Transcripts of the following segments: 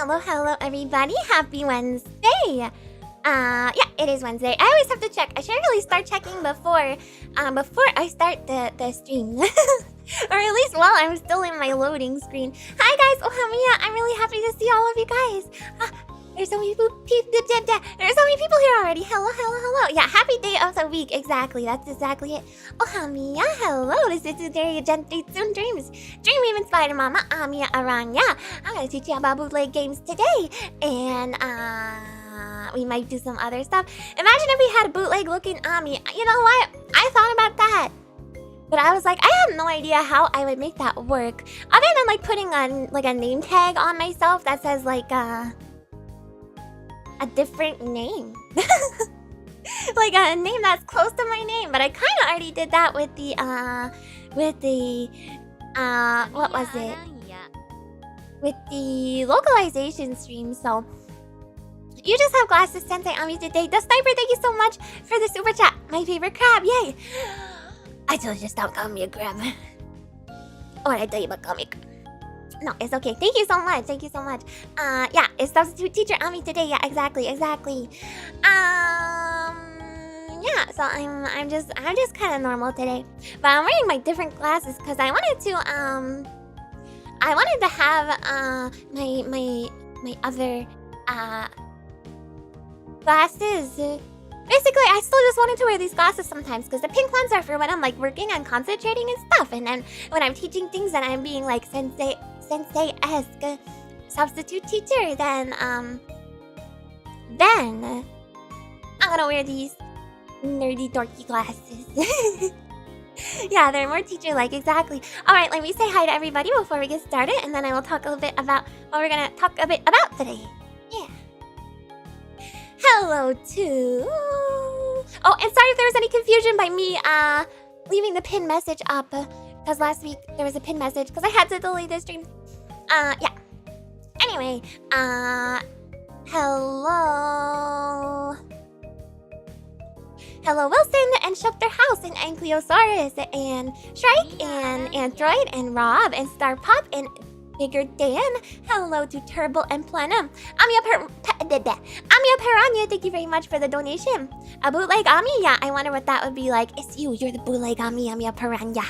Hello, everybody. Happy Wednesday. Yeah, it is Wednesday. I always have to check. I should really start checking before I start the stream. Or at least while I'm still in my loading screen. Hi, guys. Oh, Amiya, I'm really happy to see all of you guys. There's so many people here already. Hello. Yeah, happy day of the week. Exactly. That's exactly it. Oh, Amiya, hello. This is Tsunderia Gen 3 Soon Dreams. Dream even Spider Mama, Amiya Aranha. I'm gonna teach you about bootleg games today. And we might do some other stuff. Imagine if we had a bootleg looking Ami. You know what? I thought about that. But I was like, I have no idea how I would make that work. Other than like putting on like a name tag on myself that says like a different name. Like a name that's close to my name. But I kind of already did that with the what was it? With the localization stream. So you just have glasses, Sensei Ami today. The Sniper, thank you so much for the super chat. My favorite crab, yay! I told you to stop calling me a crab. What did I tell you about calling me a crab? No, it's okay. Thank you so much. Yeah, it's substitute teacher Ami today. Yeah, exactly. Yeah, so I'm just kind of normal today. But I'm wearing my different glasses because I wanted to have my other glasses. Basically, I still just wanted to wear these glasses sometimes because the pink ones are for when I'm like working and concentrating and stuff, and then when I'm teaching things and I'm being like sensei-esque substitute teacher, then I'm gonna wear these nerdy dorky glasses. Yeah, they're more teacher-like, exactly. All right, let me say hi to everybody before we get started, and then I will talk a little bit about what we're gonna talk a bit about today. Yeah. Hello to... Oh, and sorry if there was any confusion by me leaving the pin message up, because last week there was a pin message because I had to delete the stream. Yeah. Anyway, Hello Wilson and Shupter House and Ankylosaurus and Shrike and Android and Rob and Star Pop and Bigger Dan. Hello to Turbo and Plenum. Amiya Piranha, thank you very much for the donation. A bootleg Ami? Yeah, I wonder what that would be like. It's you, you're the bootleg Ami, Amiya Piranha.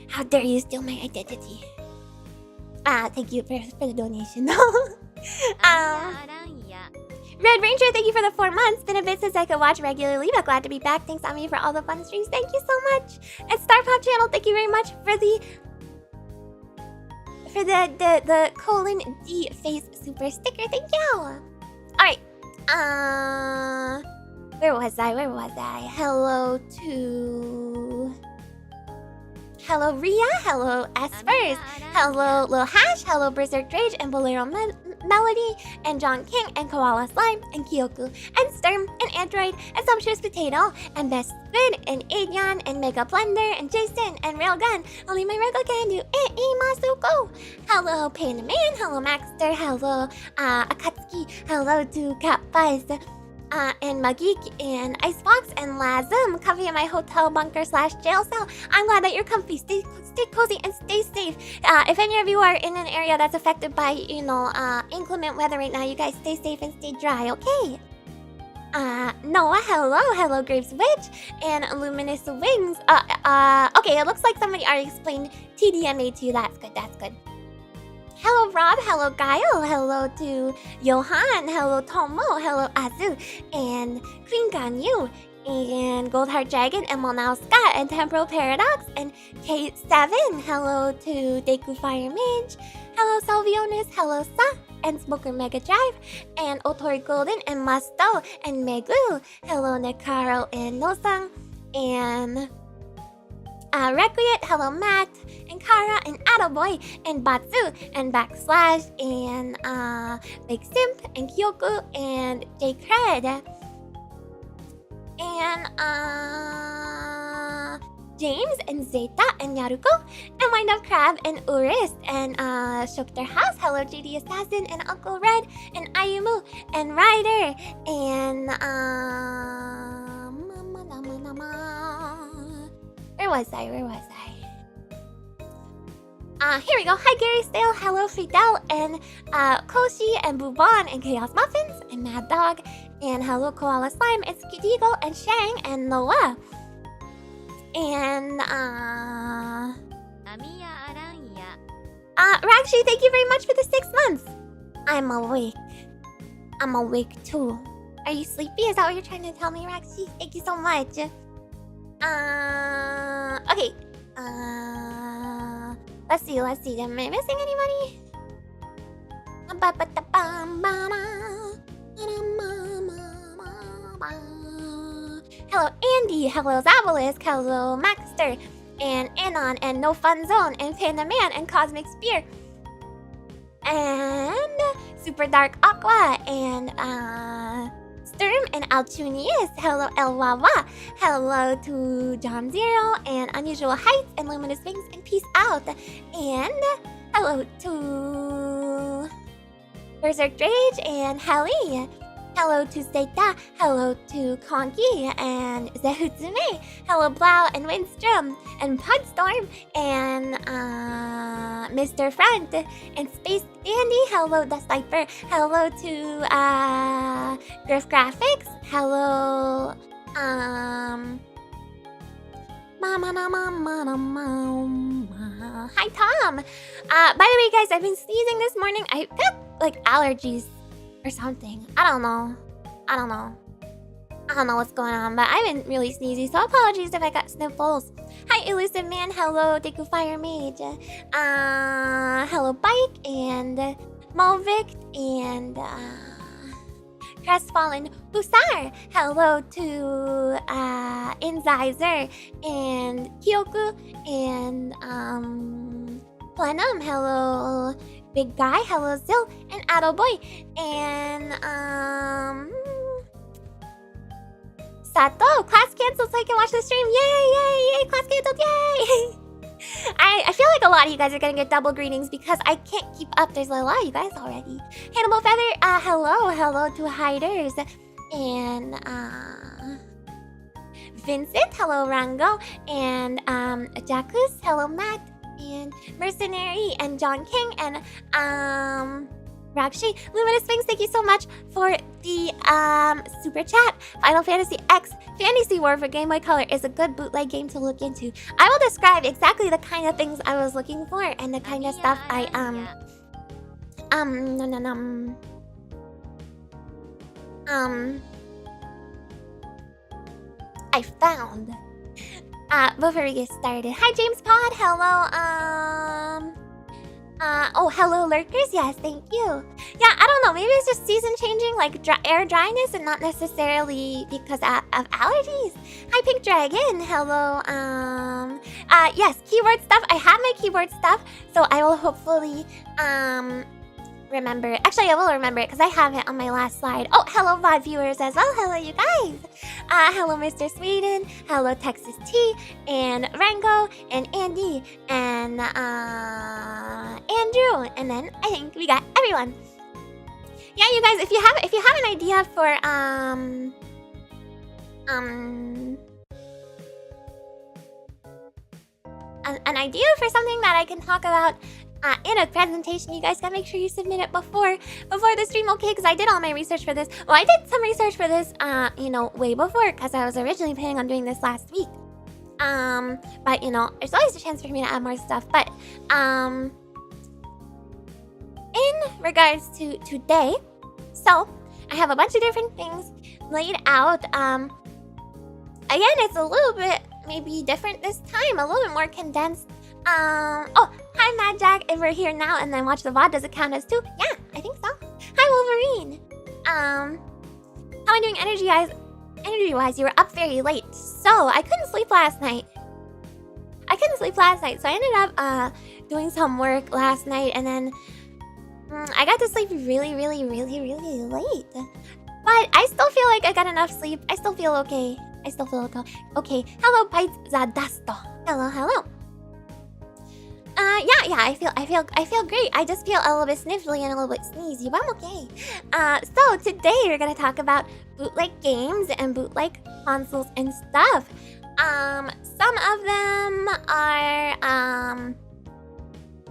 How dare you steal my identity? Thank you for the donation. Red Ranger, thank you for the 4 months. Been a bit since I could watch regularly, but glad to be back. Thanks, Ami, for all the fun streams. Thank you so much. And Star Pop Channel, thank you very much for the colon D face super sticker. Thank you. Alright. Where was I? Hello Ria, hello Espers, hello Lil Hash, hello Berserk Rage and Bolero Melody, and John King, and Koala Slime, and Kyoku, and Sturm, and Android, and Sumptuous Potato, and Best Squid, and Adrian, and Mega Blender, and Jason, and Railgun. Only my Railgun can do Masuko. Hello Panda Man, hello Maxter, hello Akatsuki, hello to Cat Buzz, and Magik, and Icebox, and Lazum, comfy in my hotel bunker / jail cell. I'm glad that you're comfy. Stay cozy and stay safe. If any of you are in an area that's affected by, inclement weather right now, you guys stay safe and stay dry, okay? Noah, hello Graves Witch, and Luminous Wings. Okay, it looks like somebody already explained TDMA to you. That's good. Hello Rob, hello Guile, hello to Johan, hello Tomo, hello Azu, and Queen Ganyu, and Goldheart Dragon, and Monao Scott, and Temporal Paradox, and K7, hello to Deku Fire Mage, hello Salvionis, hello Sa, and Smoker Mega Drive, and Otori Golden, and Masto, and Megu, hello Nekaro, and Nosang, and Requiet, hello Matt, and Kara, and Attaboy, and Batsu, and Backslash, and Big Simp, and Kyoku, and J Cred, and James, and Zeta, and Yaruko, and Wind Up Crab, and Urist, and Shukter House, hello JD Assassin, and Uncle Red, and Ayumu, and Ryder, and Where was I? Here we go. Hi, Gary Stale. Hello, Fidel, and Koshi, and Bubon, and Chaos Muffins, and Mad Dog, and hello, Koala Slime. It's Kidigo, and Shang, and Noah. And, Amiya Aranha. Rakshi, thank you very much for the 6 months. I'm awake. I'm awake too. Are you sleepy? Is that what you're trying to tell me, Rakshi? Thank you so much. Okay. Let's see. Am I missing anybody? Hello, Andy. Hello, Zabalisk. Hello, Maxter. And Anon. And No Fun Zone. And Panda Man. And Cosmic Spear. And Super Dark Aqua. And, Sturm and Altunius. Hello, El Wawa. Hello to John Zero and Unusual Heights and Luminous Wings and Peace Out. And hello to Berserk Rage and Helly. Hello to Zeta. Hello to Konki and Zehutsume. Hello, Blau and Windstrom and Pudstorm and Mr. Front and Space Dandy. Hello, The Cypher. Hello to Griff Graphics. Hello, Hi, Tom. By the way, guys, I've been sneezing this morning. I got like allergies or something. I don't know what's going on, but I've been really sneezy, so apologies if I got sniffles. Hi, Elusive Man. Hello, Deku Fire Mage. Hello, Bike and Movic and Crestfallen Hussar. Hello to Inzizer and Kyoku and Plenum. Hello, Big Guy. Hello, Zil and Adoboy and Sato. Class canceled so I can watch the stream. Yay! Class canceled. Yay! I feel like a lot of you guys are gonna get double greetings because I can't keep up. There's a lot of you guys already. Hannibal Feather, hello to Hiders. And Vincent, hello Rango. And Jacuz, hello Matt. And Mercenary and John King and Rakshi. Luminous Sphinx, thank you so much for the super chat. Final Fantasy X Fantasy War for Game Boy Color is a good bootleg game to look into. I will describe exactly the kind of things I was looking for and the kind of stuff I I found. Before we get started. Hi James Pod, hello, oh, hello lurkers, yes, thank you. Yeah, I don't know, maybe it's just season changing, like air dryness and not necessarily because of allergies. Hi Pink Dragon, hello, yes, keyboard stuff. I have my keyboard stuff, so I will hopefully, remember it. Actually, I will remember it because I have it on my last slide. Oh, hello VOD viewers as well. Hello, you guys. Hello, Mr. Sweden. Hello, Texas T. And Rango. And Andy. And Andrew. And then I think we got everyone. Yeah, you guys, if you have an idea for an idea for something that I can talk about in a presentation, you guys gotta make sure you submit it before the stream, okay? Because I did all my research for this. Well, I did some research for this, you know, way before, because I was originally planning on doing this last week. But you know, there's always a chance for me to add more stuff. But in regards to today, so I have a bunch of different things laid out. Again, it's a little bit maybe different this time, a little bit more condensed. Oh, hi Mad Jack, if we're here now and then watch the VOD, does it count as 2? Yeah, I think so. Hi Wolverine. How am I doing energy-wise? You were up very late, so I couldn't sleep last night. So I ended up doing some work last night, and then I got to sleep really late. But I still feel like I got enough sleep. I still feel okay. Okay. Hello, Pites Zadasto. Hello. Yeah, I feel great. I just feel a little bit sniffly and a little bit sneezy, but I'm okay. So today we're gonna talk about bootleg games and bootleg consoles and stuff. Some of them are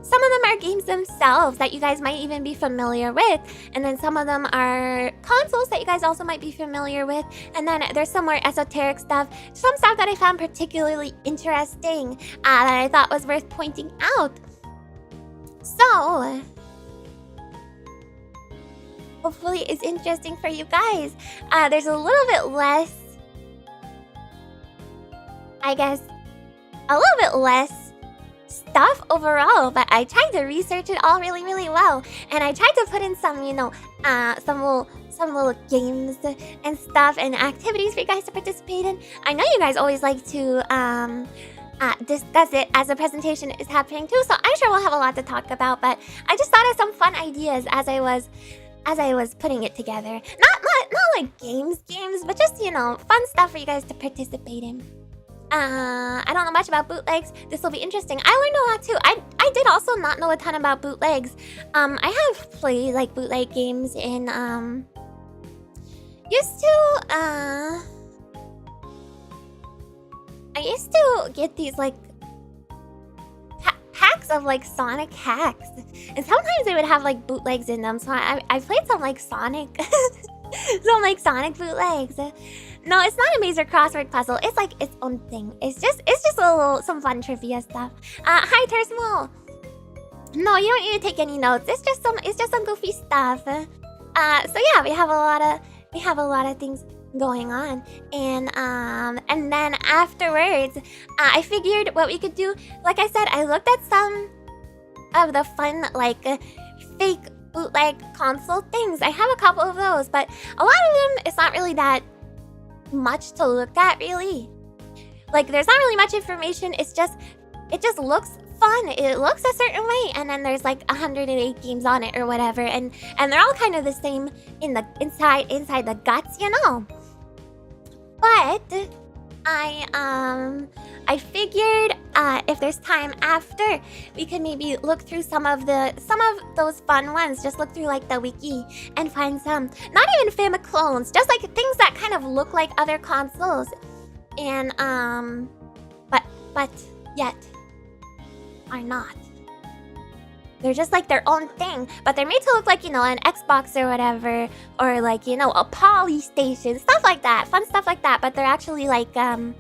some of them are games themselves that you guys might even be familiar with. And then some of them are consoles that you guys also might be familiar with. And then there's some more esoteric stuff. Some stuff that I found particularly interesting that I thought was worth pointing out. So, hopefully it's interesting for you guys. There's a little bit less, I guess, a little bit less stuff overall, but I tried to research it all really, really well, and I tried to put in some, you know, some little games and stuff and activities for you guys to participate in. I know you guys always like to discuss it as the presentation is happening too, so I'm sure we'll have a lot to talk about. But I just thought of some fun ideas as I was putting it together. Not like games, but just, you know, fun stuff for you guys to participate in. I don't know much about bootlegs. This will be interesting. I learned a lot too. I did also not know a ton about bootlegs. I have played like bootleg games in I used to get these like packs of like Sonic hacks, and sometimes they would have like bootlegs in them. So I played some like Sonic Sonic bootlegs. No, it's not a maze or crossword puzzle. It's like its own thing. It's just some fun trivia stuff. Hi Tersmo. No, you don't need to take any notes. It's just some goofy stuff. So yeah, we have a lot of things going on, and then afterwards, I figured what we could do. Like I said, I looked at some of the fun like fake bootleg console things. I have a couple of those, but a lot of them, it's not really that much to look at, really. Like, there's not really much information. It just looks fun. It looks a certain way, and then there's like 108 games on it or whatever, and they're all kind of the same in the inside the guts, you know. But I figured if there's time after, we could maybe look through some of those fun ones. Just look through like the wiki and find some, not even Fama clones, just like things that kind of look like other consoles, and but yet are not. They're just like their own thing, but they're made to look like, you know, an Xbox or whatever, or like, you know, a Poly Station, stuff like that, fun stuff like that. But they're actually like they're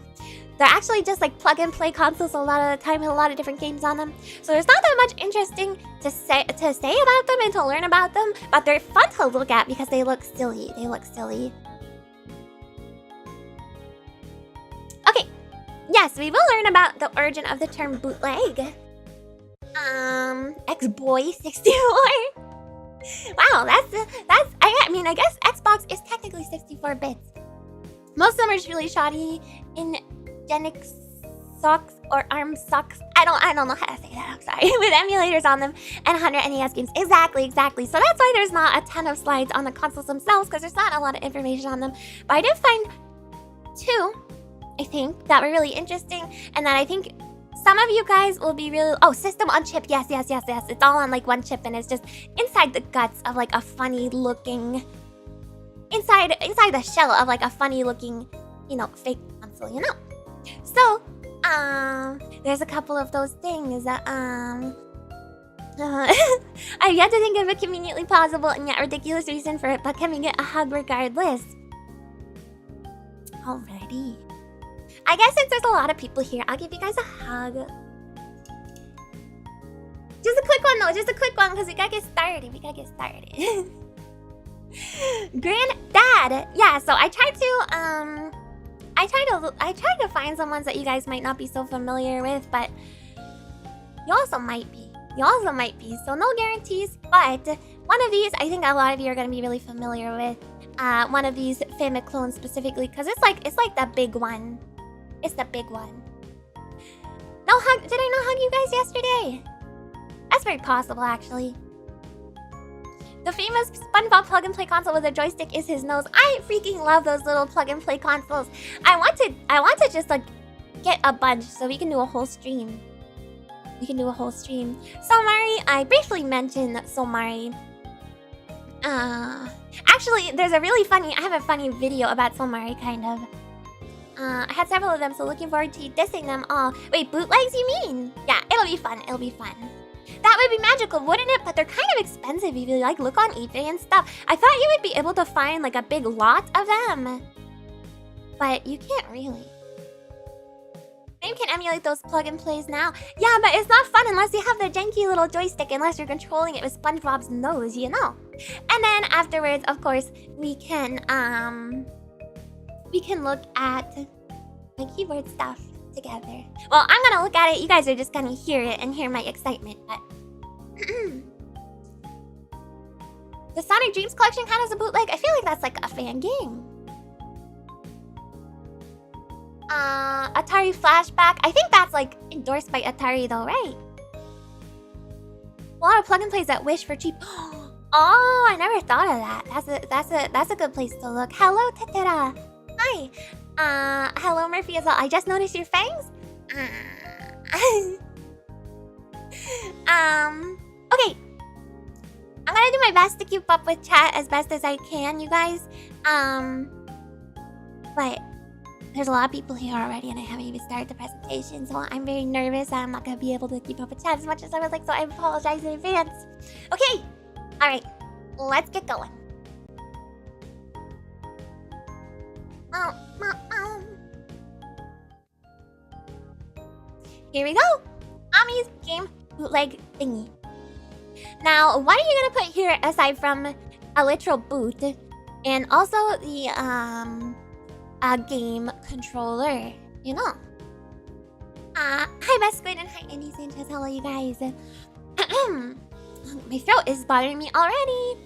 actually just like plug and play consoles a lot of the time with a lot of different games on them. So there's not that much interesting to say about them and to learn about them, but they're fun to look at because they look silly. Okay, yes, we will learn about the origin of the term bootleg. X-Boy 64. Wow, that's I mean, I guess Xbox is technically 64 bits. Most of them are just really shoddy in Genix socks or ARM socks. I don't know how to say that, I'm sorry. With emulators on them and 100 NES games. Exactly. So that's why there's not a ton of slides on the consoles themselves, because there's not a lot of information on them. But I did find two, I think, that were really interesting, and that I think some of you guys will be really... Oh, system on chip. Yes. It's all on like one chip, and it's just inside the guts of like a funny looking... Inside the shell of like a funny looking, you know, fake console, you know? So, there's a couple of those things. I've yet to think of a conveniently plausible and yet ridiculous reason for it, but can we get a hug regardless? Alrighty. I guess since there's a lot of people here, I'll give you guys a hug. Just a quick one though, because we gotta get started. Granddad! Yeah, so I tried to find some ones that you guys might not be so familiar with, but you also might be. So no guarantees, but one of these I think a lot of you are gonna be really familiar with. One of these Fama clones specifically, because it's like the big one. It's the big one. No hug. Did I not hug you guys yesterday? That's very possible, actually. The famous SpongeBob plug-and-play console with a joystick is his nose. I freaking love those little plug-and-play consoles. I want to just like get a bunch so we can do a whole stream. Somari, I briefly mentioned Somari. Actually, I have a funny video about Somari, kind of. I had several of them, so looking forward to dissing them all. Wait, bootlegs you mean? Yeah, it'll be fun. That would be magical, wouldn't it? But they're kind of expensive if you like look on eBay and stuff. I thought you would be able to find like a big lot of them, but you can't really. Game can emulate those plug and plays now. Yeah, but it's not fun unless you have the janky little joystick, unless you're controlling it with SpongeBob's nose, you know. And then afterwards, of course, we can look at my keyboard stuff together. Well, I'm gonna look at it. You guys are just gonna hear it and hear my excitement. But the Sonic Dreams collection count as a bootleg? I feel like that's like a fan game. Atari Flashback. I think that's like endorsed by Atari though, right? A lot of plug and plays that Wish for cheap. Oh, I never thought of that. That's a good place to look. Hello, Tetera. Hi. Hello, Murphy as well. I just noticed your fangs. Okay. I'm gonna do my best to keep up with chat as best as I can, you guys. But there's a lot of people here already, and I haven't even started the presentation, so I'm very nervous that I'm not gonna be able to keep up with chat as much as I would like, so I apologize in advance. Okay. Alright. Let's get going. Here we go. Ami's game bootleg thingy. Now, what are you gonna put here aside from a literal boot and also the game controller? You know. Hi Best Squid and hi Andy Sanchez. Hello, you guys. My throat is bothering me already.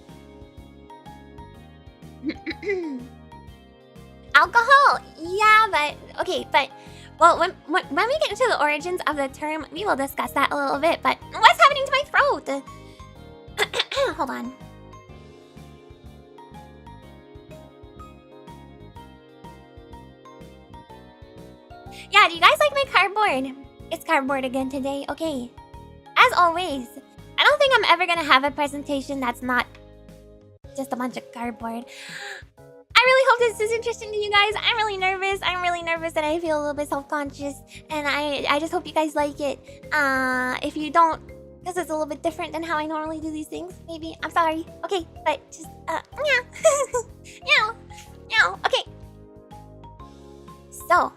Alcohol, yeah, but okay, but well, when we get into the origins of the term, we will discuss that a little bit. But what's happening to my throat? Hold on. Yeah, do you guys like my cardboard? It's cardboard again today. Okay, as always. I don't think I'm ever gonna have a presentation that's not just a bunch of cardboard. I really hope this is interesting to you guys. I'm really nervous. And I feel a little bit self-conscious. And I just hope you guys like it. If you don't, because it's a little bit different than how I normally do these things, maybe. I'm sorry. Okay, but just, meow. Meow. Meow. Okay. So.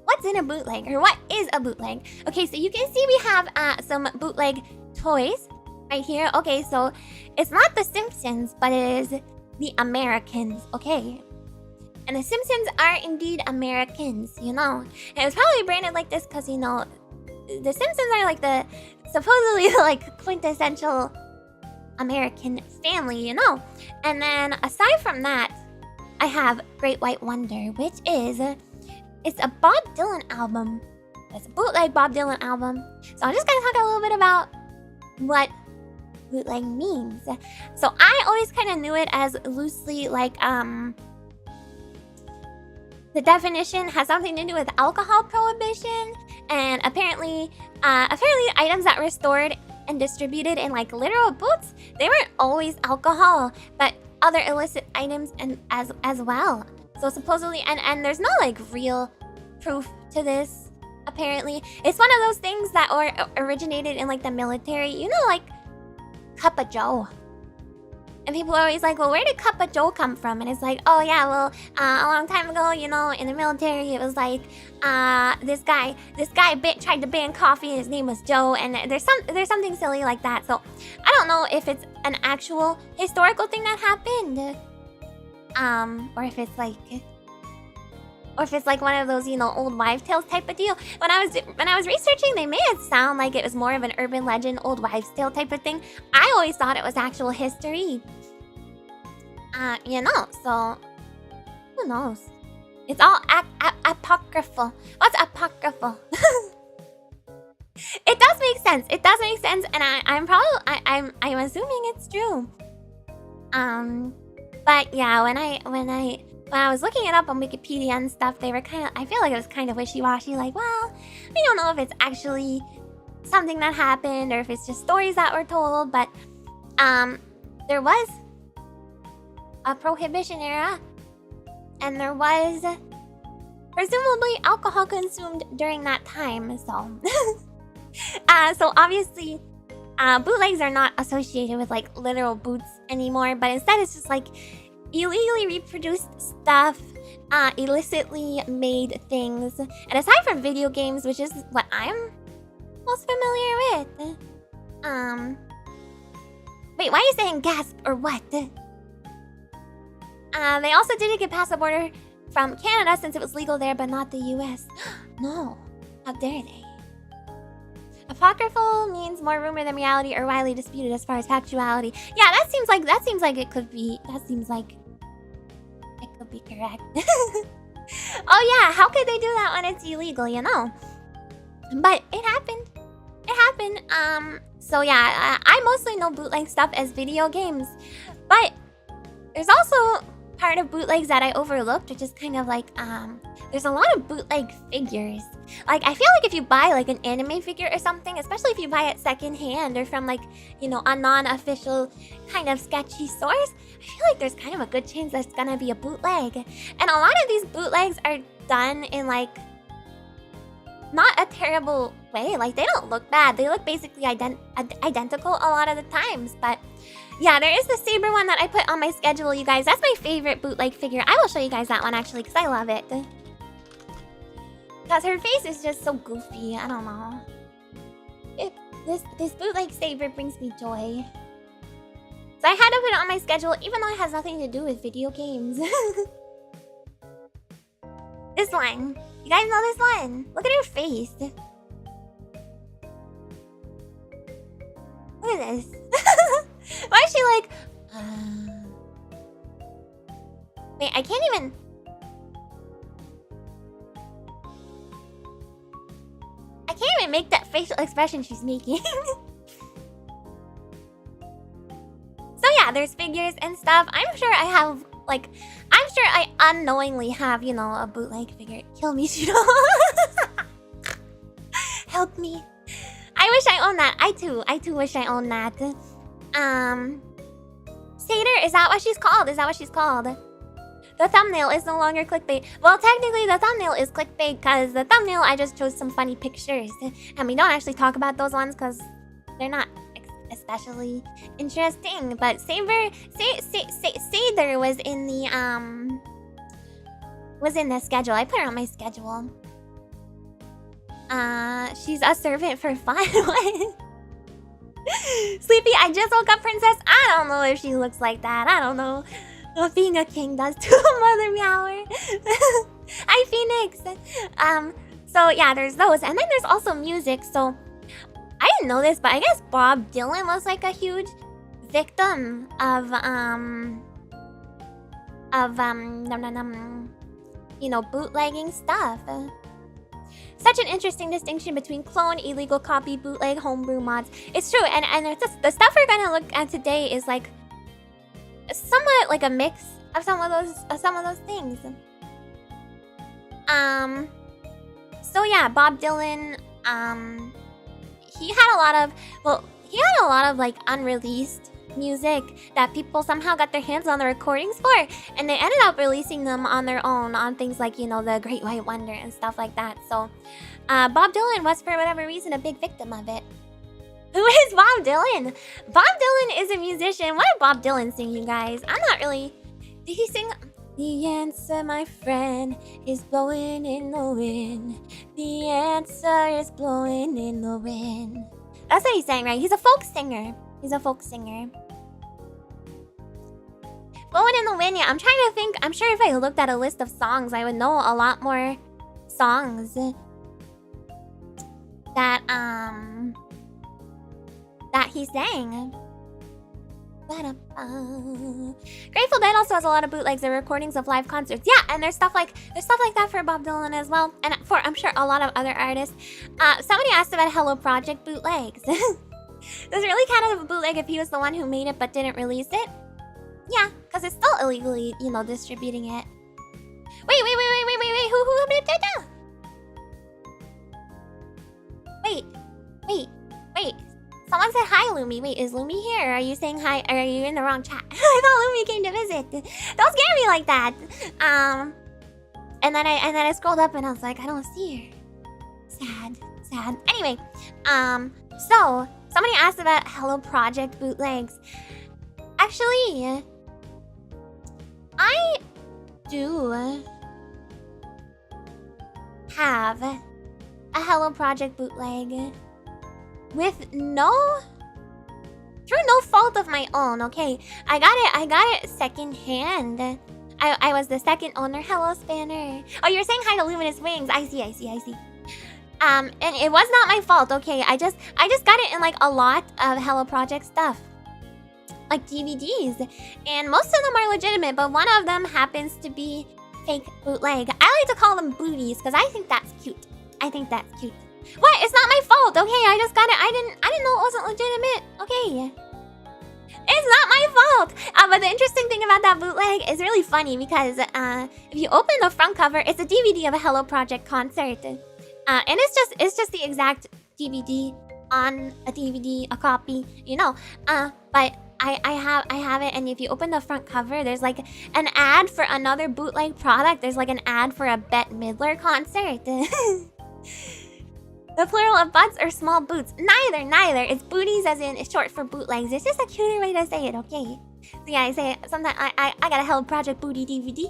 What's in a bootleg? Or what is a bootleg? Okay, so you can see we have some bootleg toys right here. Okay, so it's not The Simpsons, but it is the Americans. Okay. And the Simpsons are indeed Americans, you know. And it was probably branded like this because, you know, the Simpsons are like the supposedly like quintessential American family, you know. And then aside from that, I have Great White Wonder, which is it's a Bob Dylan album. It's a bootleg Bob Dylan album. So I'm just gonna talk a little bit about what bootleg means. So I always kind of knew it as loosely like the definition has something to do with alcohol prohibition, and apparently items that were stored and distributed in like literal boots, they weren't always alcohol, but other illicit items and as well. So supposedly, and there's no like real proof to this. Apparently, it's one of those things that originated in like the military. You know, like Cup of Joe. And people are always like, well, where did Cup of Joe come from? And it's like, oh yeah, well, a long time ago, you know, in the military, it was like, this guy tried to ban coffee, and his name was Joe, and there's something silly like that. So I don't know if it's an actual historical thing that happened, or if it's like one of those, you know, old wives' tales type of deal. When I was researching, they made it sound like it was more of an urban legend, old wives' tale type of thing. I always thought it was actual history. You know, so who knows? It's all apocryphal. What's apocryphal? It does make sense. It does make sense, and I'm assuming it's true. But yeah, when I was looking it up on Wikipedia and stuff, they were I feel like it was kind of wishy-washy, like, well, we don't know if it's actually something that happened or if it's just stories that were told, but there was a prohibition era, and there was presumably alcohol consumed during that time. So, so obviously, bootlegs are not associated with like literal boots anymore, but instead it's just like illegally reproduced stuff, illicitly made things. And aside from video games, which is what I'm most familiar with, wait, why are you saying gasp or what? They also didn't get past the border from Canada since it was legal there, but not the US. No, how dare they? Apocryphal means more rumor than reality or widely disputed as far as factuality. Yeah, that seems like it could be. That seems like it could be correct. Oh yeah, how could they do that when it's illegal? You know. But it happened. It happened. So yeah, I mostly know bootleg stuff as video games, but there's also part of bootlegs that I overlooked, which is kind of like there's a lot of bootleg figures. Like I feel like if you buy like an anime figure or something, especially if you buy it secondhand or from like, you know, a non-official kind of sketchy source, I feel like there's kind of a good chance that's gonna be a bootleg. And a lot of these bootlegs are done in like not a terrible way. Like they don't look bad. They look basically identical a lot of the times, but yeah, there is the Saber one that I put on my schedule, you guys. That's my favorite bootleg figure. I will show you guys that one, actually, because I love it. Because her face is just so goofy. I don't know. This bootleg Saber brings me joy. So I had to put it on my schedule, even though it has nothing to do with video games. This one. You guys know this one? Look at her face. Look at this. Why is she like... Wait, I can't even... I can't even make that facial expression she's making. So yeah, there's figures and stuff. I'm sure I have, like... I'm sure I unknowingly have, you know, a bootleg figure. Kill me, Shiro. Help me. I wish I owned that. I too wish I owned that. Satyr, is that what she's called? Is that what she's called? The thumbnail is no longer clickbait. Well, technically the thumbnail is clickbait because the thumbnail I just chose some funny pictures. And we don't actually talk about those ones because they're not especially interesting. But Satyr was in the schedule. I put her on my schedule. She's a servant for fun. Sleepy, I just woke up, princess. I don't know if she looks like that. I don't know what being a king does to a mother meower. Hi, Phoenix. So yeah, there's those. And then there's also music. So I didn't know this, but I guess Bob Dylan was like a huge victim of you know, bootlegging stuff. Such an interesting distinction between clone, illegal copy, bootleg, homebrew mods. It's true, and it's just, the stuff we're gonna look at today is like somewhat like a mix of some of those things. So yeah, Bob Dylan, he had a lot of like unreleased music that people somehow got their hands on the recordings for, and they ended up releasing them on their own on things like, you know, the Great White Wonder and stuff like that. So Bob Dylan was, for whatever reason, a big victim of it. Who is Bob Dylan? Bob Dylan is a musician. What did Bob Dylan sing, you guys? I'm not really... Did he sing... The answer, my friend, is blowing in the wind. The answer is blowing in the wind. That's what he's saying, right? He's a folk singer. Blowing in the wind, yeah. I'm trying to think. I'm sure if I looked at a list of songs, I would know a lot more songs that he sang. Grateful Dead also has a lot of bootlegs and recordings of live concerts. Yeah, and there's stuff like that for Bob Dylan as well, and for, I'm sure, a lot of other artists. Somebody asked about Hello Project bootlegs. Does it really count as a bootleg if he was the one who made it but didn't release it? Yeah, because it's still illegally, you know, distributing it. Wait, wait. Someone said hi, Lumi. Wait, is Lumi here? Are you saying hi? Or are you in the wrong chat? I thought Lumi came to visit. Don't scare me like that. And then I scrolled up and I was like, I don't see her. Sad. Anyway, so somebody asked about Hello Project bootlegs. Actually, I do have a Hello Project bootleg with no fault of my own. Okay, I got it second hand. I was the second owner. Hello Spanner. Oh, you're saying hi to Luminous Wings. I see. And it was not my fault. Okay, I just got it in like a lot of Hello Project stuff, like DVDs, and most of them are legitimate, but one of them happens to be fake bootleg. I like to call them booties because I think that's cute. What? It's not my fault. Okay, I just got it. I didn't know it wasn't legitimate. Okay. It's not my fault. But the interesting thing about that bootleg is really funny because if you open the front cover, it's a DVD of a Hello Project concert. And it's just the exact DVD on a DVD, a copy, you know. But I have it, and if you open the front cover, there's like an ad for another bootleg product. There's like an ad for a Bette Midler concert. The plural of butts or small boots? Neither. It's booties as in it's short for bootlegs. It's just a cuter way to say it, okay? So yeah, I say it. Sometimes I got a Hello Project booty DVD.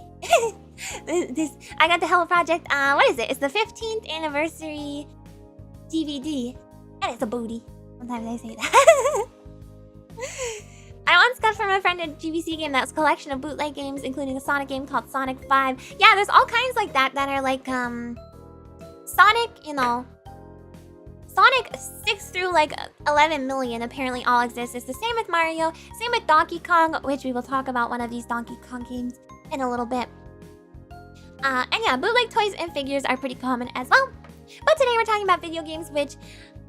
I got the Hello Project, what is it? It's the 15th anniversary DVD. And it's a booty. Sometimes I say that. I once got from a friend a GBC game that's a collection of bootleg games, including a Sonic game called Sonic 5. Yeah, there's all kinds like that are like, Sonic, you know, Sonic 6 through like 11 million apparently all exist. It's the same with Mario, same with Donkey Kong, which we will talk about one of these Donkey Kong games in a little bit. And yeah, bootleg toys and figures are pretty common as well. But today we're talking about video games, which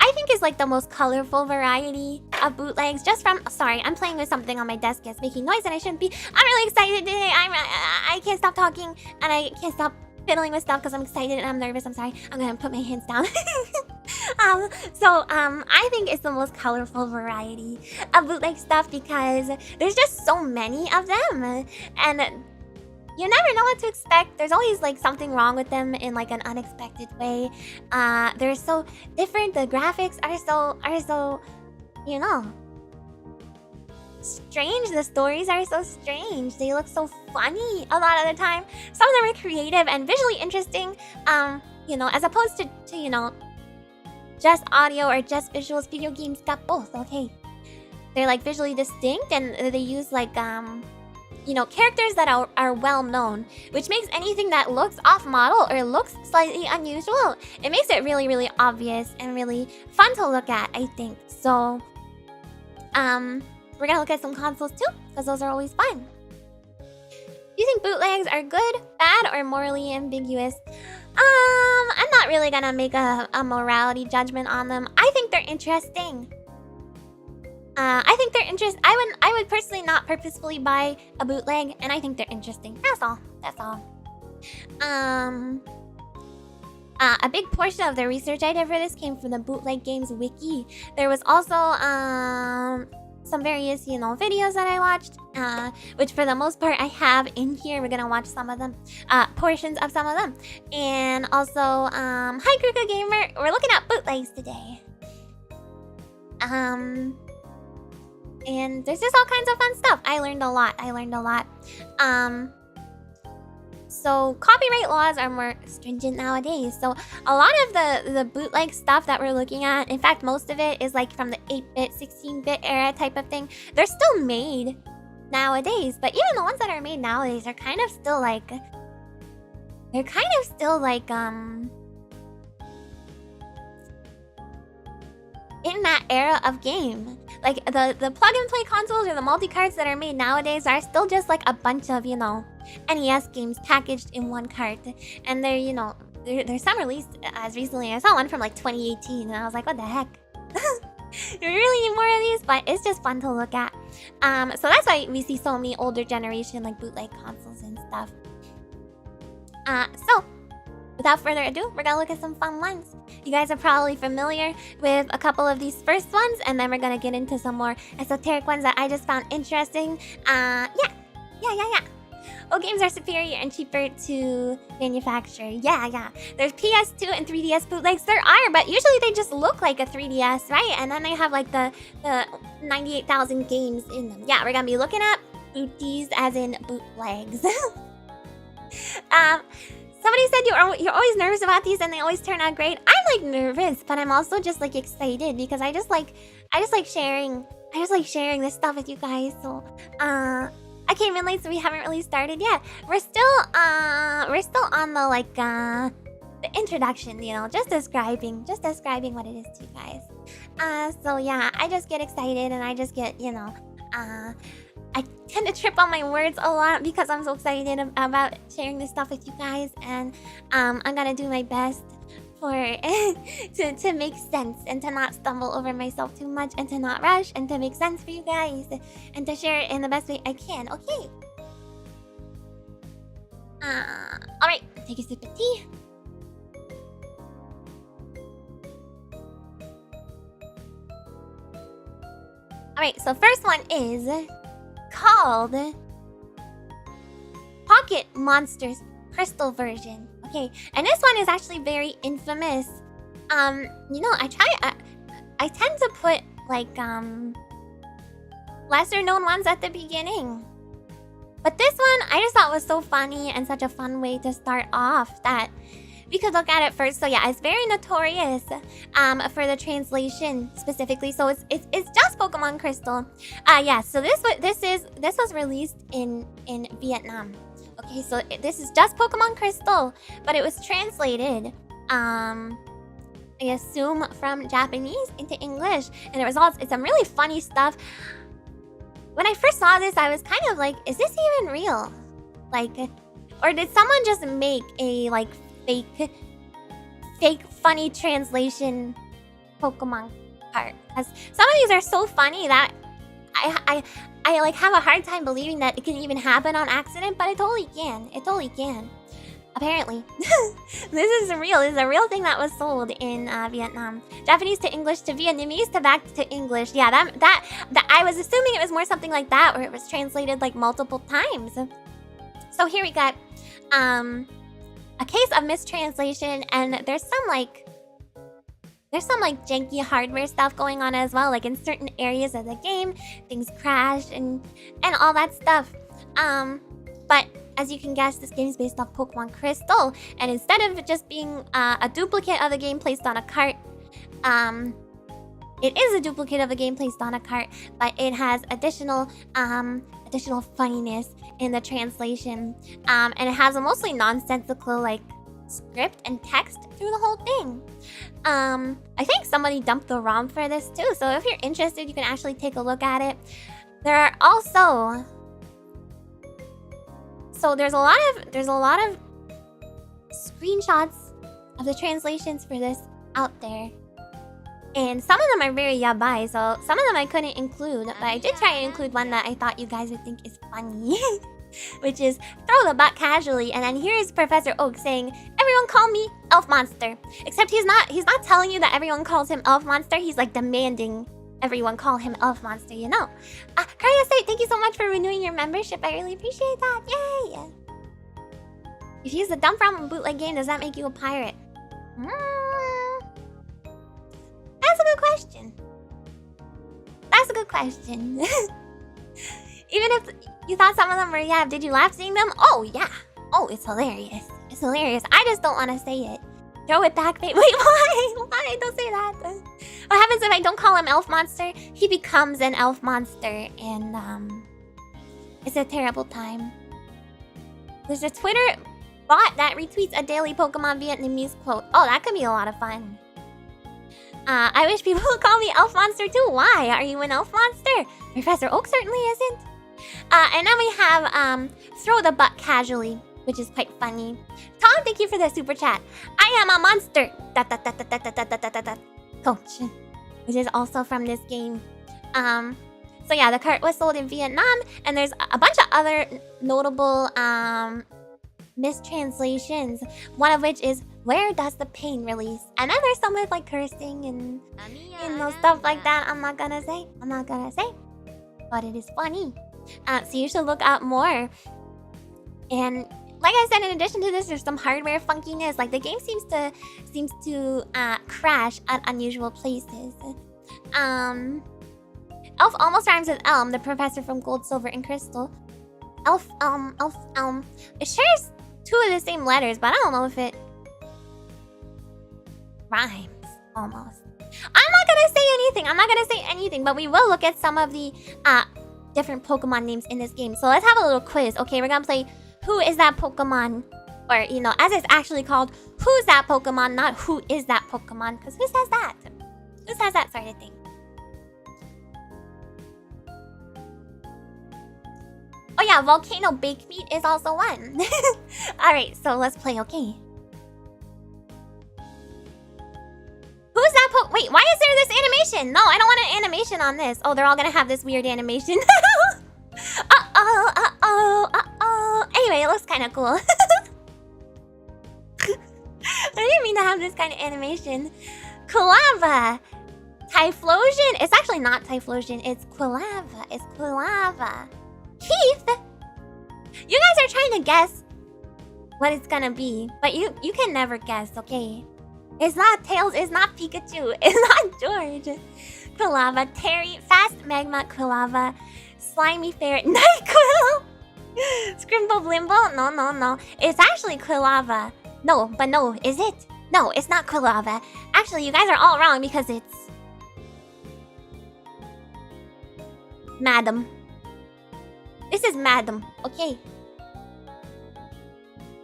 I think is like the most colorful variety of bootlegs. Just from, sorry, I'm playing with something on my desk. It's making noise and I shouldn't be. I'm really excited today. I can't stop talking and I can't stop fiddling with stuff because I'm excited and I'm nervous. I'm sorry. I'm gonna put my hands down. I think it's the most colorful variety of bootleg stuff because there's just so many of them, and you never know what to expect. There's always like something wrong with them in like an unexpected way. They're so different. The graphics are so, you know, strange. The stories are so strange. They look so funny a lot of the time. Some of them are creative and visually interesting. You know, as opposed to you know, just audio or just visuals. Video games got both. Okay, they're like visually distinct and they use like you know, characters that are well known, which makes anything that looks off model or looks slightly unusual, it makes it really obvious and really fun to look at, I think. So we're gonna look at some consoles too, because those are always fun. Do you think bootlegs are good, bad, or morally ambiguous? I'm not really gonna make a morality judgment on them. I think they're interesting. I think they're interesting. I would personally not purposefully buy a bootleg, and I think they're interesting. That's all. A big portion of the research I did for this came from the Bootleg Games wiki. There was also some various, you know, videos that I watched, which for the most part I have in here. We're gonna watch some of them, portions of some of them, and also hi Kruka Gamer. We're looking at bootlegs today. And there's just all kinds of fun stuff. I learned a lot. So copyright laws are more stringent nowadays. So a lot of the bootleg stuff that we're looking at, in fact, most of it is like from the 8-bit, 16-bit era type of thing. They're still made nowadays, but even the ones that are made nowadays are kind of still like, in that era of game. Like the plug and play consoles or the multi-carts that are made nowadays are still just like a bunch of, you know, NES games packaged in one cart. And they're, you know, there's some released as recently. I saw one from like 2018 and I was like, what the heck? We really need more of these, but it's just fun to look at. So that's why we see so many older generation like bootleg consoles and stuff. So without further ado, we're gonna look at some fun ones. You guys are probably familiar with a couple of these first ones, and then we're gonna get into some more esoteric ones that I just found interesting. Yeah. Oh, games are superior and cheaper to manufacture. Yeah. There's PS2 and 3DS bootlegs. There are, but usually they just look like a 3DS, right? And then they have like the 98,000 games in them. Yeah, we're gonna be looking at booties as in bootlegs. Somebody said you're always nervous about these and they always turn out great. I'm like nervous, but I'm also just like excited because I just like sharing this stuff with you guys. So I came in late, so we haven't really started yet. We're still on the like the introduction, you know, just describing what it is to you guys. So yeah, I just get excited and I just get, you know, I tend to trip on my words a lot because I'm so excited about sharing this stuff with you guys, and I'm gonna do my best for to make sense and to not stumble over myself too much and to not rush and to make sense for you guys and to share it in the best way I can. Okay. All right. Take a sip of tea. All right. So first one is called Pocket Monsters Crystal version. Okay, and this one is actually very infamous. You know, I tend to put like lesser known ones at the beginning. But this one I just thought was so funny and such a fun way to start off that we could look at it first. So yeah, it's very notorious for the translation specifically. So it's just Pokemon Crystal. Yeah, so this was released in Vietnam. Okay, so this is just Pokemon Crystal, but it was translated I assume from Japanese into English, and it results in some really funny stuff. When I first saw this, I was kind of like, is this even real? Like, or did someone just make a like fake funny translation Pokemon card? Because some of these are so funny that I like have a hard time believing that it can even happen on accident, but it totally can. It totally can. Apparently. This is real. This is a real thing that was sold in Vietnam. Japanese to English to Vietnamese to back to English. Yeah, that I was assuming it was more something like that, where it was translated like multiple times. So here we got a case of mistranslation, and there's some like janky hardware stuff going on as well. Like in certain areas of the game, things crashed and all that stuff. But as you can guess, this game is based off Pokemon Crystal, and instead of just being a duplicate of the game placed on a cart, it is a duplicate of a game placed on a cart, but it has additional funniness in the translation, and it has a mostly nonsensical like script and text through the whole thing. I think somebody dumped the ROM for this too, so if you're interested, you can actually take a look at it. There are also there's a lot of screenshots of the translations for this out there, and some of them are very yabai, so some of them I couldn't include, but I did try and include one that I thought you guys would think is funny. Which is throw the butt casually, and then here's Professor Oak saying, "Everyone call me Elf Monster." Except he's not telling you that everyone calls him Elf Monster. He's like demanding everyone call him Elf Monster, you know. Karya State, thank you so much for renewing your membership. I really appreciate that. Yay! If you use the dump from a bootleg game, does that make you a pirate? That's a good question. That's a good question. Even if you thought some of them were, yeah, did you laugh seeing them? Oh, yeah. Oh, it's hilarious. It's hilarious. I just don't want to say it. Throw it back, babe. Wait, why? Why? Don't say that. What happens if I don't call him Elf Monster? He becomes an Elf Monster, and it's a terrible time. There's a Twitter bot that retweets a daily Pokemon Vietnamese quote. Oh, that could be a lot of fun. I wish people would call me Elf Monster too. Why? Are you an Elf Monster? Professor Oak certainly isn't. And then we have throw the butt casually, which is quite funny. Tom, thank you for the super chat. I am a monster. Coach, which is also from this game. So yeah, the cart was sold in Vietnam, and there's a bunch of other notable mistranslations. One of which is, "Where does the pain release?" And then there's some with like cursing and stuff like that. I'm not gonna say, but it is funny. So you should look out more And like I said, in addition to this, there's some hardware funkiness. Like the game seems to crash at unusual places. Elf almost rhymes with Elm, the professor from Gold, Silver, and Crystal. Elf, Elm. It shares two of the same letters, but I don't know if it rhymes. Almost. I'm not gonna say anything, but we will look at some of the different Pokemon names in this game. So let's have a little quiz. Okay, we're gonna play Who is that Pokemon? Or, you know, as it's actually called, Who's that Pokemon, not Who is that Pokemon? Because who says that? Who says that sort of thing? Oh yeah, Volcano Baked Meat is also one. Alright, so let's play, okay. Who's that Wait, why is there this animation? No, I don't want an animation on this. Oh, they're all gonna have this weird animation. Uh-oh. Anyway, it looks kind of cool. I didn't mean to have this kind of animation. Quilava. Typhlosion. It's actually not Typhlosion. It's Quilava. It's Quilava. Keith. You guys are trying to guess what it's gonna be, but you can never guess, okay? It's not Tails, it's not Pikachu, it's not George. Quilava, Terry, Fast Magma, Quilava, Slimy Ferret, NyQuil, Scrimble Blimble, no. It's actually Quilava. No, is it? No, it's not Quilava. Actually, you guys are all wrong because it's... Madam. This is Madam, okay?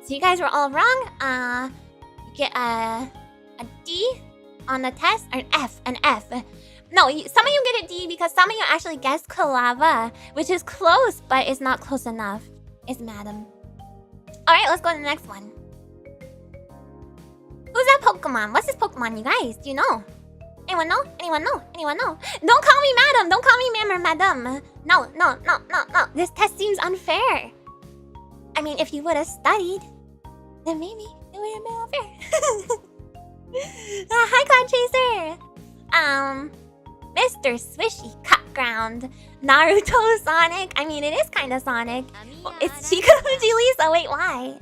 So you guys were all wrong. You get a D on the test, or an F. No, some of you get a D because some of you actually guessed Quilava, which is close, but it's not close enough. It's Madam. Alright, let's go to the next one. Who's that Pokemon? What's this Pokemon, you guys? Do you know? Anyone know? Don't call me Madam! Don't call me Madam! No. This test seems unfair. I mean, if you would have studied, then maybe it would have been unfair. Hi, Cloud Chaser! Mr. Swishy Cut Ground. Naruto Sonic. I mean, it is kind of Sonic. Oh, it's Chikuji Lisa. Wait, why?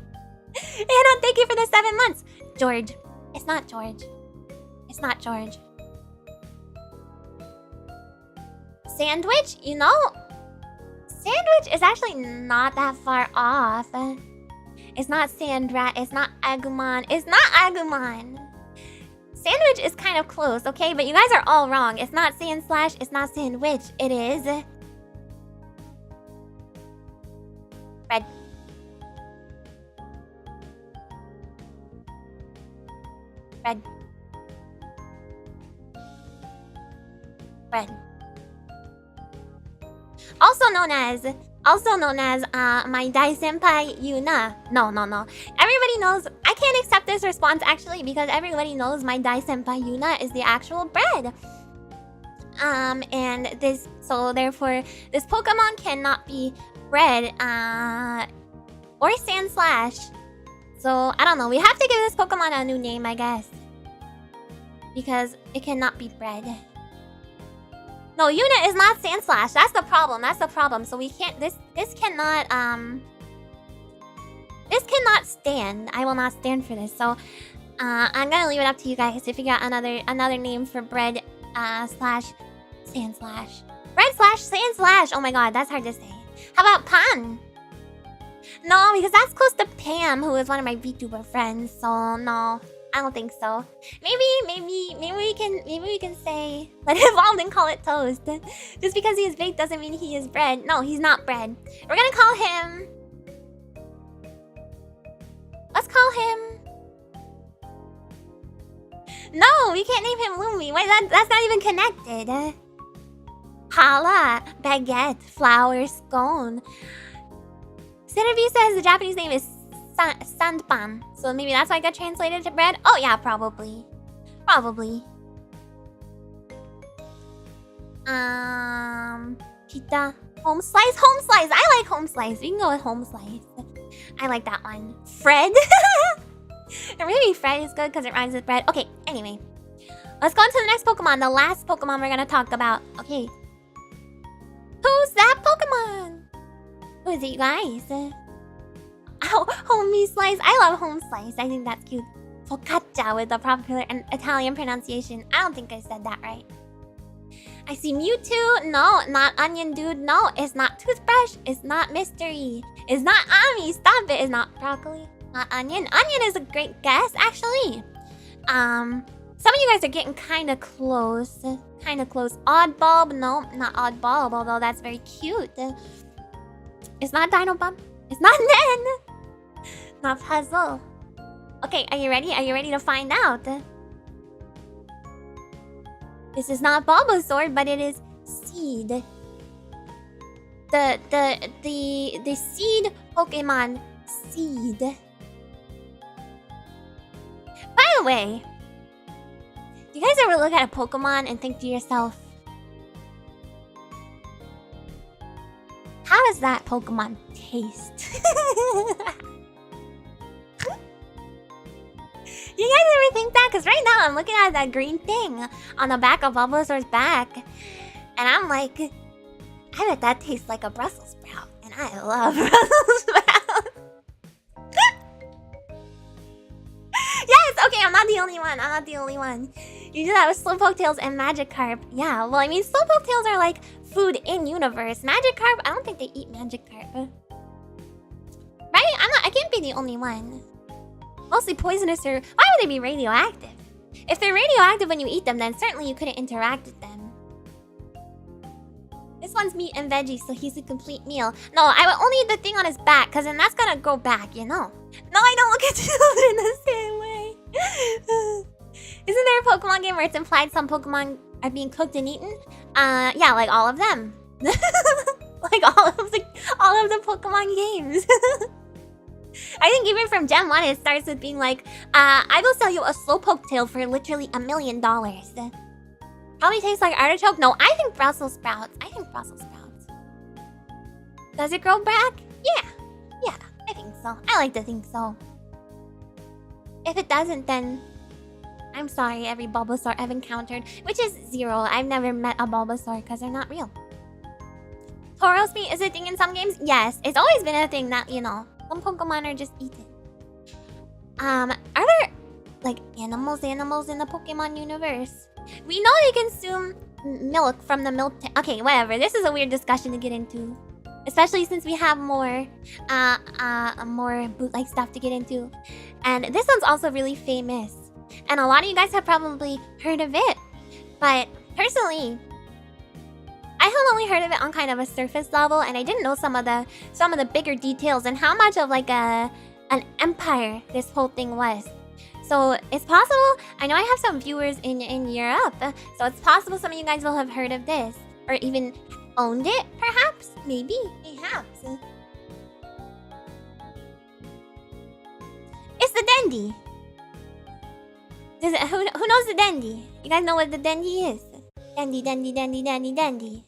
Anna, thank you for the 7 months. George. It's not George. Sandwich? You know, Sandwich is actually not that far off. It's not Sandra. It's not Agumon. Sandwich is kind of close, okay? But you guys are all wrong. It's not Sandslash. It's not Sandwich. It is... Red. Also known as my Dai Senpai Yuna. No. Everybody knows. I can't accept this response actually because everybody knows my Dai Senpai Yuna is the actual bread. And this, so therefore this Pokemon cannot be bred or Sandslash. So I don't know. We have to give this Pokemon a new name, I guess, because it cannot be bred. No, Yuna is not Sandslash. That's the problem. So we can't. This cannot stand. I will not stand for this. So I'm gonna leave it up to you guys to figure out another name for bread slash Sandslash. Bread slash Sandslash. Oh my god, that's hard to say. How about Pan? No, because that's close to Pam, who is one of my VTuber friends. So no, I don't think so. Maybe we can say, let it evolve and call it Toast. Just because he is baked doesn't mean he is bread. No, he's not bread. We're gonna call him... Let's call him... No, we can't name him Lumi. Wait, that's not even connected. Hala, baguette, flour, scone. Cinevi says the Japanese name is Sandpan. So maybe that's why it got translated to bread? Oh yeah, probably. Pita. Home slice. I like home slice. We can go with home slice. I like that one. Fred. Or maybe Fred is good because it rhymes with bread. Okay, anyway. Let's go on to the next Pokemon. The last Pokemon we're gonna talk about. Okay. Who's that Pokemon? Who is it, you guys? Homie slice. I love home slice. I think that's cute. Focaccia with the popular and Italian pronunciation. I don't think I said that right. I see Mewtwo. No, not onion dude. No, it's not toothbrush. It's not mystery. It's not Ami. Stop it. It's not broccoli. Not onion. Onion is a great guess, actually. Some of you guys are getting kind of close. Kind of close. Oddbulb. No, not oddbulb, although that's very cute. It's not Dinobump. It's not Nen. Not puzzle. Okay, are you ready? Are you ready to find out? This is not Bulbasaur, but it is Seed. The Seed Pokemon Seed. By the way, do you guys ever look at a Pokemon and think to yourself, how does that Pokemon taste? You guys ever think that? Because right now I'm looking at that green thing on the back of Bulbasaur's back. And I'm like, I bet that tastes like a Brussels sprout. And I love Brussels sprouts. Yes, okay, I'm not the only one. I'm not the only one. You do that with Slowpoke Tails and Magikarp. Yeah, well, I mean, Slowpoke Tails are like food in universe. Magikarp, I don't think they eat Magikarp. Right? I can't be the only one. Mostly poisonous or... Why would they be radioactive? If they're radioactive when you eat them, then certainly you couldn't interact with them. This one's meat and veggies, so he's a complete meal. No, I would only eat the thing on his back, because then that's gonna go back, you know. No, I don't look at children the same way. Isn't there a Pokemon game where it's implied some Pokemon are being cooked and eaten? Yeah, like all of them. Like all of the Pokemon games. I think even from Gen 1 it starts with being like, I will sell you a Slowpoke tail for literally $1 million. Probably tastes like artichoke. No, I think Brussels sprouts. Does it grow back? Yeah, I think so. I like to think so. If it doesn't, then I'm sorry every Bulbasaur I've encountered, which is 0. I've never met a Bulbasaur because they're not real. Tauros meat is a thing in some games? Yes, it's always been a thing that, you know, some Pokemon are just eaten. Are there, like, animals in the Pokemon universe? We know they consume milk from the milk tank. Okay, whatever. This is a weird discussion to get into. Especially since we have more bootleg stuff to get into. And this one's also really famous. And a lot of you guys have probably heard of it. But, personally, I had only heard of it on kind of a surface level, and I didn't know some of the bigger details and how much of like an empire this whole thing was. So it's possible. I know I have some viewers in Europe, so it's possible some of you guys will have heard of this or even owned it, perhaps, maybe, perhaps. It's the Dendy. Who knows the Dendy? You guys know what the Dendy is? Dendy.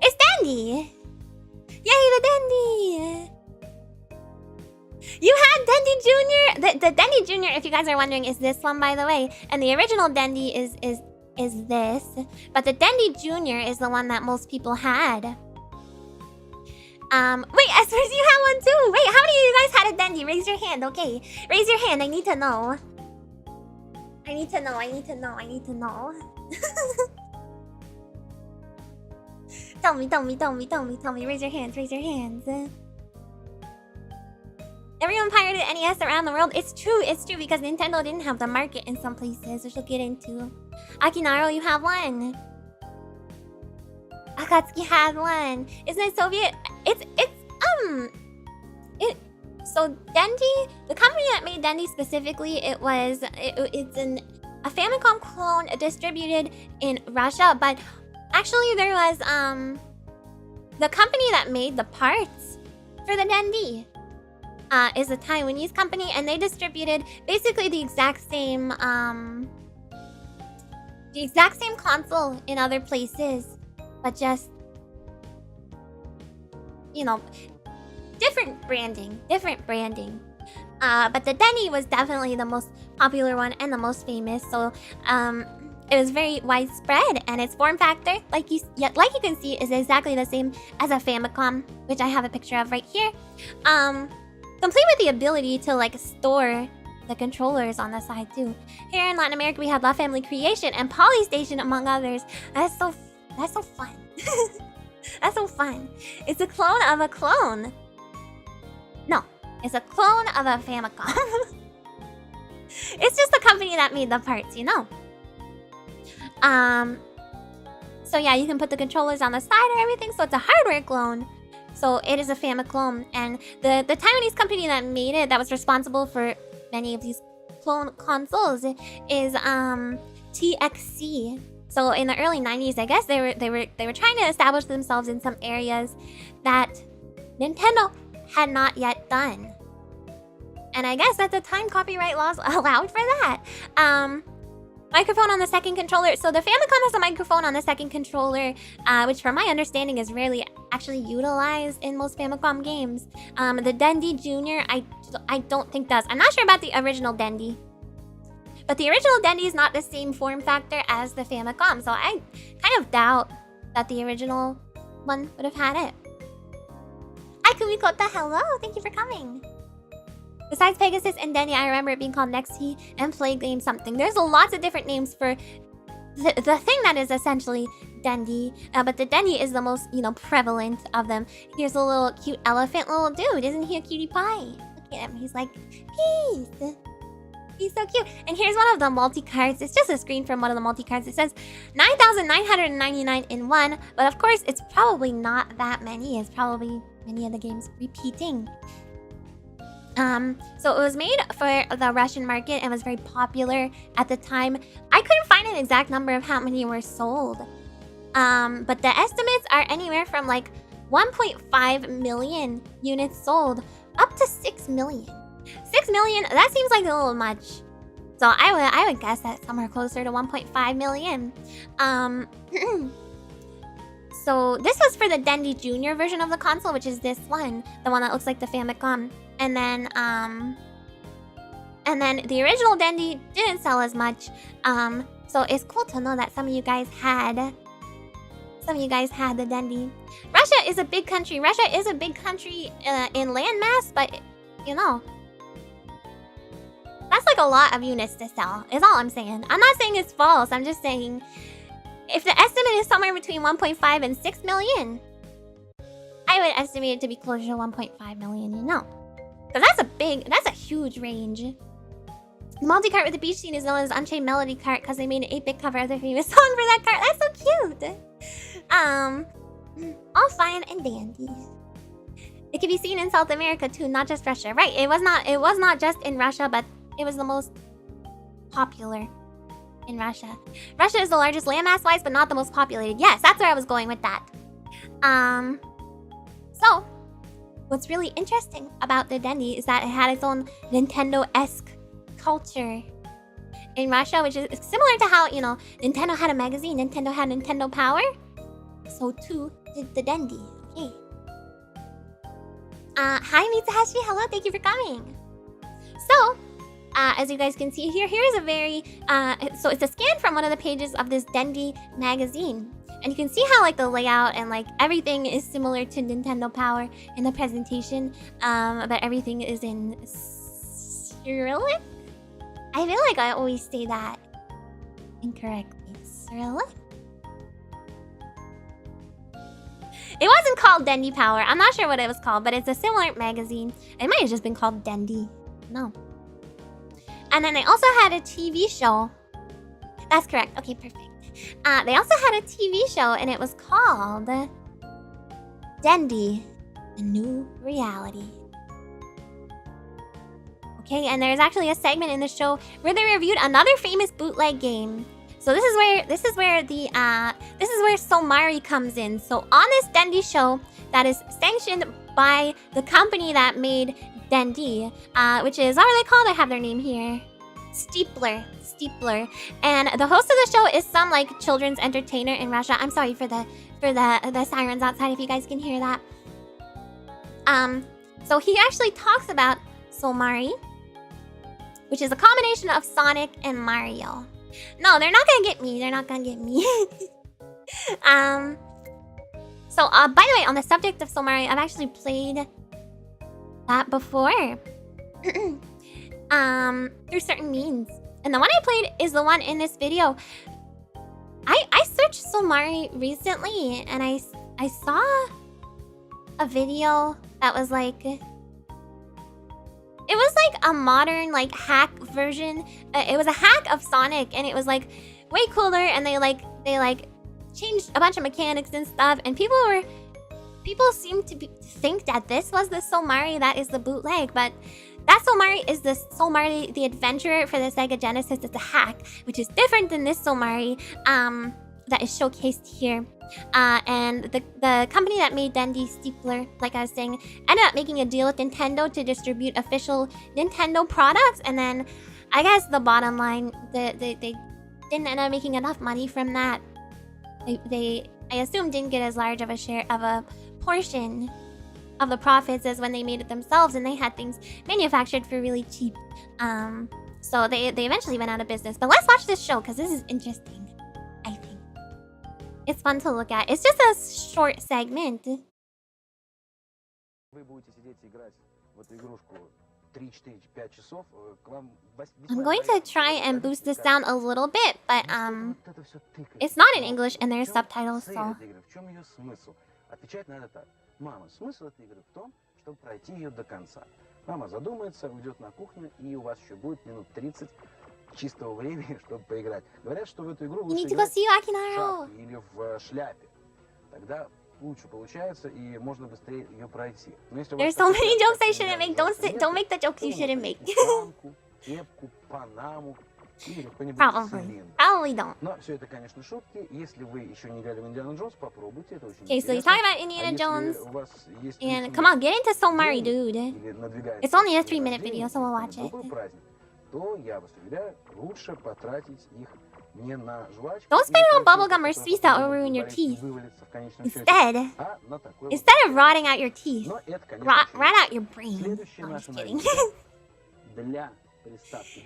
It's Dendy! Yay, the Dendy! You had Dendy Jr.? The Dendy Jr., if you guys are wondering, is this one, by the way. And the original Dendy is this. But the Dendy Jr. is the one that most people had. Wait, Espers, you had one too! Wait, how many of you guys had a Dendy? Raise your hand, okay. Raise your hand, I need to know. I need to know. Tell me. Raise your hands. Everyone pirated NES around the world. It's true, because Nintendo didn't have the market in some places, which we'll get into. Akinaro, you have one. Akatsuki had one. Isn't it Soviet? So Dendy, the company that made Dendy specifically, it's a Famicom clone distributed in Russia, but actually there was the company that made the parts for the Dendy is a Taiwanese company, and they distributed basically the exact same console in other places, but just, you know, different branding. But the Dendy was definitely the most popular one and the most famous. So It was very widespread, and its form factor, like you can see, is exactly the same as a Famicom, which I have a picture of right here. Complete with the ability to like store the controllers on the side too. Here in Latin America, we have La Family Creation and Polystation, among others. That's so fun. That's so fun. It's a clone of a clone. No, it's a clone of a Famicom. It's just the company that made the parts, you know. So yeah, you can put the controllers on the side or everything. So it's a hardware clone. So it is a Famiclone, and the Taiwanese company that made it, that was responsible for many of these clone consoles, is TXC. So in the early 90s, I guess they were trying to establish themselves in some areas that Nintendo had not yet done. And I guess at the time, copyright laws allowed for that. Microphone on the second controller. So the Famicom has a microphone on the second controller, which from my understanding is rarely actually utilized in most Famicom games. The Dendy Jr. I don't think does. I'm not sure about the original Dendy. But the original Dendy is not the same form factor as the Famicom, so I kind of doubt that the original one would have had it. Hi Kumikota, hello! Thank you for coming! Besides Pegasus and Dendy, I remember it being called Nexty and Plague Game something. There's lots of different names for the thing that is essentially Dendy, but the Dendy is the most, prevalent of them. Here's a little cute elephant little dude. Isn't he a cutie pie? Look at him. He's like, peace. He's so cute. And here's one of the multi-cards. It's just a screen from one of the multi-cards. It says 9,999 in one, but of course, it's probably not that many. It's probably many of the games repeating. So it was made for the Russian market and was very popular at the time. I couldn't find an exact number of how many were sold. But the estimates are anywhere from like 1.5 million units sold up to 6 million. 6 million, that seems like a little much. So I would guess that somewhere closer to 1.5 million. So this was for the Dendy Jr. version of the console, which is this one, the one that looks like the Famicom. And then the original Dendy didn't sell as much. So it's cool to know that some of you guys had the Dendy. Russia is a big country. Russia is a big country in landmass, but that's like a lot of units to sell, is all I'm saying. I'm not saying it's false. I'm just saying if the estimate is somewhere between 1.5 and 6 million, I would estimate it to be closer to 1.5 million, Because that's a huge range. The multi-cart with the beach scene is known as Unchained Melody Cart because they made an 8-bit cover of the famous song for that cart. That's so cute! All fine and dandy. It can be seen in South America too, not just Russia. Right, it was not just in Russia, but it was the most popular in Russia. Russia is the largest landmass-wise, but not the most populated. Yes, that's where I was going with that. So, what's really interesting about the Dendy is that it had its own Nintendo-esque culture in Russia, which is similar to how, Nintendo had a magazine, Nintendo had Nintendo Power. So too did the Dendy. Okay. Hi Mitsuhashi, hello, thank you for coming. So, as you guys can see here, here's a very, so it's a scan from one of the pages of this Dendy magazine. And you can see how, the layout and, everything is similar to Nintendo Power in the presentation. But everything is in Cyrillic? I feel like I always say that incorrectly. Cyrillic? It wasn't called Dendy Power. I'm not sure what it was called, but it's a similar magazine. It might have just been called Dendy. No. And then they also had a TV show. That's correct. Okay, perfect. They also had a TV show, and it was called Dendy, A New Reality. Okay, and there's actually a segment in the show where they reviewed another famous bootleg game. So this is where Somari comes in. So on this Dendy show that is sanctioned by the company that made Dendy, which is, what are they called? I have their name here. Steepler. And the host of the show is some children's entertainer in Russia. I'm sorry for the sirens outside if you guys can hear that. So he actually talks about Somari, which is a combination of Sonic and Mario. No, they're not gonna get me. They're not gonna get me. So, by the way, on the subject of Soul Mario, I've actually played that before. Through certain means. And the one I played is the one in this video. I searched Soul Mario recently, and I saw a video that was like... It was like a modern, like, hack version. It was a hack of Sonic, and it was like way cooler, and they changed a bunch of mechanics and stuff, and people seemed to think that this was the Soul Mario that is the bootleg, but that Soul Mario is the Soul Mario the Adventurer for the Sega Genesis. It's a hack, which is different than this Soul Mario that is showcased here. And the company that made Dendy Steepler, like I was saying, ended up making a deal with Nintendo to distribute official Nintendo products, and then I guess the bottom line, they didn't end up making enough money from that. They I assume didn't get as large of a share of a portion of the profits as when they made it themselves, and they had things manufactured for really cheap. So they eventually went out of business. But let's watch this show because this is interesting. I think it's fun to look at. It's just a short segment. I'm going to try and boost this down a little bit, but it's not in English and there's subtitles, so... Мама, смысл этой игры в том, чтобы пройти ее до конца. Мама задумается, уйдет на кухню, и у вас еще будет минут 30 чистого времени, чтобы поиграть. Говорят, что в эту игру лучше играть в шапке или в шляпе. Тогда лучше получается, и можно быстрее ее пройти. There's so many jokes I shouldn't make. Don't make the jokes you shouldn't make. Кепку, панаму. Probably don't. Но все это, конечно, шутки. Если вы еще не играли в Индиана Джонс, попробуйте. Это очень Okay, so he's talking about Indiana Jones. And come on, get into Soul Mario, dude. It's only a 3-minute video, so we'll watch it. То я вас уверяю, лучше потратить их не на жвачку. Don't spend it on bubblegum or sweets that will ruin your teeth. Instead of rotting out your teeth, rot out your brain. No, I'm just kidding.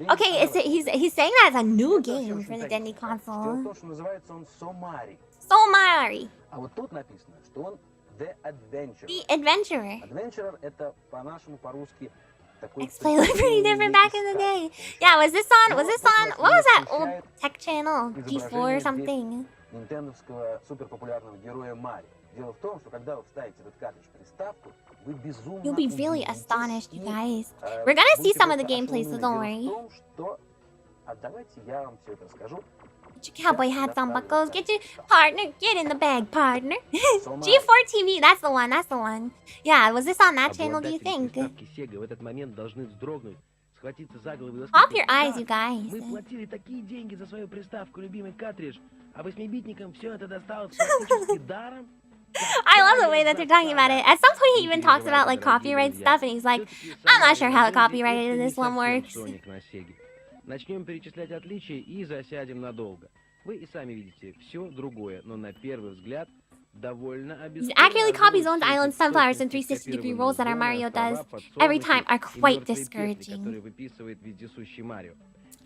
Okay, he's saying that it's a new game for the Dendy console. Soul Mario. The Adventurer. X-Play looked pretty different back in the day. Yeah, was this on, what was that old tech channel? G4 or something? You'll be really astonished, you guys. We're gonna see some of the gameplay, so don't worry. Get your cowboy hats on, buckles. Get your partner. Get in the bag, partner. G4 TV, that's the one. Yeah, was this on that channel, do you think? Pop your eyes, you guys. I love the way that they're talking about it. At some point, he even talks about like copyright stuff, and he's like, I'm not sure how copyright in this one works. Начнем перечислять отличия и засядем надолго. Вы и сами видите все другое, но на первый взгляд довольно обязательно. Accurately copies own island sunflowers and 360-degree rolls that our Mario does every time are quite discouraging.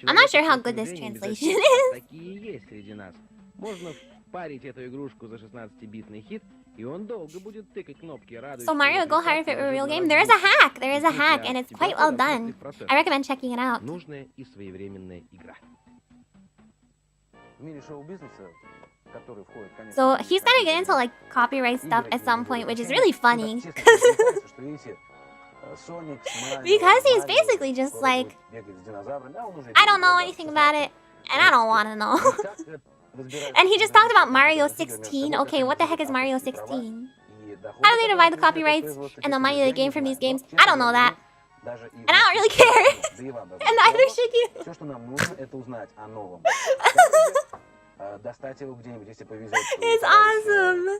I'm not sure how good this translation is. Такие есть среди нас. Можно впарить эту игрушку за 16-битный хит, и он долго будет тыкать кнопки, радуясь. So Mario would go hard if it were a real game. There is a hack, and it's quite well done. I recommend checking it out. Нужная и своевременная игра. So he's gonna get into like copyright stuff at some point, which is really funny. Because he's basically just like, I don't know anything about it, and I don't want to know. And he just talked about Mario 16. Okay, what the heck is Mario 16? How do they divide the copyrights and the money they gain from these games? I don't know that. And I don't really care. And neither should you. It's awesome.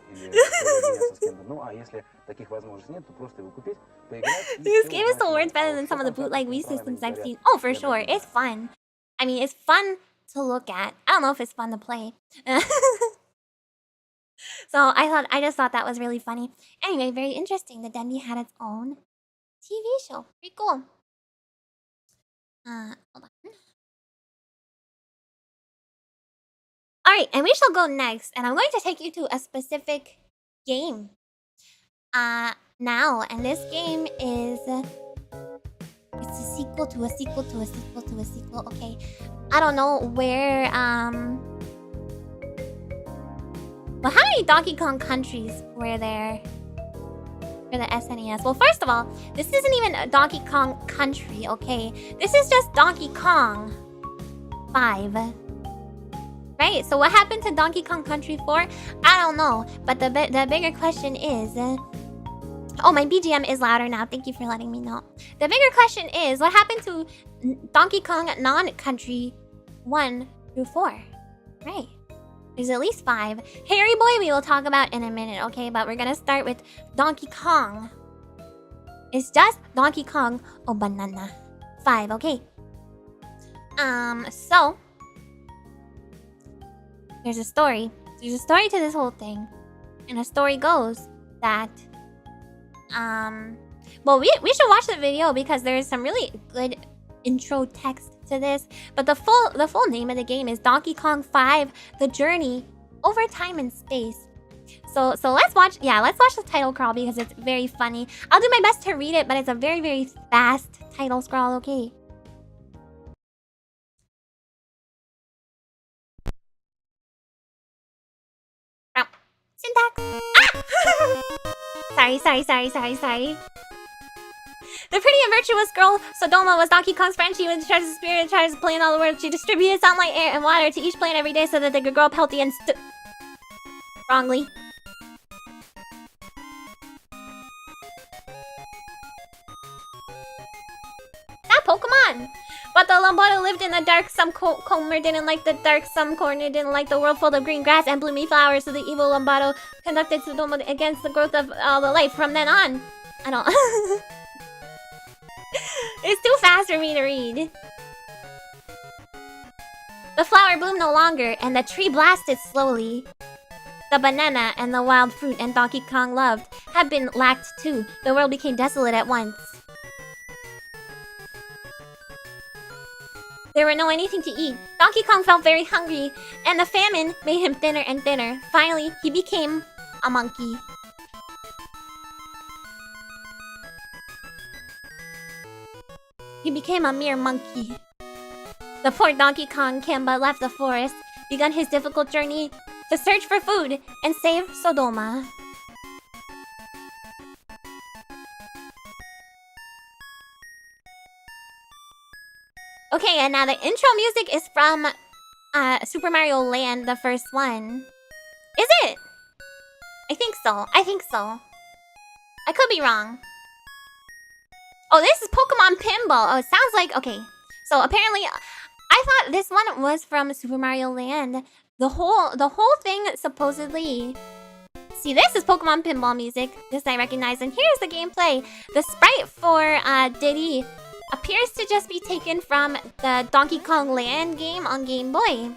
This game is still worth better than some of the bootleg Wii systems I've seen. Oh, for sure. It's fun. I mean, it's fun to look at. I don't know if it's fun to play. So I just thought that was really funny. Anyway, very interesting. The Dendy had its own TV show. Pretty cool. Hold on. Alright, and we shall go next. And I'm going to take you to a specific game. Now. And this game is... It's a sequel to a sequel to a sequel to a sequel. Okay. I don't know where, Well, how many Donkey Kong countries were there for the SNES? Well, first of all, this isn't even a Donkey Kong country, okay? This is just Donkey Kong 5. Right? So what happened to Donkey Kong Country 4? I don't know. But the bigger question is... Oh, my BGM is louder now. Thank you for letting me know. The bigger question is, what happened to Donkey Kong non-country 1 through 4? Right. There's at least 5. Harry Boy we will talk about in a minute, okay? But we're gonna start with Donkey Kong. It's just Donkey Kong or Banana 5, okay? So... There's a story. There's a story to this whole thing. And the story goes that... Well, we should watch the video because there's some really good intro text to this. But the full name of the game is Donkey Kong 5: The Journey Over Time and Space. So let's watch the title scroll because it's very funny. I'll do my best to read it, but it's a very, very fast title scroll, okay? Syntax. Sorry. The pretty and virtuous girl, Sodoma, was Donkey Kong's friend. She was treasures spirit and tries to play in all the world. She distributed sunlight, air, and water to each plant every day so that they could grow up healthy and strongly. That Pokemon! But the Lombardo lived in the dark. Some Comer didn't like the dark. Some Corner didn't like the world full of green grass and bloomy flowers. So the evil Lombardo conducted Sodoma against the growth of all the life. From then on, I don't... It's too fast for me to read. The flower bloomed no longer, and the tree blasted slowly. The banana and the wild fruit and Donkey Kong loved had been lacked too. The world became desolate at once. There were no anything to eat. Donkey Kong felt very hungry, and the famine made him thinner and thinner. Finally, he became a monkey. He became a mere monkey. The poor Donkey Kong Kimba left the forest, begun his difficult journey to search for food and save Sodoma. Okay, and now the intro music is from Super Mario Land, the first one. Is it? I think so. I could be wrong. Oh, this is Pokemon Pinball. Oh, it sounds like... Okay. So, apparently... I thought this one was from Super Mario Land. The whole thing, supposedly... See, this is Pokemon Pinball music. This I recognize. And here's the gameplay. The sprite for Diddy appears to just be taken from the Donkey Kong Land game on Game Boy.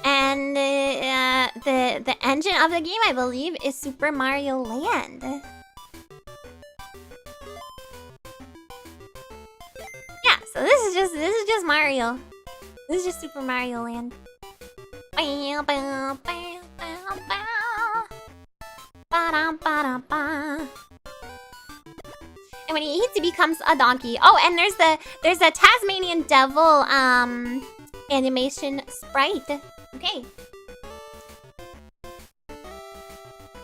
And the engine of the game, I believe, is Super Mario Land. Yeah, so this is just Mario. This is just Super Mario Land. And when he eats, he becomes a donkey. Oh, and there's a Tasmanian Devil animation sprite. Okay.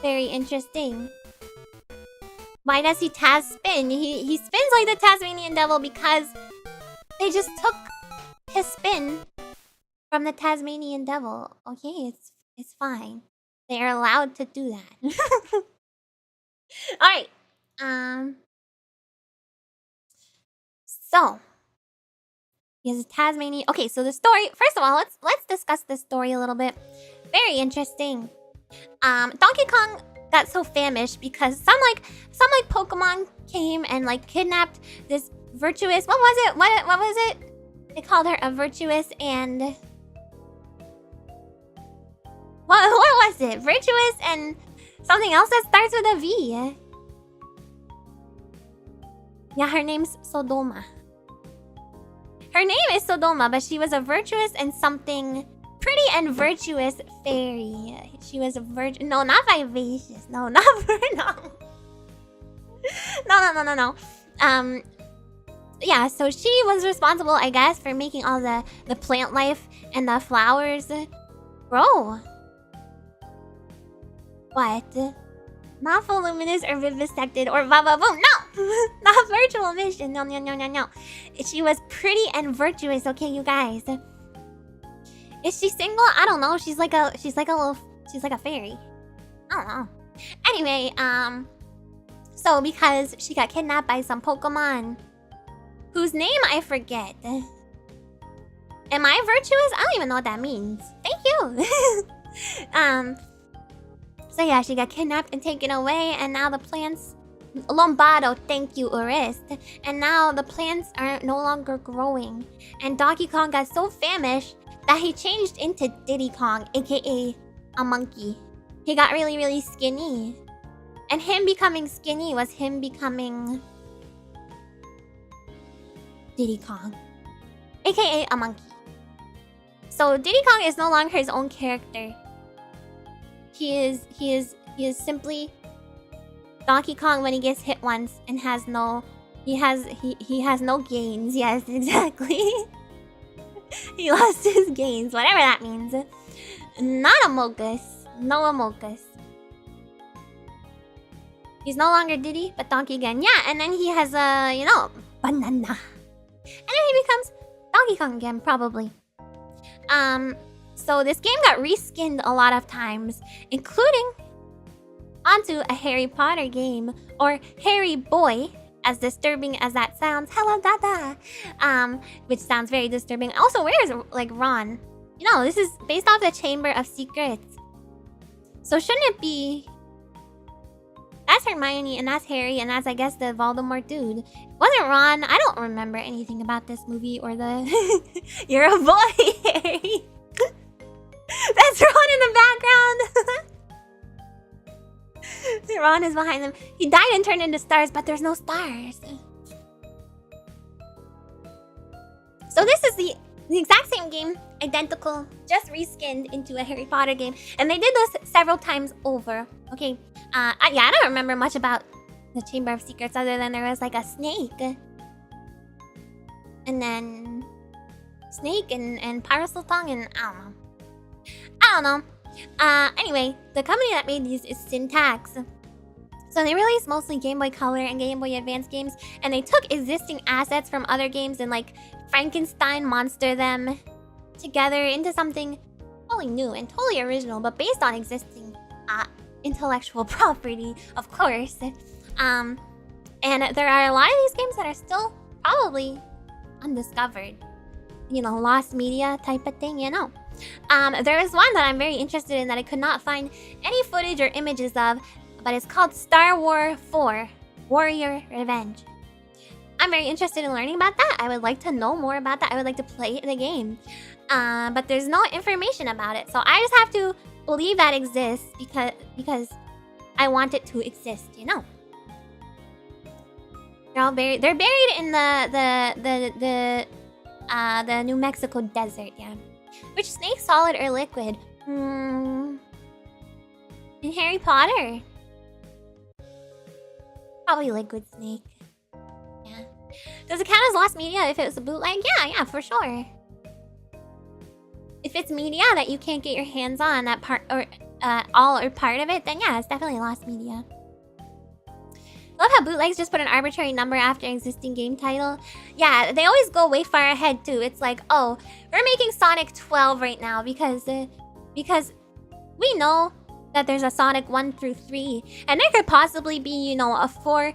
Very interesting. Why does he spin? He spins like the Tasmanian Devil because they just took his spin from the Tasmanian Devil. Okay, it's fine. They are allowed to do that. Alright. So he has a Tasmanian... Okay, so the story... First of all, let's discuss the story a little bit. Very interesting. Donkey Kong got so famished because some Pokemon came and like kidnapped this virtuous... What was it? What was it? They called her a virtuous and... What was it? Virtuous and something else that starts with a V. Yeah, her name's Sodoma. Her name is Sodoma, but she was a virtuous and something pretty and virtuous fairy. She was a virgin. No, not vivacious. No, not no. Yeah, so she was responsible, I guess, for making all the plant life and the flowers grow. What? Not voluminous or vivisected or boom. No! Not virtual vision. No. She was pretty and virtuous, okay, you guys. Is she single? I don't know. She's like a fairy. I don't know. Anyway, so because she got kidnapped by some Pokemon whose name I forget. Am I virtuous? I don't even know what that means. Thank you. So yeah, she got kidnapped and taken away, and now the plants... Lombardo, thank you, Urist. And now the plants are no longer growing. And Donkey Kong got so famished that he changed into Diddy Kong, aka a monkey. He got really, really skinny. And him becoming skinny was him becoming... Diddy Kong, aka a monkey. So Diddy Kong is no longer his own character. He is simply Donkey Kong when he gets hit once and has no... He has no gains. Yes, exactly. He lost his gains, whatever that means. Not Amogus. No Amogus. He's no longer Diddy, but Donkey again. Yeah, and then he has a, banana. And then he becomes Donkey Kong again, probably. So this game got reskinned a lot of times, including onto a Harry Potter game, or Harry Boy, as disturbing as that sounds. Hello, Dada. Which sounds very disturbing. Also, where is, Ron? This is based off the Chamber of Secrets. So shouldn't it be... That's Hermione, and that's Harry, and that's, I guess, the Voldemort dude. Wasn't Ron? I don't remember anything about this movie or the... You're a boy, Harry. That's Ron in the background. Ron is behind them. He died and turned into stars, but there's no stars. So this is the exact same game, identical, just reskinned into a Harry Potter game. And they did this several times over. Okay, I don't remember much about the Chamber of Secrets other than there was like a snake. And then... Snake and Parasol Tongue and I don't know. Anyway, the company that made these is Syntax. So they released mostly Game Boy Color and Game Boy Advance games, and they took existing assets from other games and Frankenstein monster them together into something totally new and totally original, but based on existing intellectual property, of course. And there are a lot of these games that are still probably undiscovered. Lost media type of thing, There is one that I'm very interested in that I could not find any footage or images of, but it's called Star Wars 4 Warrior Revenge. I'm very interested in learning about that. I would like to know more about that. I would like to play the game. But there's no information about it. So I just have to believe that exists because I want it to exist, They're all buried. They're buried in the New Mexico desert, yeah. Which snake, solid or liquid? In Harry Potter. Probably liquid snake. Yeah. Does it count as lost media if it was a bootleg? Yeah, for sure. If it's media that you can't get your hands on, that part or all or part of it, then yeah, it's definitely lost media. Love how bootlegs just put an arbitrary number after an existing game title. Yeah, they always go way far ahead too. It's like, oh, we're making Sonic 12 right now because we know that there's a Sonic 1 through 3, and there could possibly be, a 4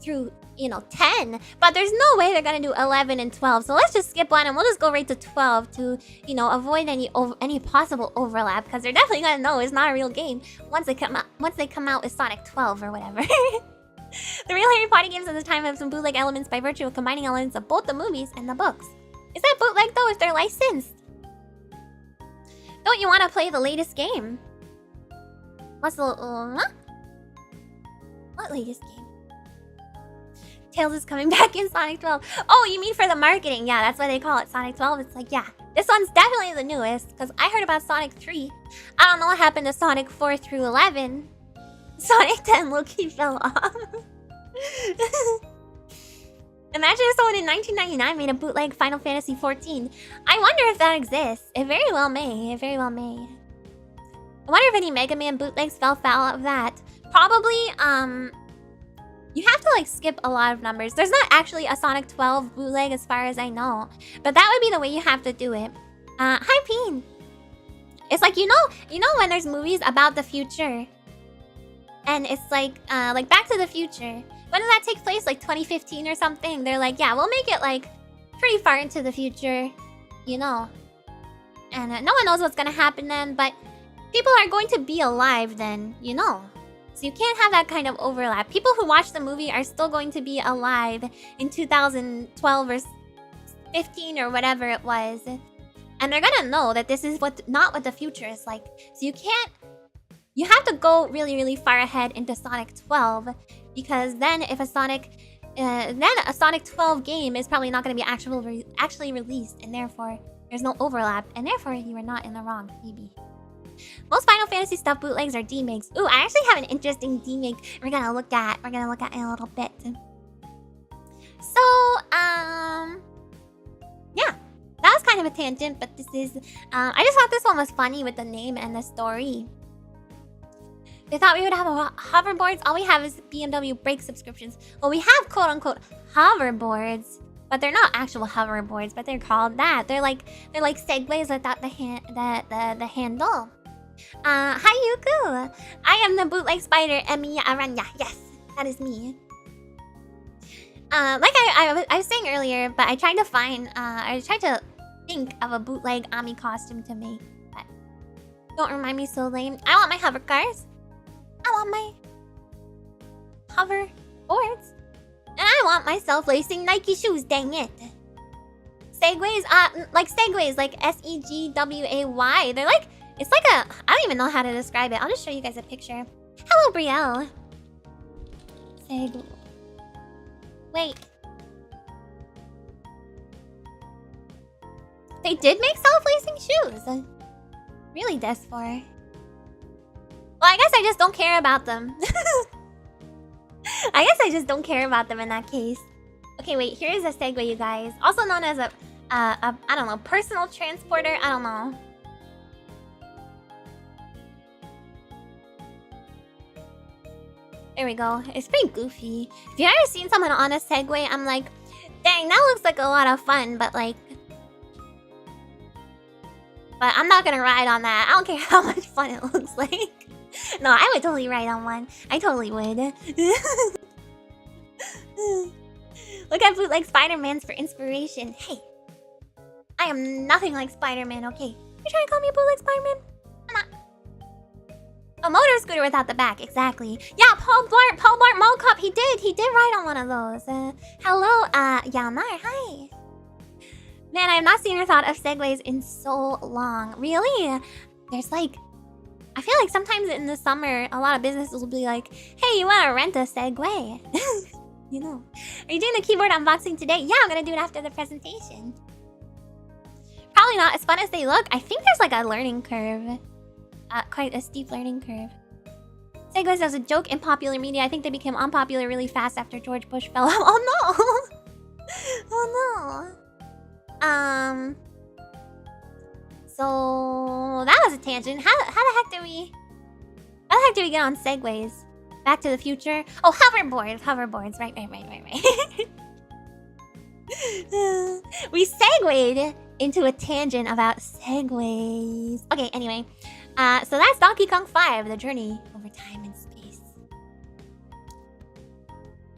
through 10, but there's no way they're gonna do 11 and 12. So let's just skip one and we'll just go right to 12 to avoid any possible overlap, because they're definitely gonna know it's not a real game once they come out with Sonic 12 or whatever. The real Harry Potter games at the time have some bootleg elements by virtue of combining elements of both the movies and the books. Is that bootleg though if they're licensed? Don't you want to play the latest game? What's the... What latest game? Tails is coming back in Sonic 12. Oh, you mean for the marketing? Yeah, that's why they call it Sonic 12. It's like, yeah, this one's definitely the newest because I heard about Sonic 3. I don't know what happened to Sonic 4 through 11. Sonic 10 low-key fell off. Imagine if someone in 1999 made a bootleg Final Fantasy 14. I wonder if that exists. It very well may. It very well may. I wonder if any Mega Man bootlegs fell foul of that. Probably, you have to like skip a lot of numbers. There's not actually a Sonic 12 bootleg as far as I know. But that would be the way you have to do it. Hi Peen. It's like, you know when there's movies about the future. And it's like Back to the Future. When did that take place? Like 2015 or something? They're like, yeah, we'll make it like pretty far into the future. You know. And no one knows what's gonna happen then, but people are going to be alive then, you know. So you can't have that kind of overlap. People who watch the movie are still going to be alive in 2012 or 15 or whatever it was. And they're gonna know that this is not what the future is like. So you have to go really, really far ahead into Sonic 12. Because then if a Sonic 12 game is probably not going to be actually released. And therefore, there's no overlap. And therefore, you are not in the wrong, maybe. Most Final Fantasy stuff bootlegs are demakes. Ooh, I actually have an interesting demake we're gonna look at in a little bit. So, yeah. That was kind of a tangent, but this is... I just thought this one was funny with the name and the story. They thought we would have hoverboards. All we have is BMW brake subscriptions. Well, we have quote-unquote hoverboards, but they're not actual hoverboards, but they're called that. They're like segways without the handle. Hi Yuku! I am the bootleg spider, Amiya Aranha. Yes, that is me. Like I was saying earlier, but I tried to think of a bootleg Ami costume to make, but don't remind me so lame. I want my hover cars. I want my hoverboards. And I want my self-lacing Nike shoes, dang it. Segways, like segways, like S-E-G-W-A-Y. They're like, it's like a, I don't even know how to describe it. I'll just show you guys a picture. Hello, Brielle. Wait. They did make self-lacing shoes. Really, Desfor. Well, I guess I just don't care about them. I guess I just don't care about them in that case. Okay, wait. Here is a Segway, you guys. Also known as a I don't know, personal transporter. I don't know. There we go. It's pretty goofy. If you've ever seen someone on a Segway, I'm like, dang, that looks like a lot of fun, but like... But I'm not gonna ride on that. I don't care how much fun it looks like. No, I would totally ride on one. I totally would. Look at bootleg Spider-Mans for inspiration. Hey. I am nothing like Spider-Man, okay? You trying to call me a bootleg Spider-Man? I'm not. A motor scooter without the back, exactly. Yeah, Paul Blart Mall Cop, he did ride on one of those. Hello, Yamar, hi. Man, I have not seen or thought of segways in so long. Really? There's like... I feel like sometimes in the summer, a lot of businesses will be like, hey, you want to rent a Segway? You know. Are you doing the keyboard unboxing today? Yeah, I'm going to do it after the presentation. Probably not as fun as they look. I think there's like a learning curve. Quite a steep learning curve. Segways as a joke in popular media. I think they became unpopular really fast after George Bush fell out. Oh no! Oh no! So that was a tangent. How the heck did we get on segways? Back to the Future. Oh, hoverboards. Right. We segued into a tangent about segways. Okay, anyway. So that's Donkey Kong 5, the journey over time and space.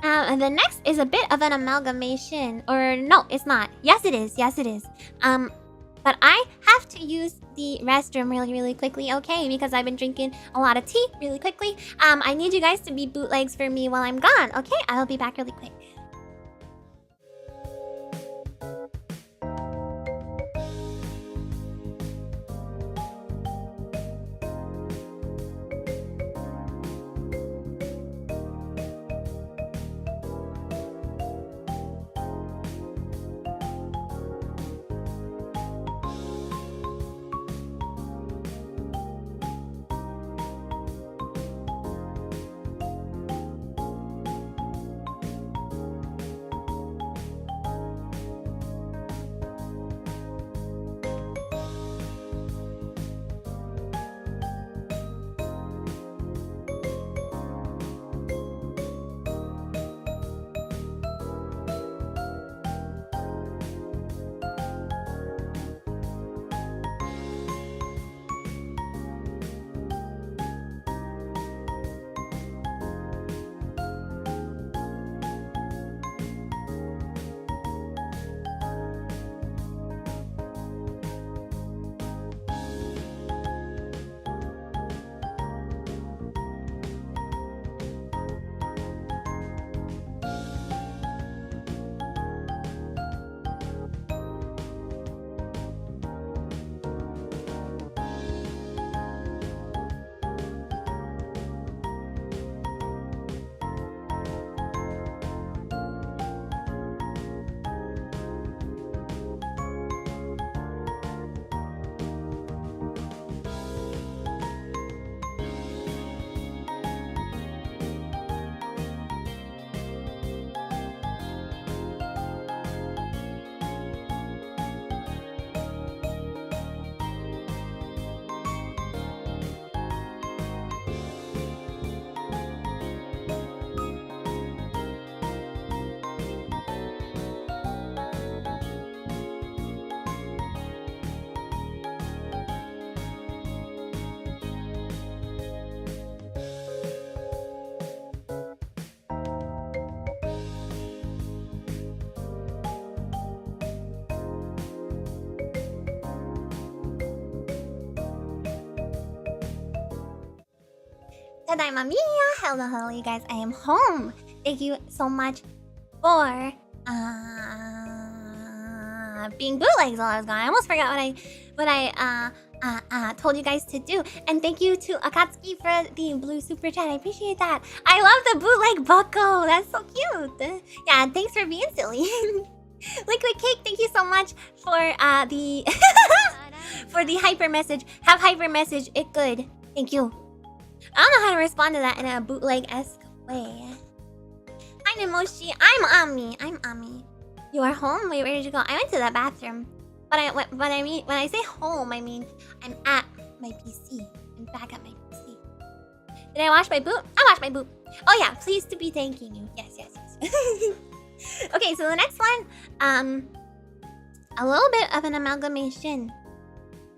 And the next is a bit of an amalgamation. Or no, it's not. Yes, it is. But I have to use the restroom really quickly, okay? Because I've been drinking a lot of tea really quickly. I need you guys to be bootlegs for me while I'm gone, okay? I'll be back really quick. Tadaima Mia. Hello, you guys. I am home. Thank you so much for being bootlegs while I was gone. I almost forgot what I told you guys to do. And thank you to Akatsuki for the blue super chat. I appreciate that. I love the bootleg bucko. That's so cute. Yeah, thanks for being silly. Liquid Cake, thank you so much for the for the hyper message. Have hyper message it good. Thank you. I don't know how to respond to that in a bootleg-esque way. Hi Nemoshi, I'm Ami. You are home? Wait, where did you go? I went to the bathroom. But I mean, when I say home, I mean I'm at my PC. I'm back at my PC. Did I wash my boot? I washed my boot. Oh yeah, pleased to be thanking you. Yes. Okay, so the next one, a little bit of an amalgamation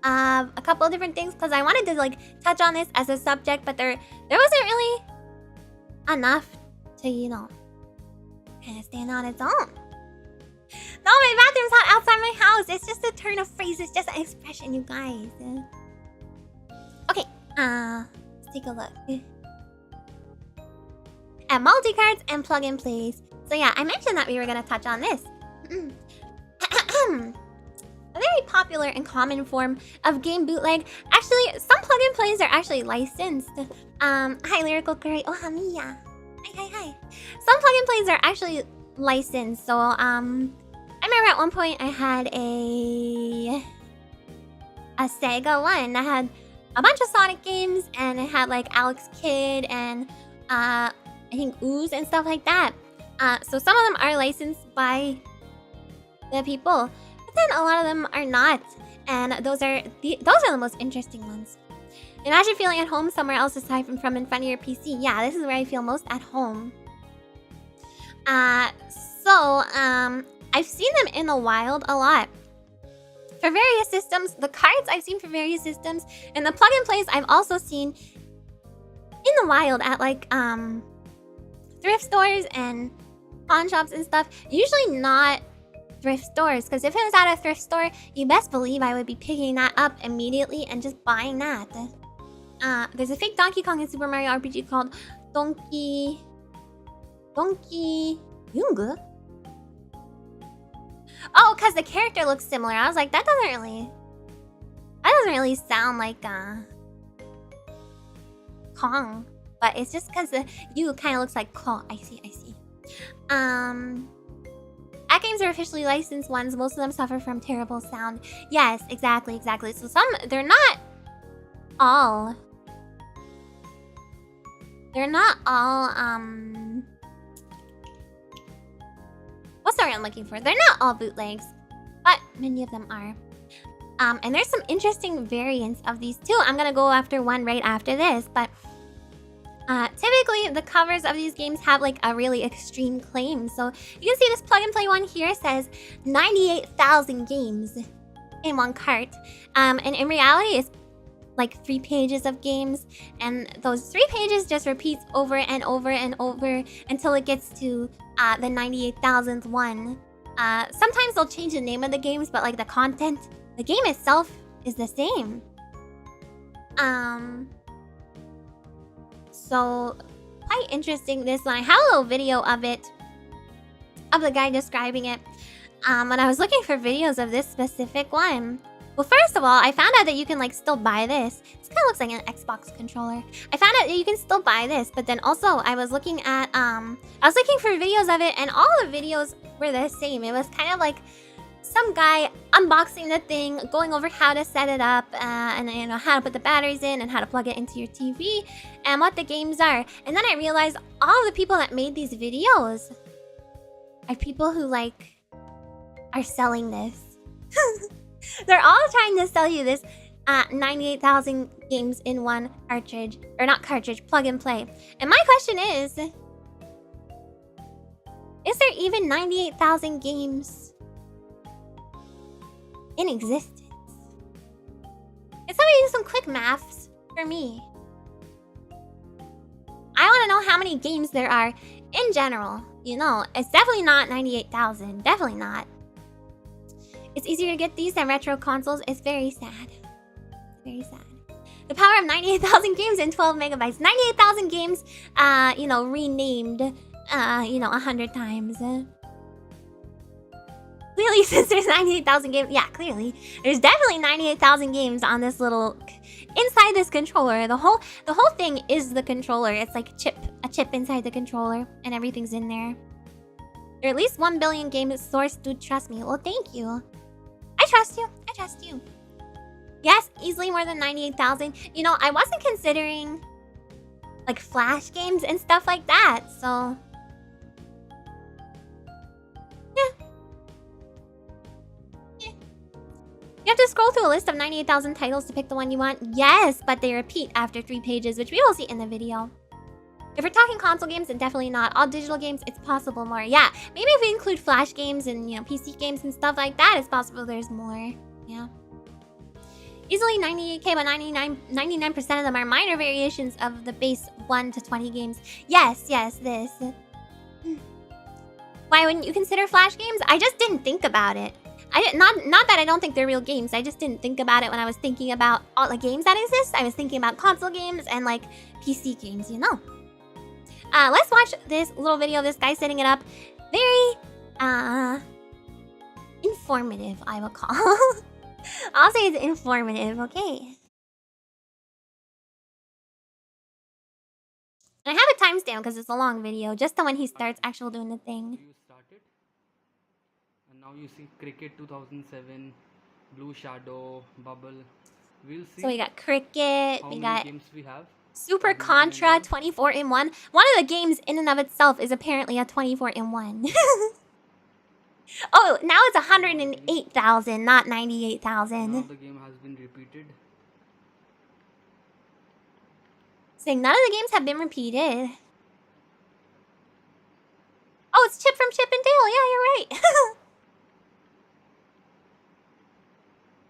of a couple of different things because I wanted to like touch on this as a subject, but there wasn't really enough to, you know, kind of stand on its own. No, my bathroom's not outside my house. It's just a turn of phrase. It's just an expression, you guys. Okay, let's take a look at multi-cards and plug-and-plays. So yeah, I mentioned that we were gonna touch on this. A very popular and common form of game bootleg. Actually, some plug-and-plays are actually licensed. Hi, Lyrical Curry. Oh, Amiya. Hi. Some plug-and-plays are actually licensed. So, I remember at one point I had a Sega one that had a bunch of Sonic games, and it had like Alex Kidd and I think Ooze and stuff like that. So some of them are licensed by the people, but then a lot of them are not, and those are the most interesting ones. Imagine feeling at home somewhere else aside from in front of your PC. Yeah, this is where I feel most at home. I've seen them in the wild a lot. For various systems, the cards I've seen for various systems, and the plug-and-plays I've also seen in the wild at like thrift stores and pawn shops and stuff. Usually not thrift stores, because if it was at a thrift store, you best believe I would be picking that up immediately and just buying that. There's a fake Donkey Kong in Super Mario RPG called Donkey Yungu. Oh, because the character looks similar. I was like, that doesn't really sound like Kong. But it's just because the U kind of looks like Kong. I see. At games are officially licensed ones. Most of them suffer from terrible sound. Yes, exactly. So they're not all. What's the word I'm looking for? They're not all bootlegs, but many of them are. And there's some interesting variants of these too. I'm gonna go after one right after this, but typically the covers of these games have like a really extreme claim. So you can see this plug and play one here says 98,000 games in one cart. And in reality, it's like 3 pages of games, and those 3 pages just repeats over and over and over until it gets to the 98,000th one. Sometimes they'll change the name of the games, but like the content, the game itself is the same. So quite interesting, this one. I have a little video of it, of the guy describing it. When I was looking for videos of this specific one, well, first of all, I found out that you can like still buy this. This kind of looks like an Xbox controller. I found out that you can still buy this, but then also I was looking for videos of it, and all the videos were the same. It was kind of like some guy unboxing the thing, going over how to set it up, and you know, how to put the batteries in and how to plug it into your TV and what the games are. And then I realized all the people that made these videos are people who like are selling this. They're all trying to sell you this 98,000 games in one cartridge, or not cartridge, plug and play. And my question is there even 98,000 games in existence? Can somebody do some quick maths for me? I want to know how many games there are in general. You know, it's definitely not 98,000. Definitely not. It's easier to get these than retro consoles. It's very sad. Very sad. The power of 98,000 games in 12 megabytes. 98,000 games, you know, renamed, you know, 100 times. Clearly, since there's 98,000 games, yeah, clearly. There's definitely 98,000 games on this little... Inside this controller. The whole thing is the controller. It's like a chip inside the controller, and everything's in there. There are at least 1 billion games sourced, dude, trust me. Well, thank you. I trust you. I trust you. Yes, easily more than 98,000. You know, I wasn't considering like Flash games and stuff like that, so yeah. You have to scroll through a list of 98,000 titles to pick the one you want. Yes, but they repeat after 3 pages, which we will see in the video. If we're talking console games, then definitely not. All digital games, it's possible more. Yeah, maybe if we include Flash games and, you know, PC games and stuff like that, it's possible there's more. Yeah. Easily 98k, but 99% of them are minor variations of the base 1 to 20 games. Yes, this. Why wouldn't you consider Flash games? I just didn't think about it. Not that I don't think they're real games. I just didn't think about it when I was thinking about all the games that exist. I was thinking about console games and like PC games, you know. Let's watch this little video of this guy setting it up. Very informative, I will call. I'll say it's informative, okay? And I have a timestamp because it's a long video, just to when he starts actually doing the thing. You started, and now you see Cricket 2007, Blue Shadow, Bubble. We'll see. So we got Cricket, how we many got games we have. Super Contra 24 in 1. One of the games in and of itself is apparently a 24 in 1. Oh, now it's 108,000, not 98,000. Now the game has been repeated. Saying none of the games have been repeated. Oh, it's Chip from Chip and Dale. Yeah, you're right.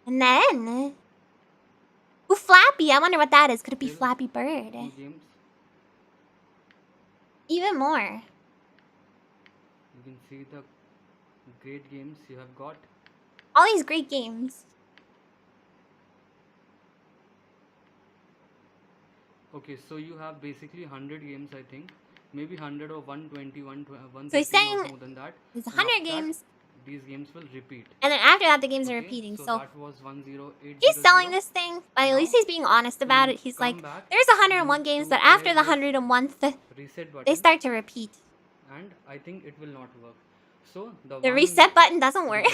And then... Ooh, Flappy. I wonder what that is. Could it be Flappy Bird? Two games. Even more. You can see the great games you have got. All these great games. Okay, so you have basically 100 games, I think. Maybe 100 or 120, 130, So he's saying not more than that. there's And 100 after that, games. these games will repeat. And then after that, the games are Okay, repeating. So So that was 10800. he's selling this thing, but at least he's being honest about it. He's like, there's 101 games, but after the 101th, reset button, they start to repeat. and I think it will not work. So The reset button doesn't work.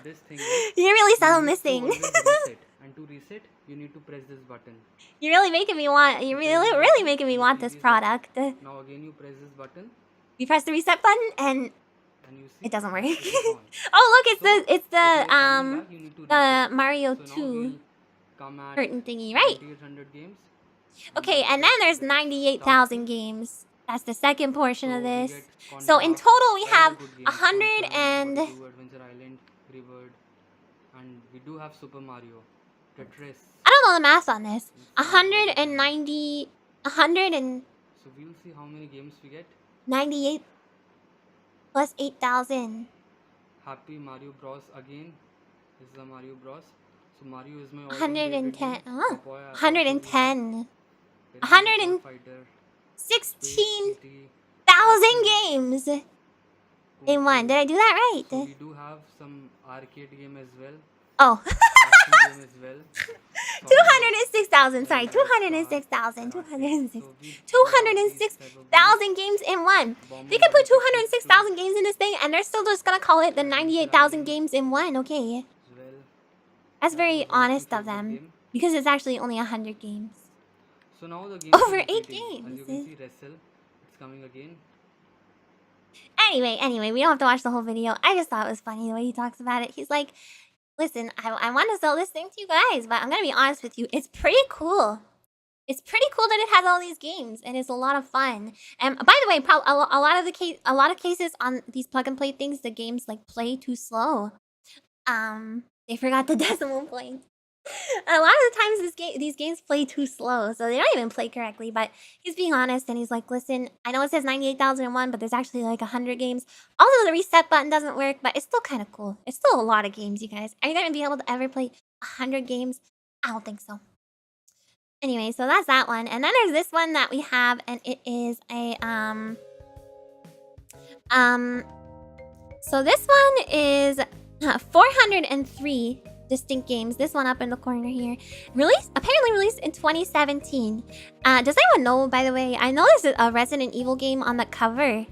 This thing is, You're really you selling need this to thing. always reset. And to reset, you need to press this button. You're really making me want. You're really making me want this product. Now again, you press this button, You press the reset button and and you see it doesn't work. it is on. Oh look, So, if you're the coming back, you need to the reset. Mario So now 2 we'll come at curtain thingy, right? 2800 games. Okay, and then there's 98,000 games. That's the second portion of So we this. get So in Contra, total we all have the good games, 100 Contra, and 42, Adventure Island, Rebirth, and we do have Super Mario, Tetris. I don't know the math on this. 190, 198 So we'll see how many games we get. plus 8,000. Happy Mario Bros again. This is the Mario Bros. So Mario is my all-time 110. favorite game. Oh, Papoya, 110. Tetris, 116,000 Fighter, Space City, games in one. Did I do that right? So we do have some arcade game as well. Oh. Action game as well. 206,000, sorry, 206,000, 206,000 games in one. They can put 206,000 games in this thing and they're still just gonna call it the 98,000 games in one, okay? That's very honest of them, because it's actually only 100 games. So now the game Over is 8 repeating. As games. you can see, Wrestle, it's coming again. Anyway, we don't have to watch the whole video. I just thought it was funny the way he talks about it. He's like, listen, I want to sell this thing to you guys, but I'm gonna be honest with you, it's pretty cool. It's pretty cool that it has all these games, and it's a lot of fun. And by the way, a lot of cases on these plug and play things, the games like play too slow. They forgot the decimal point. A lot of the times these games play too slow, so they don't even play correctly. But he's being honest, and he's like, listen, I know it says 98,001, but there's actually like 100 games. Also, the reset button doesn't work, but it's still kind of cool. It's still a lot of games, you guys. Are you gonna be able to ever play 100 games? I don't think so. Anyway, so that's that one. And then there's this one that we have, and it is a so this one is 403 distinct games. This one up in the corner here. Apparently released in 2017. Does anyone know, by the way? I know there's a Resident Evil game on the cover.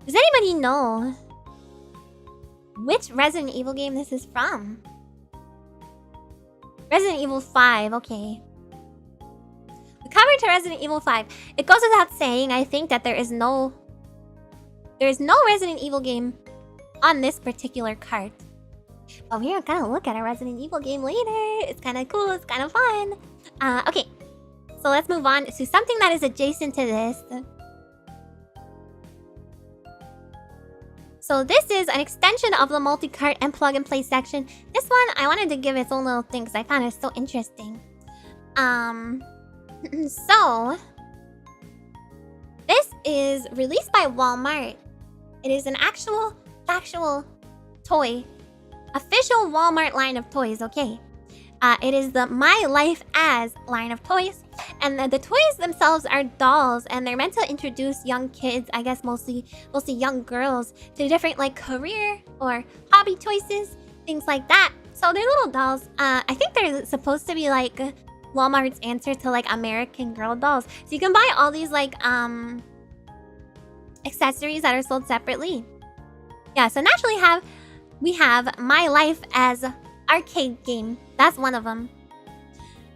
Does anybody know which Resident Evil game this is from? Resident Evil 5, okay. The cover to Resident Evil 5. It goes without saying, I think, that there is no Resident Evil game on this particular cart. But we are gonna look at a Resident Evil game later. It's kind of cool, it's kind of fun. Okay, so let's move on to something that is adjacent to this. So this is an extension of the multi-cart and plug-and-play section. This one, I wanted to give its own little thing because I found it so interesting. So this is released by Walmart. It is an actual, factual toy. Official Walmart line of toys, okay. It is the My Life As line of toys. And the toys themselves are dolls, and they're meant to introduce young kids, I guess mostly young girls, to different like career or hobby choices, things like that. So they're little dolls. I think they're supposed to be like Walmart's answer to like American Girl dolls. So you can buy all these like accessories that are sold separately. Yeah, so naturally we have My Life As arcade game. That's one of them.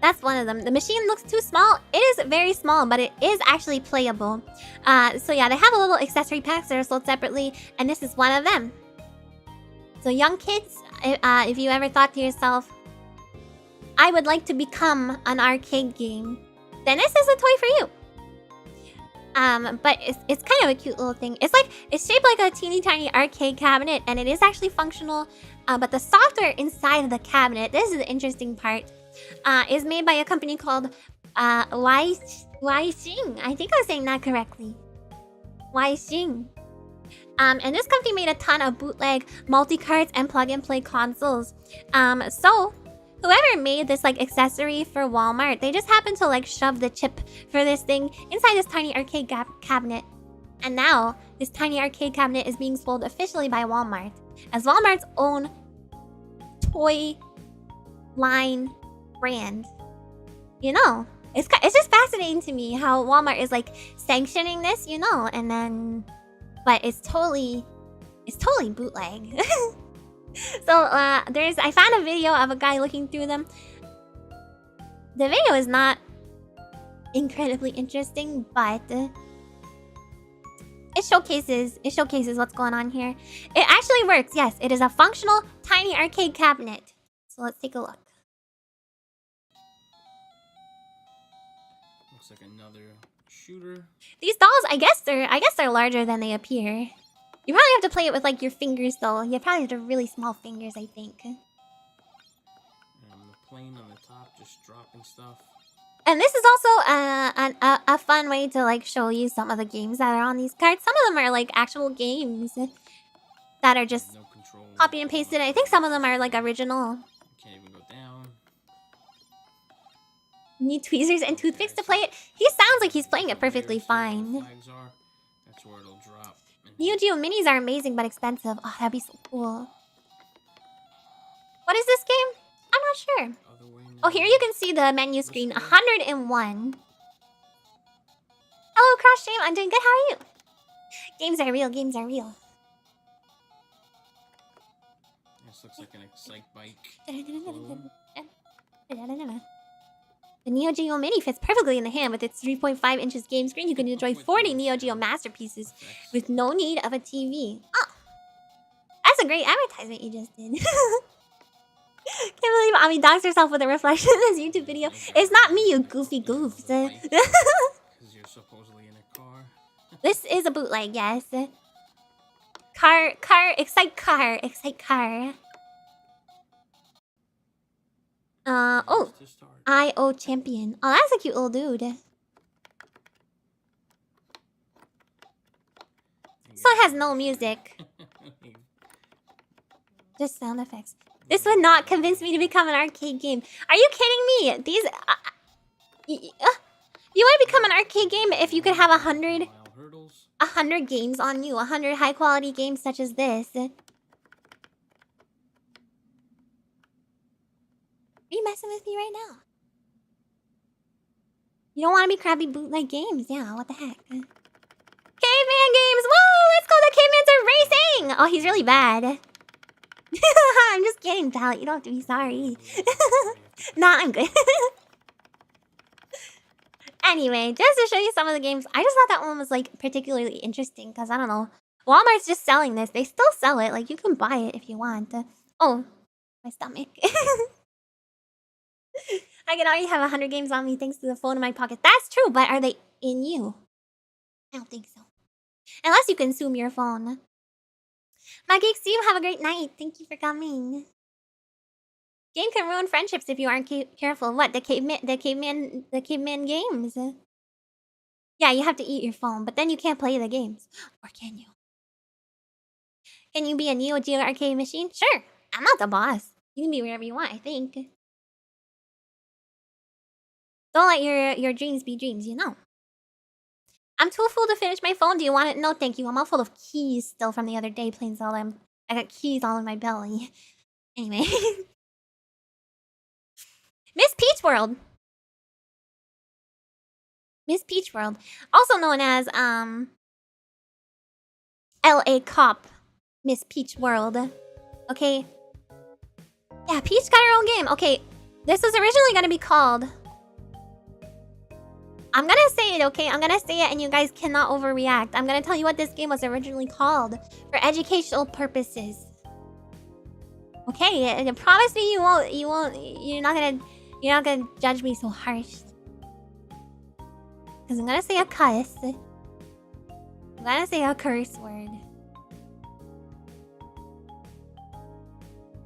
That's one of them. The machine looks too small. It is very small, but it is actually playable. So yeah, they have a little accessory packs that are sold separately, and this is one of them. So young kids, if you ever thought to yourself, I would like to become an arcade game, then this is a toy for you. But it's kind of a cute little thing. It's shaped like a teeny tiny arcade cabinet, and it is actually functional. But the software inside of the cabinet, this is the interesting part, is made by a company called Weixing. I think I'm saying that correctly. Weixing. And this company made a ton of bootleg multi-carts and plug-and-play consoles. So whoever made this like accessory for Walmart, they just happened to like shove the chip for this thing inside this tiny arcade cabinet. And now this tiny arcade cabinet is being sold officially by Walmart as Walmart's own toy line brand. You know, it's just fascinating to me how Walmart is like sanctioning this, you know, and then but it's totally bootleg. So I found a video of a guy looking through them. The video is not incredibly interesting, but it showcases what's going on here. It actually works. Yes, it is a functional tiny arcade cabinet. So let's take a look. Looks like another shooter. These dolls, I guess they're larger than they appear. You probably have to play it with like your fingers though. You probably have to have really small fingers, I think. And the plane on the top just dropping stuff. And this is also a fun way to like show you some of the games that are on these cards. Some of them are like actual games that are just copied and pasted. I think some of them are like original. Can't even go down. Need tweezers and toothpicks to play it. He sounds like he's playing it perfectly fine. That's where it'll drop. Neo Geo minis are amazing but expensive. Oh, that'd be so cool. What is this game? I'm not sure. Oh, here you can see the menu screen. 101. Hello, Cross Stream. I'm doing good. How are you? Games are real. Games are real. This looks like an Excite bike. The Neo Geo Mini fits perfectly in the hand with its 3.5 inches game screen. You can enjoy 40 Neo Geo masterpieces with no need of a TV. Oh, that's a great advertisement you just did. Can't believe Ami docks herself with a reflection in this YouTube video. It's not me, you goofy goofs. Because you're supposedly in a car. This is a bootleg, yes. Excite car. Oh, IO champion. Oh, that's a cute little dude. So it has no music. Just sound effects. This would not convince me to become an arcade game. Are you kidding me? These... you would become an arcade game if you could have 100 games on you. 100 high-quality games such as this. Are you messing with me right now? You don't want to be crappy bootleg games. Yeah, what the heck? Caveman games! Whoa! Let's go! The cavemen are racing! Oh, he's really bad. I'm just kidding, pal. You don't have to be sorry. Nah, I'm good. Anyway, just to show you some of the games, I just thought that one was like particularly interesting because I don't know. Walmart's just selling this. They still sell it. Like you can buy it if you want. Oh, my stomach. I can already have 100 games on me thanks to the phone in my pocket. That's true, but are they in you? I don't think so. Unless you consume your phone. My geeks, you have a great night. Thank you for coming. Game can ruin friendships if you aren't careful. What? The caveman games? Yeah, you have to eat your phone, but then you can't play the games. Or can you? Can you be a Neo Geo arcade machine? Sure. I'm not the boss. You can be wherever you want, I think. Don't let your dreams be dreams, you know. I'm too full to finish my phone. Do you want it? No, thank you. I'm all full of keys still from the other day playing Zelda. I got keys all in my belly. Anyway. Miss Peach World. Miss Peach World. Also known as, LA Cop. Miss Peach World. Okay. Yeah, Peach got her own game. Okay, this was originally gonna be called... I'm gonna say it, okay? I'm gonna say it and you guys cannot overreact. I'm gonna tell you what this game was originally called for educational purposes. Okay, and promise me you're not gonna judge me so harsh. Cause I'm gonna say a cuss. I'm gonna say a curse word.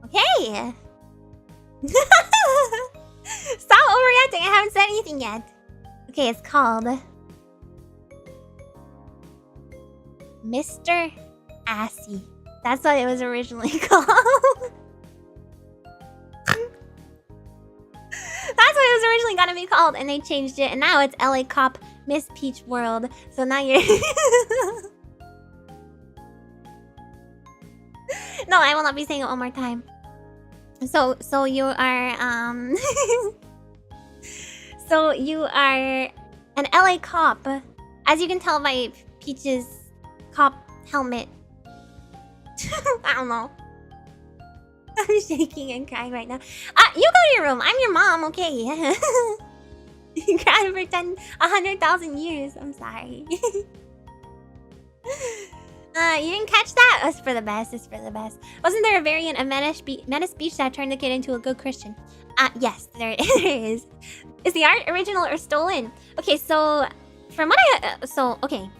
Okay. Stop overreacting, I haven't said anything yet. Okay, it's called Mr. Assy. That's what it was originally called. That's what it was originally gonna be called, and they changed it, and now it's LA Cop Miss Peach World. So now you're... No, I will not be saying it one more time. So you are, So you are an LA cop. As you can tell by Peach's cop helmet. I don't know. I'm shaking and crying right now. You go to your room. I'm your mom, okay? You cried for 100,000 years. I'm sorry. You didn't catch that? It's for the best. It's for the best. Wasn't there a variant of Menace Beach that turned the kid into a good Christian? Yes, there is. Is the art original or stolen? Okay, so from what okay.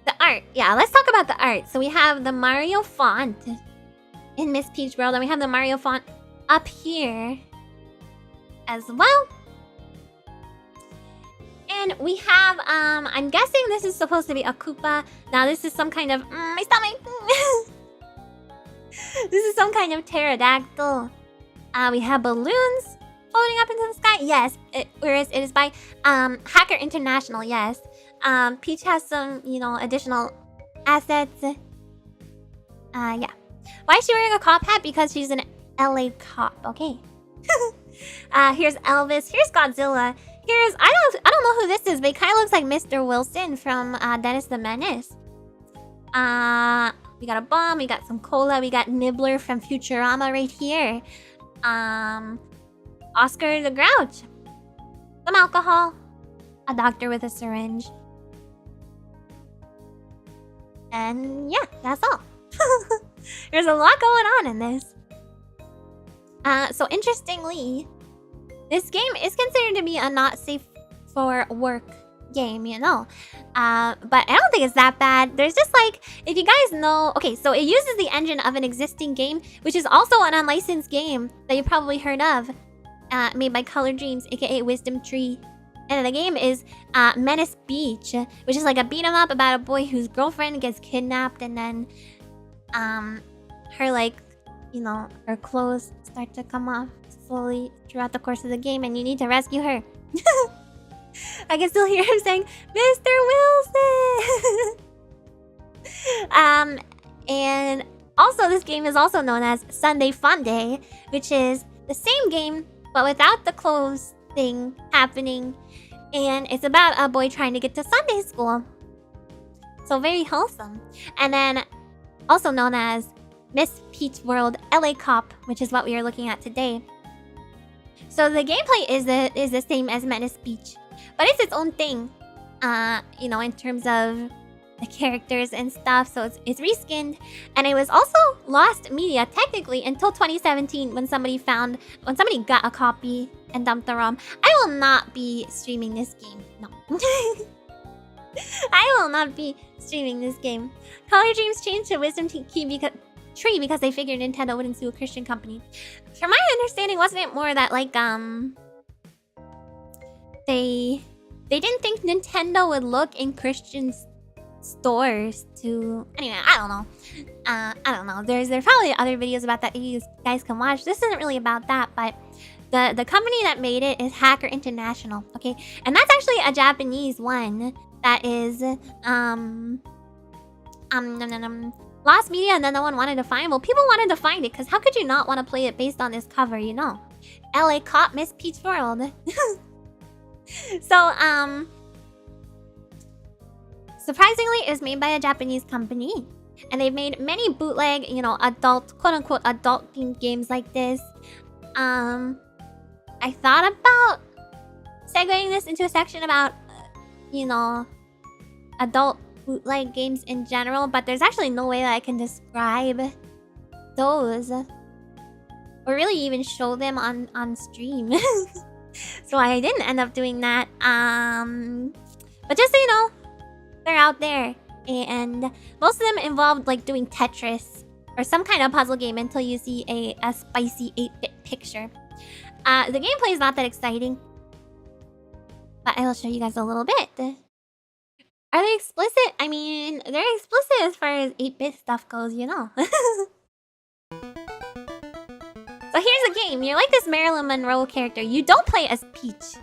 The art. Yeah, let's talk about the art. So we have the Mario font in Miss Peach World, and we have the Mario font up here as well. And we have, I'm guessing this is supposed to be a Koopa. Now this is some kind of, my stomach. This is some kind of pterodactyl. We have balloons floating up into the sky. Yes, it is by Hacker International. Yes, Peach has some, additional assets. Yeah. Why is she wearing a cop hat? Because she's an LA cop. Okay. Here's Elvis. Here's Godzilla. Here's I don't know who this is, but it kind of looks like Mr. Wilson from Dennis the Menace. We got a bomb. We got some cola. We got Nibbler from Futurama right here. Oscar the Grouch. Some alcohol. A doctor with a syringe. And yeah, that's all. There's a lot going on in this. So interestingly, this game is considered to be a not safe for work game, But I don't think it's that bad. There's just like, if you guys know... Okay, so it uses the engine of an existing game, which is also an unlicensed game that you probably heard of. Made by Color Dreams, aka Wisdom Tree. And the game is Menace Beach, which is like a beat 'em up about a boy whose girlfriend gets kidnapped, and then her like you know, her clothes start to come off slowly throughout the course of the game, and you need to rescue her. I can still hear him saying, Mr. Wilson! And also this game is also known as Sunday Fun Day, which is the same game, but without the clothes thing happening. And it's about a boy trying to get to Sunday school. So very wholesome. And then also known as Miss Peach World LA Cop, which is what we are looking at today. So the gameplay is the same as Menace Beach, but it's its own thing. You know, in terms of the characters and stuff. So it's reskinned, and it was also lost media technically until 2017 when somebody got a copy and dumped the ROM. I will not be streaming this game. No. I will not be streaming this game. Color Dreams changed to Wisdom Tree because they figured Nintendo wouldn't sue a Christian company. From my understanding, wasn't it more that like they didn't think Nintendo would look in Christian stores to... Anyway, I don't know. I don't know. There's probably other videos about that you guys can watch. This isn't really about that, but the company that made it is Hacker International. Okay, and that's actually a Japanese one that is lost media, and then no one wanted to find. Well, people wanted to find it because how could you not want to play it based on this cover? You know, LA Cop Miss Peach World. So surprisingly, it was made by a Japanese company, and they've made many bootleg, you know, adult, quote-unquote adult themed games like this. I thought about segueing this into a section about, you know, adult bootleg games in general, but there's actually no way that I can describe those or really even show them on stream. So I didn't end up doing that. But just so you know, they're out there, and most of them involved like doing Tetris or some kind of puzzle game until you see a spicy 8-bit picture. The gameplay is not that exciting, but I will show you guys a little bit. Are they explicit? I mean, they're explicit as far as 8-bit stuff goes, you know. So here's the game. You're like this Marilyn Monroe character. You don't play as Peach.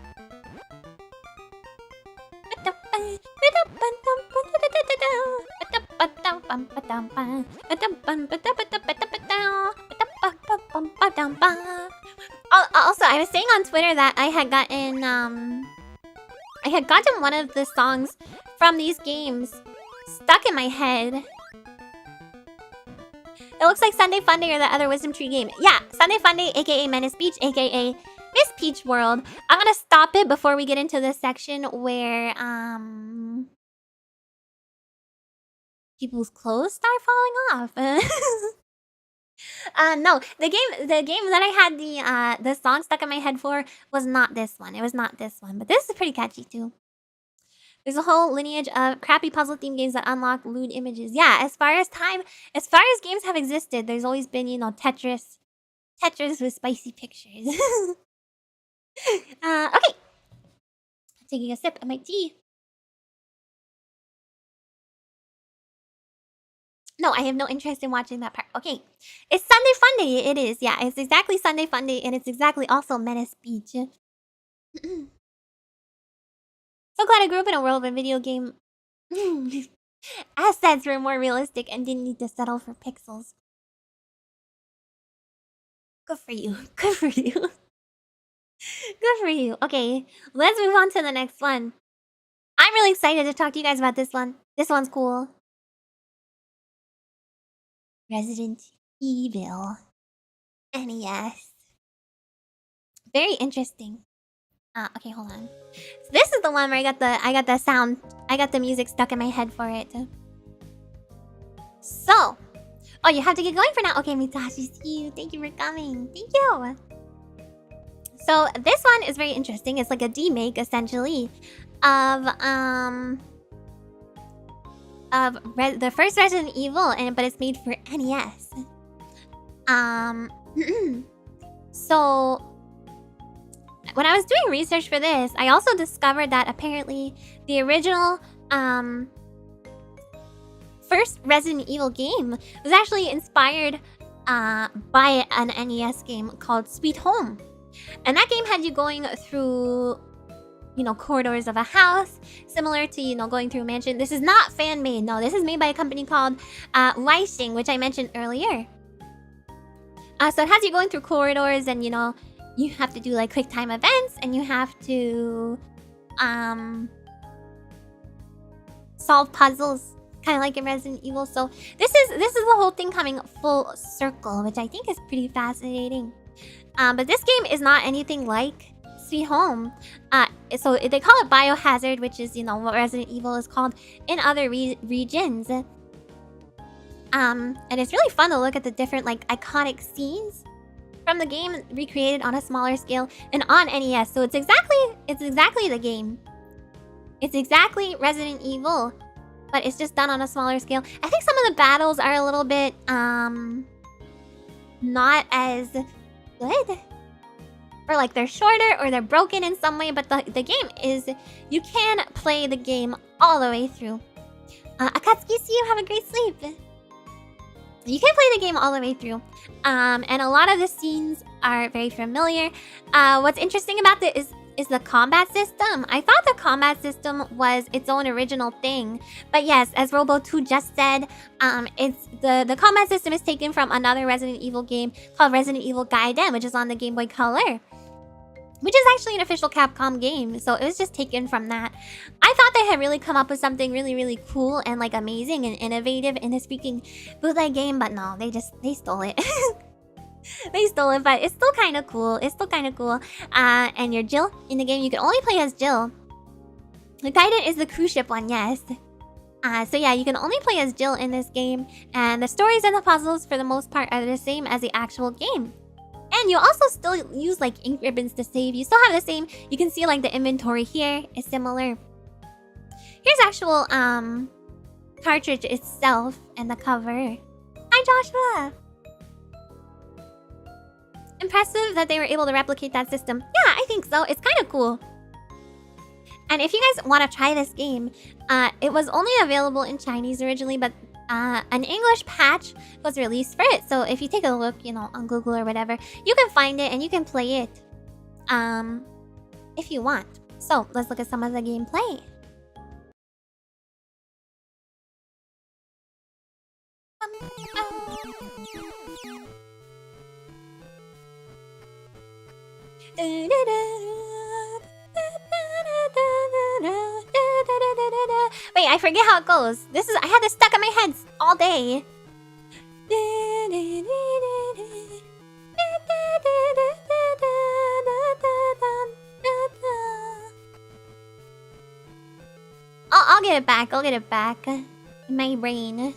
Also, I was saying on Twitter that I had gotten one of the songs from these games stuck in my head. It looks like Sunday Fun Day or the other Wisdom Tree game. Yeah, Sunday Fun Day, aka Menace Beach, aka Miss Peach World. I'm gonna stop it before we get into this section where people's clothes start falling off. No, the game that I had the song stuck in my head for was not this one. It was not this one, but this is pretty catchy too. There's a whole lineage of crappy puzzle theme games that unlock lewd images. Yeah, as far as games have existed, there's always been, you know, Tetris with spicy pictures. Okay. Taking a sip of my tea. No, I have no interest in watching that part. Okay. It's Sunday Fun Day. It is. Yeah, it's exactly Sunday Fun Day, and it's exactly also Menace Beach. So glad I grew up in a world where video game assets were more realistic and didn't need to settle for pixels. Good for you. Good for you. Good for you. Okay, let's move on to the next one. I'm really excited to talk to you guys about this one. This one's cool. Resident Evil NES. Very interesting. Okay, hold on. So this is the one where I got the music stuck in my head for it. So, oh, you have to get going for now. Okay, Mitashi, see you. Thank you for coming. Thank you. So this one is very interesting. It's like a remake, essentially, of the first Resident Evil, but it's made for NES. So when I was doing research for this, I also discovered that apparently the original first Resident Evil game was actually inspired by an NES game called Sweet Home. And that game had you going through, corridors of a house, similar to, going through a mansion. This is not fan-made. No, this is made by a company called Weishing, which I mentioned earlier. So it has you going through corridors and, you have to do like quick time events and you have to solve puzzles, kind of like in Resident Evil. So this is the whole thing coming full circle, which I think is pretty fascinating. But this game is not anything like Sweet Home. So they call it Biohazard, which is, what Resident Evil is called in other regions. And it's really fun to look at the different, like, iconic scenes from the game recreated on a smaller scale and on NES. So it's exactly the game. It's exactly Resident Evil, but it's just done on a smaller scale. I think some of the battles are a little bit, not as good. Or like they're shorter or they're broken in some way, but the game is, you can play the game all the way through. Akatsuki, see you, have a great sleep. You can play the game all the way through. And a lot of the scenes are very familiar. What's interesting about this is the combat system. I thought the combat system was its own original thing. But yes, as Robo2 just said, it's the combat system is taken from another Resident Evil game called Resident Evil Gaiden, which is on the Game Boy Color. Which is actually an official Capcom game, so it was just taken from that. I thought they had really come up with something really, really cool and like amazing and innovative in this freaking bootleg game, but no, they stole it. They stole it, but it's still kind of cool. And you're Jill in the game. You can only play as Jill. The Titan is the cruise ship one, yes. So yeah, you can only play as Jill in this game, and the stories and the puzzles for the most part are the same as the actual game. And you also still use like ink ribbons to save. You still have the same. You can see like the inventory here is similar. Here's actual cartridge itself and the cover. Hi Joshua. Impressive that they were able to replicate that system. Yeah, I think so. It's kind of cool. And if you guys want to try this game, it was only available in Chinese originally, but an English patch was released for it. So if you take a look, on Google or whatever, you can find it and you can play it if you want. So let's look at some of the gameplay. Wait, I forget how it goes. I had this stuck in my head all day. I'll get it back. I'll get it back in my brain.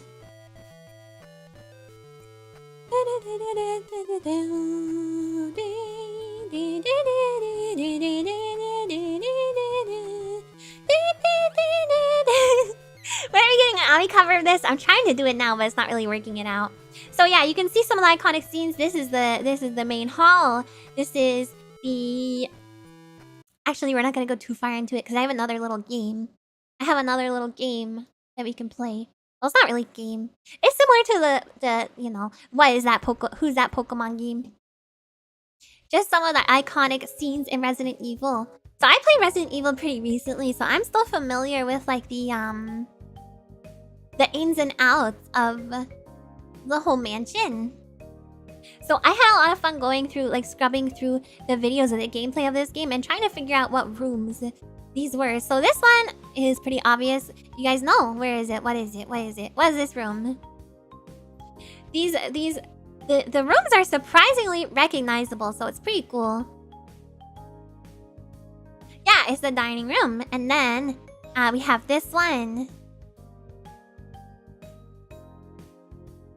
When are we getting an Ami cover of this? I'm trying to do it now, but it's not really working it out. So yeah, you can see some of the iconic scenes. This is the main hall. This is the... Actually, we're not gonna go too far into it because I have another little game. That we can play. Well, it's not really a game. It's similar to the what is that who's that Pokemon game? Just some of the iconic scenes in Resident Evil. So I played Resident Evil pretty recently, so I'm still familiar with like the ins and outs of the whole mansion. So I had a lot of fun going through, like scrubbing through the videos of the gameplay of this game and trying to figure out what rooms these were. So this one is pretty obvious. You guys know. Where is it? What is it? What is it? What is this room? The rooms are surprisingly recognizable, so it's pretty cool. Yeah, it's the dining room. And then we have this one.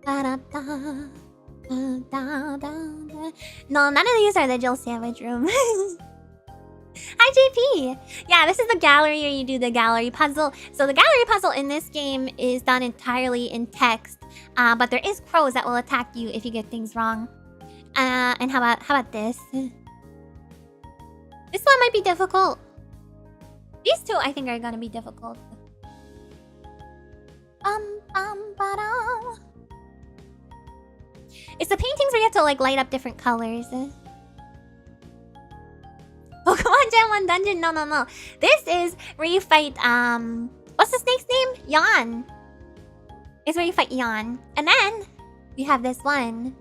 No, none of these are the Jill sandwich room. Hi JP! Yeah, this is the gallery where you do the gallery puzzle. So the gallery puzzle in this game is done entirely in text. But there is crows that will attack you if you get things wrong. And how about this? This one might be difficult. These two I think are gonna be difficult. It's the paintings where you have to like light up different colors. Pokemon Gen 1 dungeon? No. This is where you fight, what's the snake's name? Yawn. It's where you fight Yawn. And then, we have this one.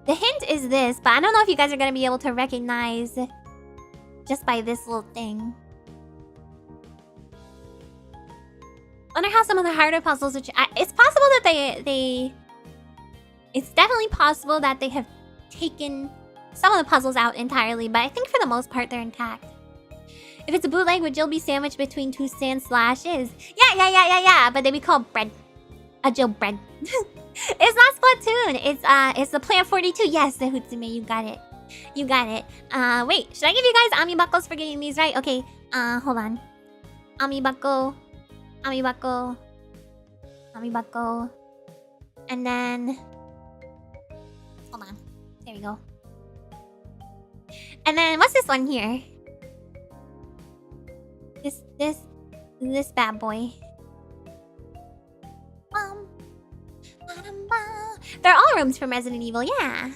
The hint is this, but I don't know if you guys are gonna be able to recognize just by this little thing. Wonder how some of the harder puzzles, which it's possible that it's definitely possible that they have taken some of the puzzles out entirely, but I think for the most part they're intact. If it's a bootleg, would Jill be sandwiched between two sand slashes? Yeah, but they be called bread. A Jill bread. It's not Splatoon. It's the Plant 42. Yes, the Hutsume, you got it. You got it. Wait, should I give you guys Ami buckles for getting these right? Okay, hold on. Ami buckle. Ami buckle. Ami buckle. And then... Hold on. There we go. And then, what's this one here? This bad boy. They're all rooms from Resident Evil, yeah.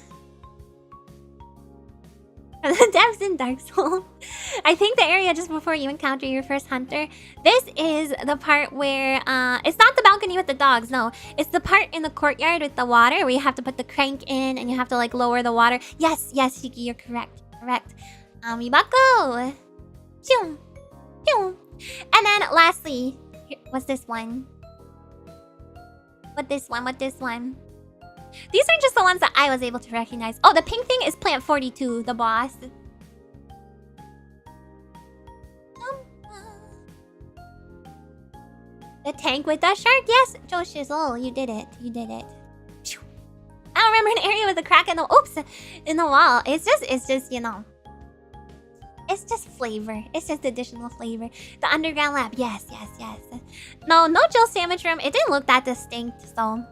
The devs in Dark Souls. I think the area just before you encounter your first hunter. This is the part where, it's not the balcony with the dogs, no. It's the part in the courtyard with the water where you have to put the crank in and you have to like lower the water. Yes, Shiki, you're correct. Amibako! Pew! Pew! And then lastly, what's this one? What this one? These are just the ones that I was able to recognize. Oh, the pink thing is Plant 42, the boss. The tank with the shark? Yes, Joe Shizzle, you did it. I don't remember an area with a crack in the wall. It's just, you know. It's just flavor. It's just additional flavor. The underground lab. Yes. No Jill sandwich room. It didn't look that distinct, so.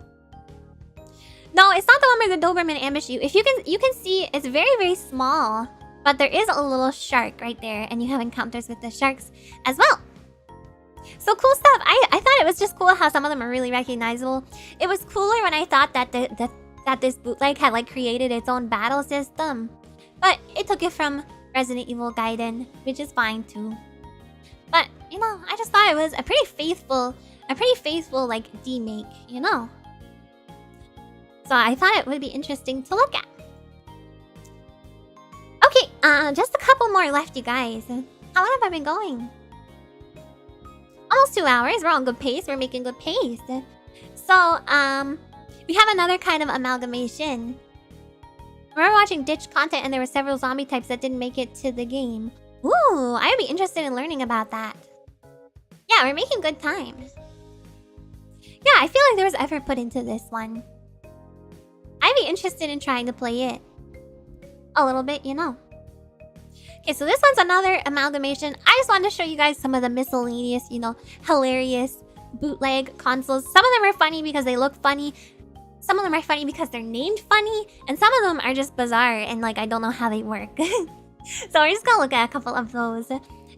No, it's not the one where the Doberman ambush you. If you can see, it's very, very small. But there is a little shark right there, and you have encounters with the sharks as well. So cool stuff. I thought it was just cool how some of them are really recognizable. It was cooler when I thought that that this bootleg had like created its own battle system. But it took it from Resident Evil Gaiden, which is fine too. But, you know, I just thought it was a pretty faithful like demake, you know. So I thought it would be interesting to look at. Okay, just a couple more left, you guys. How long have I been going? Almost 2 hours. We're on good pace. We're making good pace. So, we have another kind of amalgamation. I remember watching ditch content and there were several zombie types that didn't make it to the game. Ooh, I'd be interested in learning about that. Yeah, we're making good time. Yeah, I feel like there was effort put into this one. I'd be interested in trying to play it. A little bit, you know. Okay, so this one's another amalgamation. I just wanted to show you guys some of the miscellaneous, you know, hilarious bootleg consoles. Some of them are funny because they look funny. Some of them are funny because they're named funny. And some of them are just bizarre and like I don't know how they work. So we're just gonna look at a couple of those.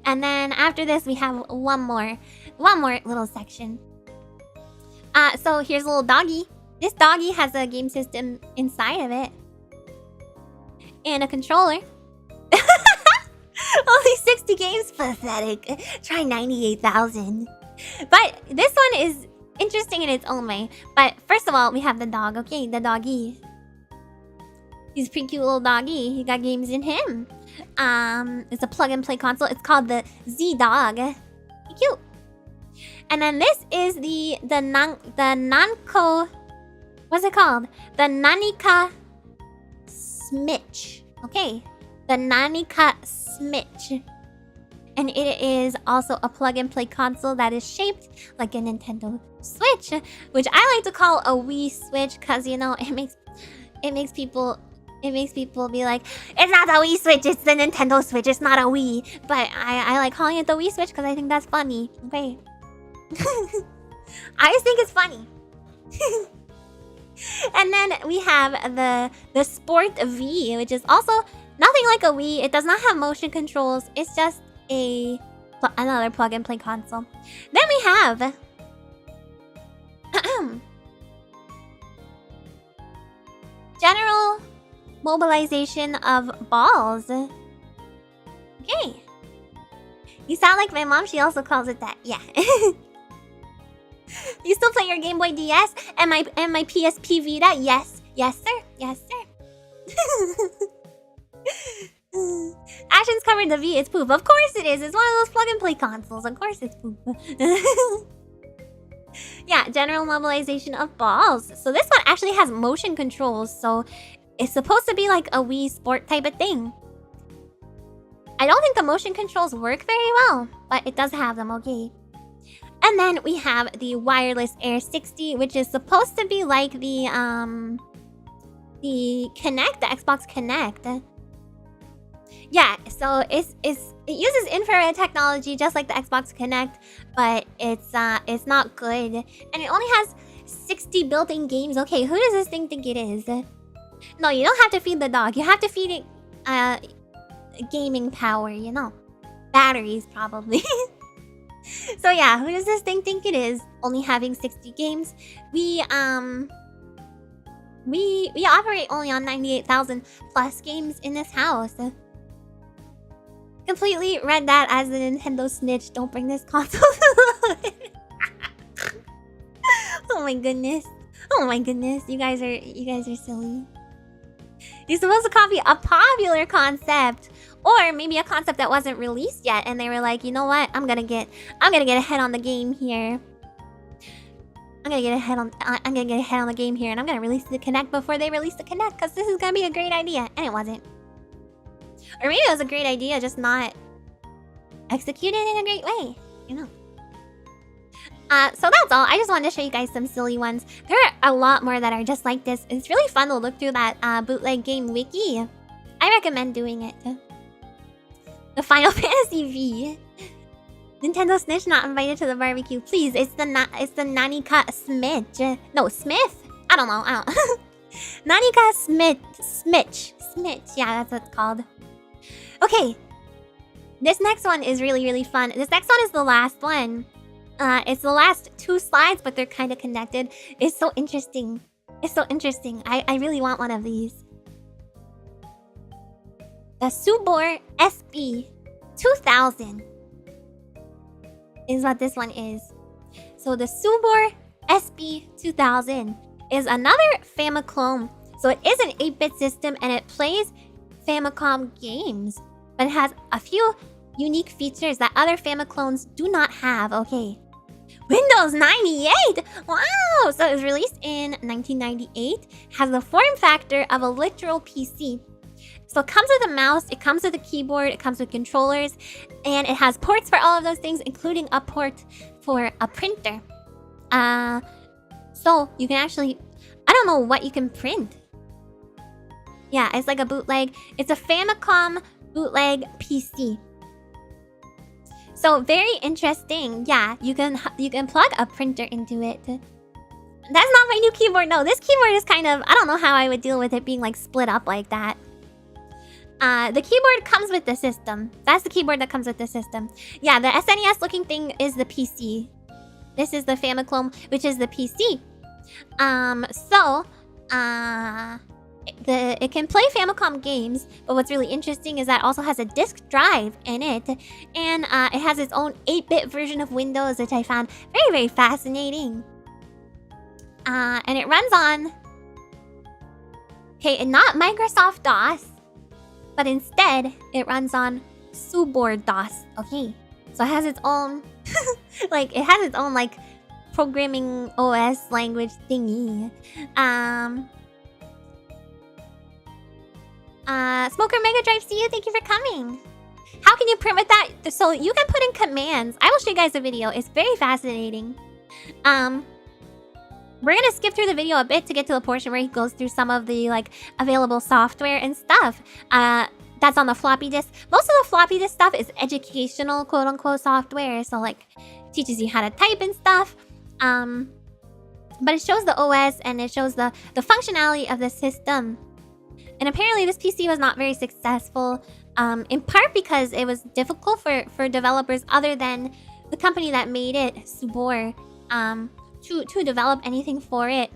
And then after this we have one more little section. So here's a little doggy. This doggy has a game system inside of it. And a controller. Only 60 games? Pathetic. Try 98,000. But this one is interesting in its own way. But first of all, we have the dog. Okay, the doggy. He's a pretty cute little doggy. He got games in him. It's a plug-and-play console. It's called the Z-Dog. Cute. And then this is the Nanko... What's it called? The Nanika Smitch. Okay. The Nanika Smitch. And it is also a plug-and-play console that is shaped like a Nintendo Switch, which I like to call a Wii Switch because, you know, it makes people be like, it's not the Wii Switch, it's the Nintendo Switch, it's not a Wii. But I like calling it the Wii Switch because I think that's funny. Okay. I just think it's funny. And then we have the Sport V, which is also nothing like a Wii. It does not have motion controls. It's just another plug-and-play console. Then we have General mobilization of balls. Okay. You sound like my mom. She also calls it that. Yeah. You still play your Game Boy DS and my PSP Vita? Yes. Yes, sir. Yes, sir. Actions covered the V. It's poop. Of course it is. It's one of those plug-and-play consoles. Of course it's poop. Yeah, general mobilization of balls. So this one actually has motion controls. So it's supposed to be like a Wii Sport type of thing. I don't think the motion controls work very well, but it does have them, okay. And then we have the wireless Air 60, which is supposed to be like the Kinect, the Xbox Kinect. Yeah, so it uses infrared technology just like the Xbox Kinect, but it's not good, and it only has 60 built-in games. Okay, who does this thing think it is? No, you don't have to feed the dog. You have to feed it gaming power, you know, batteries probably. So yeah, who does this thing think it is? Only having 60 games. We operate only on 98,000 plus games in this house. Completely read that as the Nintendo snitch. Don't bring this console to the Oh my goodness. Oh my goodness. You guys are silly. You're supposed to copy a popular concept, or maybe a concept that wasn't released yet, and they were like, you know what? I'm gonna get ahead on the game here. I'm gonna get ahead on the game here, and I'm gonna release the Kinect before they release the Kinect, because this is gonna be a great idea, and it wasn't. Or maybe it was a great idea, just not executed in a great way, you know. So that's all. I just wanted to show you guys some silly ones. There are a lot more that are just like this. It's really fun to look through that bootleg game wiki. I recommend doing it. The Final Fantasy V. Nintendo Snitch not invited to the barbecue. Please, it's the Nanika Smidge. No, Smith? I don't know. Nanika Smitch. Yeah, that's what it's called. Okay. This next one is really, really fun. This next one is the last one. It's the last two slides, but they're kind of connected. It's so interesting. It's so interesting. I really want one of these. The Subor SB 2000 is what this one is. So the Subor SB 2000 is another Famicom. So it is an 8-bit system and it plays Famicom games, but it has a few unique features that other Famicoms do not have. Okay. Windows 98! Wow! So it was released in 1998. Has the form factor of a literal PC. So it comes with a mouse, it comes with a keyboard, it comes with controllers, and it has ports for all of those things, including a port for a printer. So you can actually... I don't know what you can print. Yeah, it's like a bootleg. It's a Famicom bootleg PC. So very interesting. Yeah, you can plug a printer into it. That's not my new keyboard. No, this keyboard is kind of... I don't know how I would deal with it being like split up like that. The keyboard comes with the system. That's the keyboard that comes with the system. Yeah, the SNES looking thing is the PC. This is the Famicom, which is the PC. It can play Famicom games, but what's really interesting is that it also has a disk drive in it, and it has its own 8-bit version of Windows, which I found very, very fascinating. And it runs on... Okay, not Microsoft DOS, but instead, it runs on Subor DOS. Okay, so it has its own... like, it has its own, like, programming OS language thingy. Smoker Mega Drive, see you. Thank you for coming. How can you print with that? So you can put in commands. I will show you guys a video. It's very fascinating. We're gonna skip through the video a bit to get to the portion where he goes through some of the like available software and stuff. That's on the floppy disk. Most of the floppy disk stuff is educational, quote unquote, software. So like teaches you how to type and stuff. But it shows the OS and it shows the functionality of the system. And apparently this PC was not very successful, in part because it was difficult for developers other than the company that made it, Subor, to develop anything for it.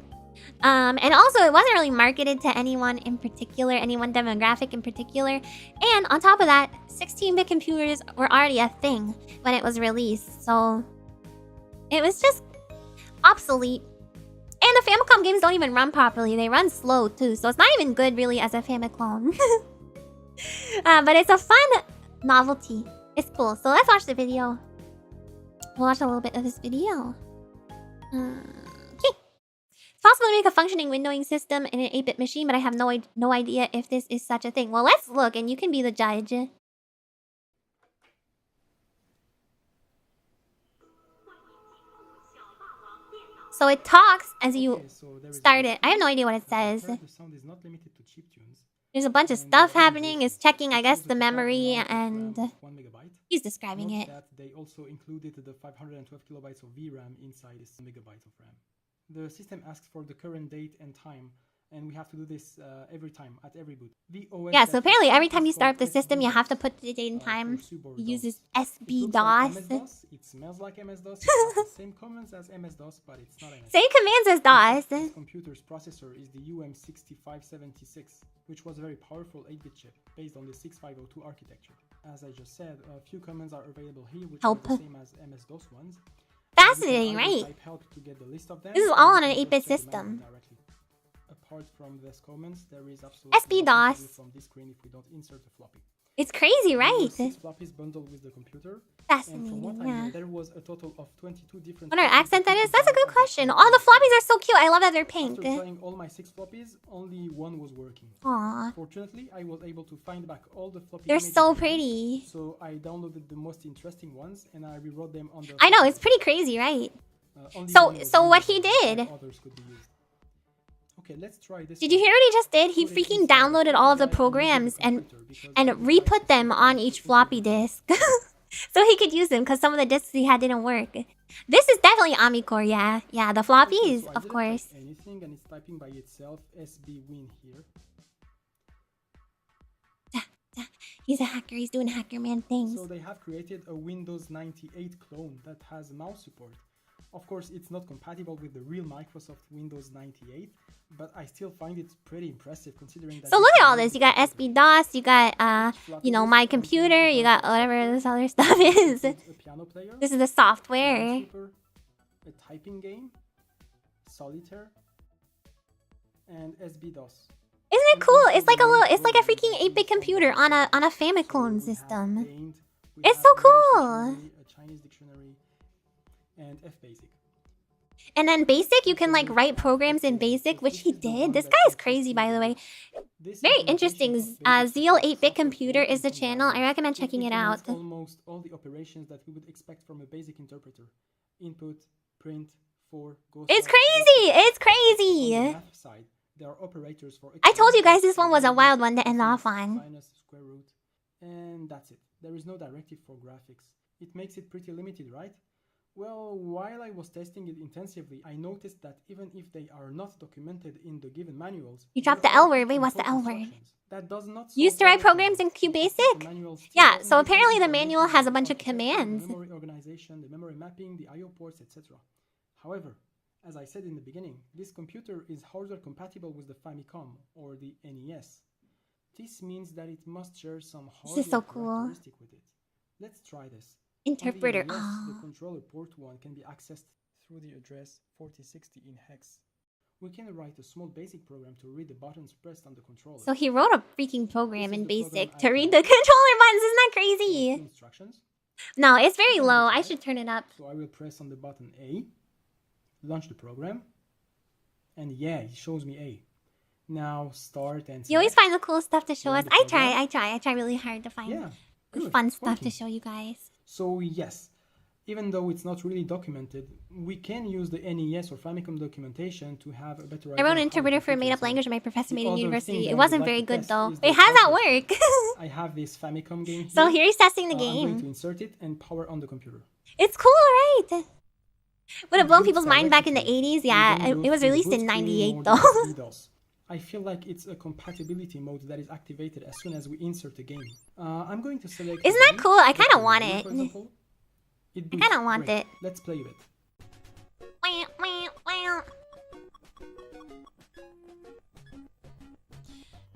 And also, it wasn't really marketed to anyone in particular, any one demographic in particular. And on top of that, 16-bit computers were already a thing when it was released. So it was just obsolete. And the Famicom games don't even run properly. They run slow too. So it's not even good really as a Famicom. But it's a fun novelty. It's cool. So let's watch the video. We'll watch a little bit of this video. Okay. It's possible to make a functioning windowing system in an 8-bit machine, but I have no idea if this is such a thing. Well, let's look and you can be the judge. So it talks as you start it. I have no idea what it says. The sound is not limited to chiptunes. There's a bunch of stuff happening. It's checking, I guess, the memory, and 1 megabyte. he's describing Note it. that they also included the 512 kilobytes of VRAM inside this megabyte of RAM. The system asks for the current date and time, and we have to do this every time at every boot. Yeah, so apparently every time you start up the system, you have to put the date and time. He uses SB-DOS. It smells like MS-DOS. It has the same commands as MS-DOS, but it's not MS-DOS. Same commands as DOS. This computer's processor is the UM6576, which was a very powerful 8-bit chip based on the 6502 architecture. As I just said, a few commands are available here, which are the same as MS-DOS ones. Fascinating, right? Help to get the list of them, This is all on an 8-bit system. Apart from these comments, there is absolutely SB-DOS. from this screen if we don't insert the floppy. It's crazy, right? 6 floppies bundled with the computer. Fascinating, And from what I yeah. know, there was a total of 22 different... What accent that is? That's a good question. All the floppies are so cute. I love that they're pink. After trying all my 6 floppies, only one was working. Aww. Fortunately, I was able to find back all the floppy They're images. so pretty. So I downloaded the most interesting ones and I rewrote them on the... I know, it's pretty crazy, right? Only So- one was so what used, he but did- others could be used. Okay, let's try this. Did you hear what he just did? He freaking downloaded all of the programs and re-put them on each floppy disk. So he could use them because some of the disks he had didn't work. This is definitely Amicore, yeah. Yeah, the floppies, of course. Anything and it's typing by itself SB-Win here. He's a hacker. He's doing hacker man things. So they have created a Windows 98 clone that has mouse support. Of course, it's not compatible with the real Microsoft Windows 98, but I still find it pretty impressive considering that... So look at all this. You got SB-DOS, you got, you know, my computer, you got whatever this other stuff is. A piano player, This is the software. Minesweeper, a typing game, solitaire, and SB-DOS. Isn't it cool? It's like a freaking 8-bit computer on a Famicom system. It's so cool. A Chinese dictionary, and FBasic. And then Basic, you can like write programs in Basic, which he did. This guy is crazy, by the way. Very interesting. Zeal 8-bit Computer is the channel. I recommend checking it out. Almost all the operations that we would expect from a basic interpreter: input, print, for, go. It's crazy. It's crazy. On the math side, there are operators for... I told you guys this one was a wild one to end off on. Minus, square root, and that's it. There is no directive for graphics. It makes it pretty limited, right? Well, while I was testing it intensively, I noticed that even if they are not documented in the given manuals... You dropped the L word. Wait, what's the L word? That does not Used to write programs in QBasic? Yeah, so apparently the manual has a bunch of commands. The memory organization, the memory mapping, the I/O ports, etc. However, as I said in the beginning, this computer is hardware compatible with the Famicom or the NES. This means that it must share some hardware so cool. characteristic with it. Let's try this. Interpreter. On the NES, Oh. the controller port 1 can be accessed through the address 4060 in hex. We can write a small basic program to read the buttons pressed on the controller. So he wrote a freaking program This is in the Basic program to I read created. the controller buttons. Isn't that crazy? Instructions. No, it's very low. I should turn it up. So I will press on the button A, launch the program, and yeah, it shows me A. Now start and You always select. find the cool stuff to show us. I try really hard to find Yeah, good, fun it's stuff to working. show you guys. So yes, even though it's not really documented, we can use the NES or Famicom documentation to have a better idea. I wrote an of how the interpreter for a computer made-up is language like. my professor made The in other university. thing It that I wasn't would very like to good test though. is Wait, the how does that cartridge. work? I have this Famicom game here. So here he's testing the I'm going game. to insert it and power on the computer. It's cool, right? Would have blown Boot people's mind back in the selected. 80s. Yeah, Then go it was to the released boot in screen 98 mode though. with DDoS. I feel like it's a compatibility mode that is activated as soon as we insert the game. I'm going to select... Isn't the that game. cool? I Let's kinda say want Wii, it. for example. It I boots. kinda want Great. it. Let's play with it.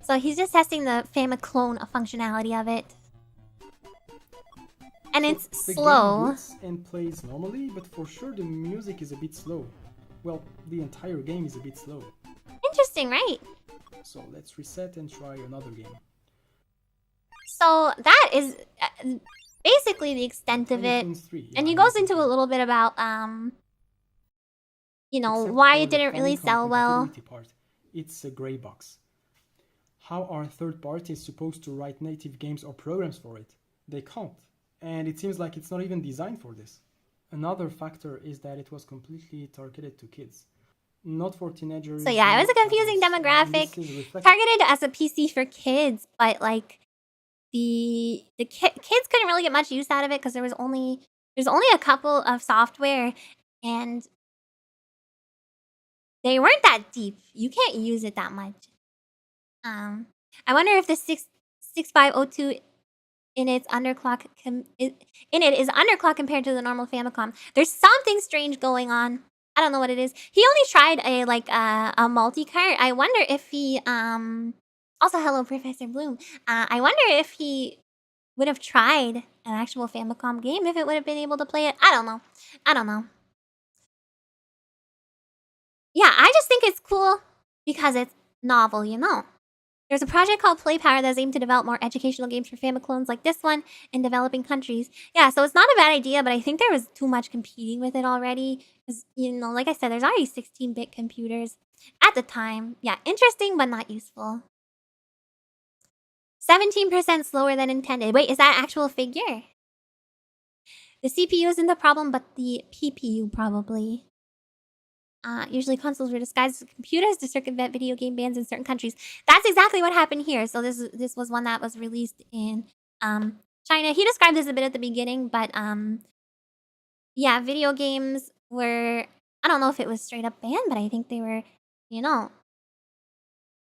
So he's just testing the Famiclone functionality of it. And So it's the slow. game boots and plays normally, but for sure the music is a bit slow. Well, the entire game is a bit slow. Interesting, right? So let's reset and try another game. So that is basically the extent of it. Tiny Toons 3, yeah, And he I goes noticed into a that. little bit about you know, Except why for it the didn't really Famicom sell well. compatibility part. It's a gray box. How are third parties supposed to write native games or programs for it? They can't. And it seems like it's not even designed for this. Another factor is that it was completely targeted to kids. Not for teenagers. So yeah, it was a not confusing adults, and demographic. this is reflected- Targeted as a PC for kids, but like the kids couldn't really get much use out of it because there's only a couple of software and they weren't that deep. You can't use it that much. I wonder if the 6502 in its underclock is underclock compared to the normal Famicom. There's something strange going on. I don't know what it is. He only tried a multi-cart. I wonder if he also hello Professor Bloom. I wonder if he would have tried an actual Famicom game if it would have been able to play it. I don't know. Yeah, I just think it's cool because it's novel, you know. There's a project called PlayPower that's aimed to develop more educational games for Famiclones like this one in developing countries. Yeah, so it's not a bad idea, but I think there was too much competing with it already. Because, you know, like I said, there's already 16-bit computers at the time. Yeah, interesting, but not useful. 17% slower than intended. Wait, is that actual figure? The CPU isn't the problem, but the PPU probably. Usually consoles were disguised as computers to circumvent video game bans in certain countries. That's exactly what happened here. So this was one that was released in China. He described this a bit at the beginning, but yeah, video games were, I don't know if it was straight up banned, but I think they were, you know,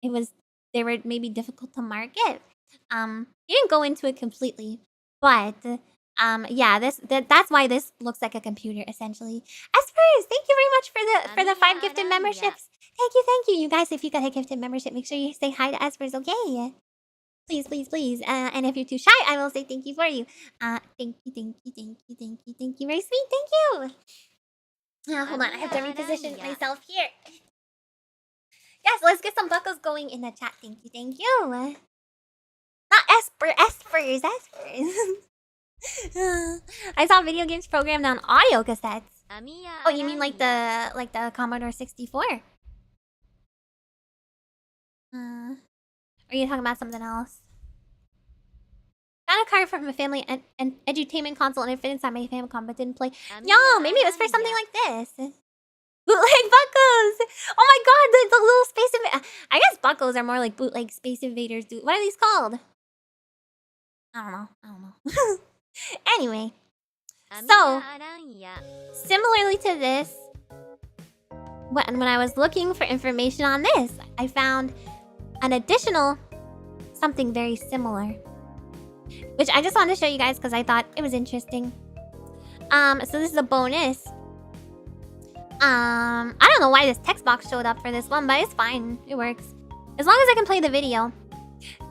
they were maybe difficult to market. He didn't go into it completely, but yeah, that's why this looks like a computer essentially. Espers, thank you very much for the 5 gifted Amiya memberships. Thank you. You guys, if you got a gifted membership, make sure you say hi to Espers, okay? Please. And if you're too shy, I will say thank you for you. Thank you. Very sweet, thank you. Hold on, I have to reposition myself here. Yes, let's get some buckles going in the chat. Thank you. Not Espers. I saw video games programmed on audio cassettes. Oh, you mean like the Commodore 64? Are you talking about something else? Got a card from a family and edutainment console and it fit inside my Famicom but didn't play. No, maybe it was for something like this. Bootleg buckos! Oh my god, the little Space Invaders. I guess buckos are more like bootleg Space Invaders. What are these called? I don't know. Anyway, so similarly to this, when I was looking for information on this, I found an additional something very similar, which I just wanted to show you guys because I thought it was interesting. So this is a bonus. I don't know why this text box showed up for this one, but it's fine. It works as long as I can play the video.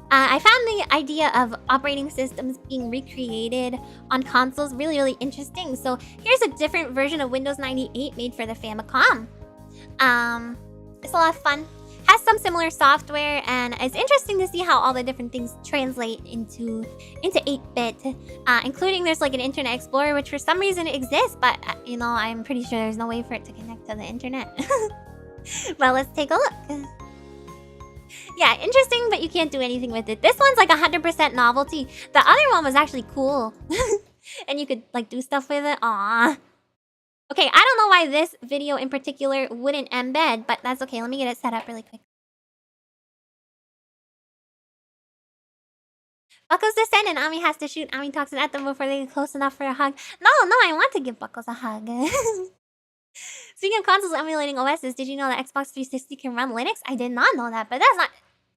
I found the idea of operating systems being recreated on consoles really interesting. So here's a different version of Windows 98 made for the Famicom. It's a lot of fun. Has some similar software, and it's interesting to see how all the different things translate into 8-bit. Including there's like an Internet Explorer, which for some reason exists, but you know, I'm pretty sure there's no way for it to connect to the internet. Well, let's take a look. Yeah, interesting, but you can't do anything with it. This one's like 100% novelty. The other one was actually cool. And you could like do stuff with it. Aww. Okay, I don't know why this video in particular wouldn't embed, but that's okay. Let me get it set up really quick. Buckles descend and Ami has to shoot Ami toxin at them before they get close enough for a hug. No, I want to give Buckles a hug. Speaking of consoles emulating OSs, did you know that Xbox 360 can run Linux? I did not know that, but that's not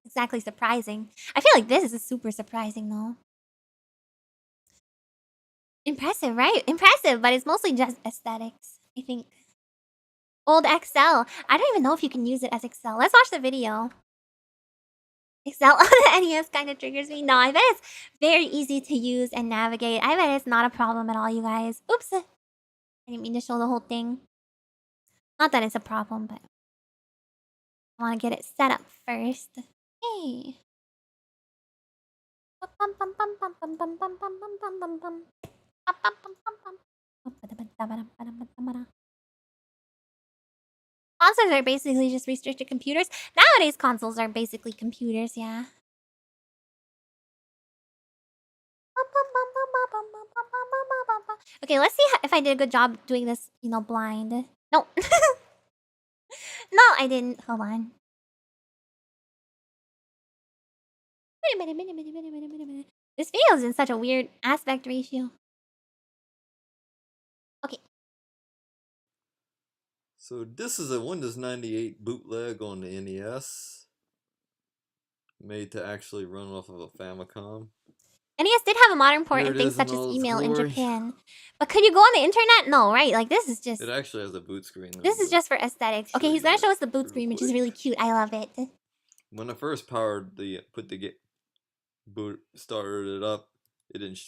exactly surprising. I feel like this is super surprising though. Impressive, right? Impressive, but it's mostly just aesthetics, I think. Old XL. I don't even know if you can use it as XL. Let's watch the video. Excel on the NES kind of triggers me. No, I bet it's very easy to use and navigate. I bet it's not a problem at all, you guys. Oops. I didn't mean to show the whole thing. Not that it's a problem, but I want to get it set up first. Hey. Consoles are basically just restricted computers. Nowadays, consoles are basically computers, yeah. Okay, let's see if I did a good job doing this, blind. No. No, I didn't. Hold on. This video is in such a weird aspect ratio. Okay. So this is a Windows 98 bootleg on the NES. Made to actually run off of a Famicom. NES did have a modern port and things such as email in Japan. But could you go on the internet? No, right? Like, this is just... It actually has a boot screen. This is just for aesthetics. Okay, he's gonna show us the boot screen, which is really cute. I love it. When I first started it up, it didn't...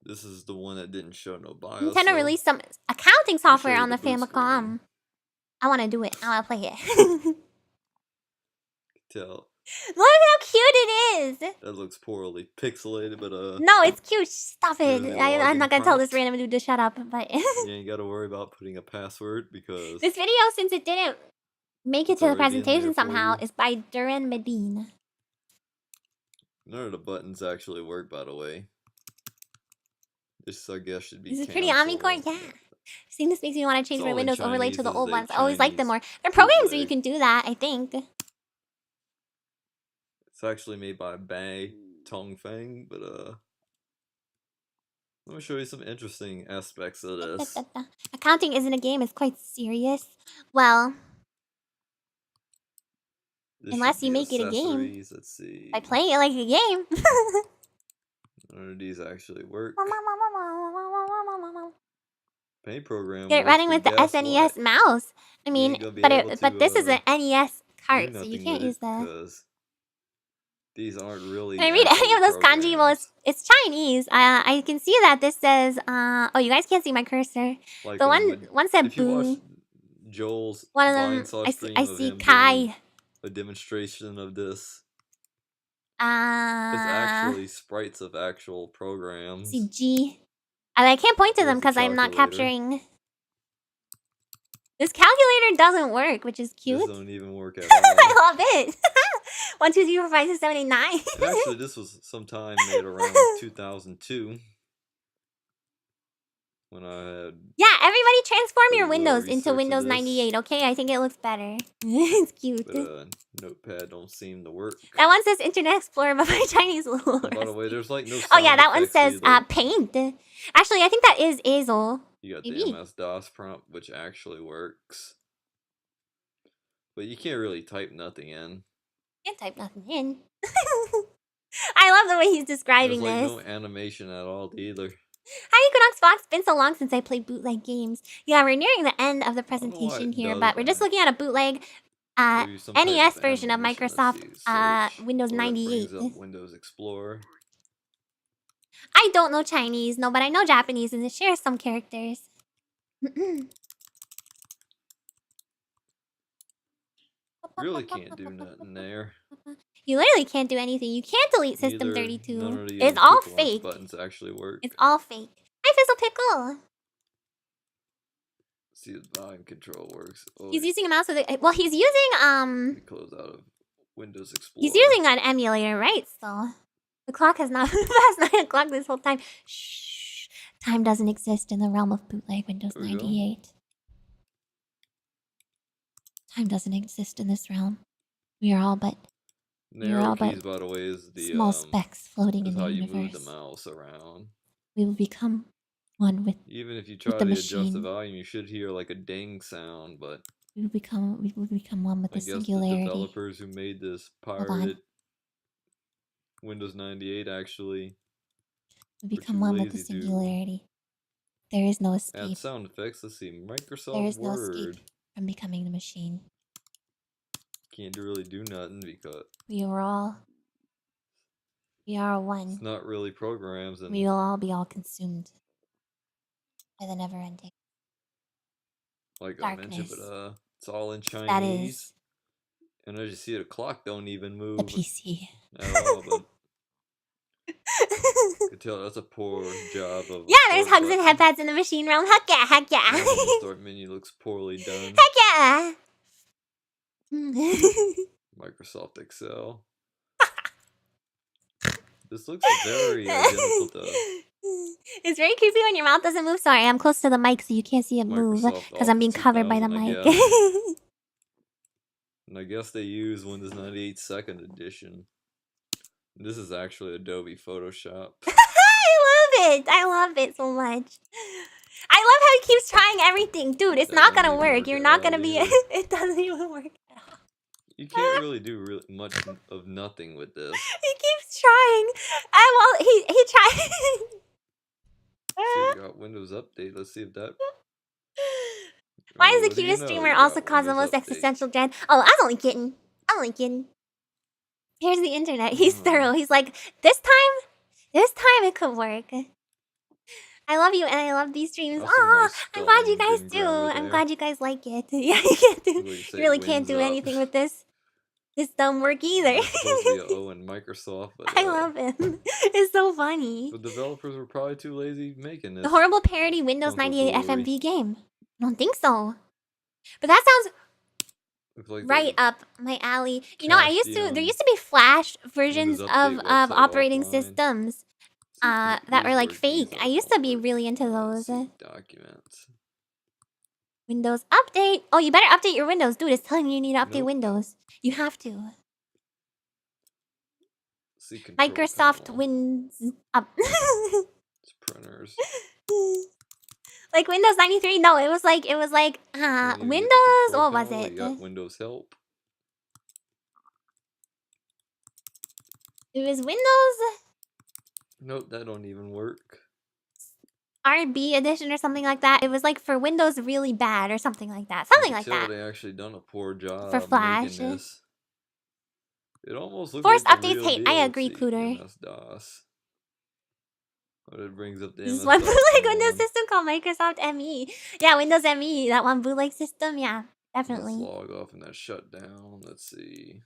This is the one that didn't show no BIOS. Nintendo released some accounting software on the Famicom. I want to do it. I want to play it. Tell. Look how cute it is! That looks poorly pixelated, but No, it's cute. Stop it. I'm not gonna tell this random dude to shut up, but... You ain't gotta worry about putting a password, because... This video, since it didn't make it to the presentation somehow, is by Duran Medine. None of the buttons actually work, by the way. This, I guess, should be This is pretty Omnicore, yeah. Seeing this makes me want to change my Windows overlay to the old ones. I always like them more. There are programs where you can do that, I think. It's actually made by Bai Tongfeng, but let me show you some interesting aspects of this. Accounting isn't a game, it's quite serious. Well, unless you make it a game. Let's see. By playing it like a game. None of these actually work. Paint program. Get running with the SNES mouse. I mean, but this is an NES cart, so you can't use that. These aren't really. Can I read any of those kanji? Well, it's Chinese. I can see that this says. Oh, you guys can't see my cursor. Like the one said boo. Joel's one of them. I see Kai. A demonstration of this. It's actually sprites of actual programs. See G. I can't point to them because I'm not capturing. This calculator doesn't work, which is cute. This don't even work at all. I love it. 1, 2, 3, 4, 5, 6, 7, 8, 9. Actually, this was sometime made around 2002. When I had... Yeah, everybody transform your Windows into Windows 98, okay? I think it looks better. It's cute. But, Notepad don't seem to work. That one says Internet Explorer, but my Chinese little. By the way, there's like no Oh yeah, that one says paint. Actually, I think that is Azel. You got the MS-DOS prompt, which actually works. But you can't really type nothing in. Can't type nothing in. I love the way he's describing There's this. No animation at all either. Hi Equinox Fox, been so long since I played bootleg games. Yeah, we're nearing the end of the presentation here, but we're just looking at a bootleg NES version of Microsoft Windows 98. Windows Explorer. I don't know Chinese, no, but I know Japanese and it shares some characters. Really can't do nothing there. You literally can't do anything. You can't delete System 32. It's all fake. Buttons actually work. It's all fake. Hi, Fizzle Pickle. See if volume control works. Oh, he's using a mouse with it. Well, he's using close out of Windows Explorer. He's using an emulator, right? So the clock has not passed 9 o'clock this whole time. Shh. Time doesn't exist in the realm of bootleg Windows 98. Time doesn't exist in this realm. We are all but Narrow keys, by the way, is the small specks floating in the how universe. You move the mouse around. We will become one with even if you try to adjust the volume, you should hear like a ding sound, but we will become one with the singularity. The developers who made this pirated Windows 98 actually we become one with the singularity. There is no escape. Add sound effects. Let's see, Microsoft There is Word. no escape from becoming the machine. Can't really do nothing because we are all We are one. It's not really programs, and We will all be all consumed by the never ending like I mentioned, darkness. but it's all in Chinese. That is And as you see, the clock don't even move the PC. at all. But you can tell that's a poor job of. Yeah, there's hugs and headpads in the machine realm. Heck yeah, heck yeah. The start menu looks poorly done. Heck yeah. Microsoft Excel. This looks very identical to. It's very creepy when your mouth doesn't move. Sorry, I'm close to the mic so you can't see it move because I'm being covered by the mic. And I guess they use Windows 98 Second Edition. This is actually Adobe Photoshop. I love it so much. I love how he keeps trying everything. Dude, it's not gonna work. You're not gonna be... It doesn't even work at all. You can't really do much of nothing with this. He keeps trying. Well, he tried. See, we got Windows Update. Let's see if that... Why is the cutest streamer also cause the most existential dread? Oh, I'm only kidding. Here's the internet. He's thorough. He's like, this time it could work. I love you and I love these streams. Oh, I'm glad you guys do. I'm glad you guys like it. Yeah, you can't do. You really can't do anything with this. This dumb work either. It's supposed to be O and Microsoft, but I love him. It's so funny. The developers were probably too lazy making this. The horrible parody Windows 98 FMV game. I don't think so. But that sounds like right up my alley. You know, there used to be Flash versions of operating systems that were like fake. I used to be really into those. Documents. Windows Update. Oh, you better update your Windows. Dude, it's telling you need to update Windows. You have to. Microsoft Wins up. It's printers. Like Windows 93? No, it was like Windows. What was it? You got Windows Help. It was Windows. Nope, that don't even work. RB edition or something like that. It was like for Windows really bad or something like that. Something like that. They actually done a poor job for Flash. This. It almost looks Forced like updates hate. I agree, Cooter. MS-DOS. But it brings up the This one bootleg Windows system called Microsoft ME. Yeah, Windows ME. That one bootleg system. Yeah, definitely. Let's log off and that shut down. Let's see.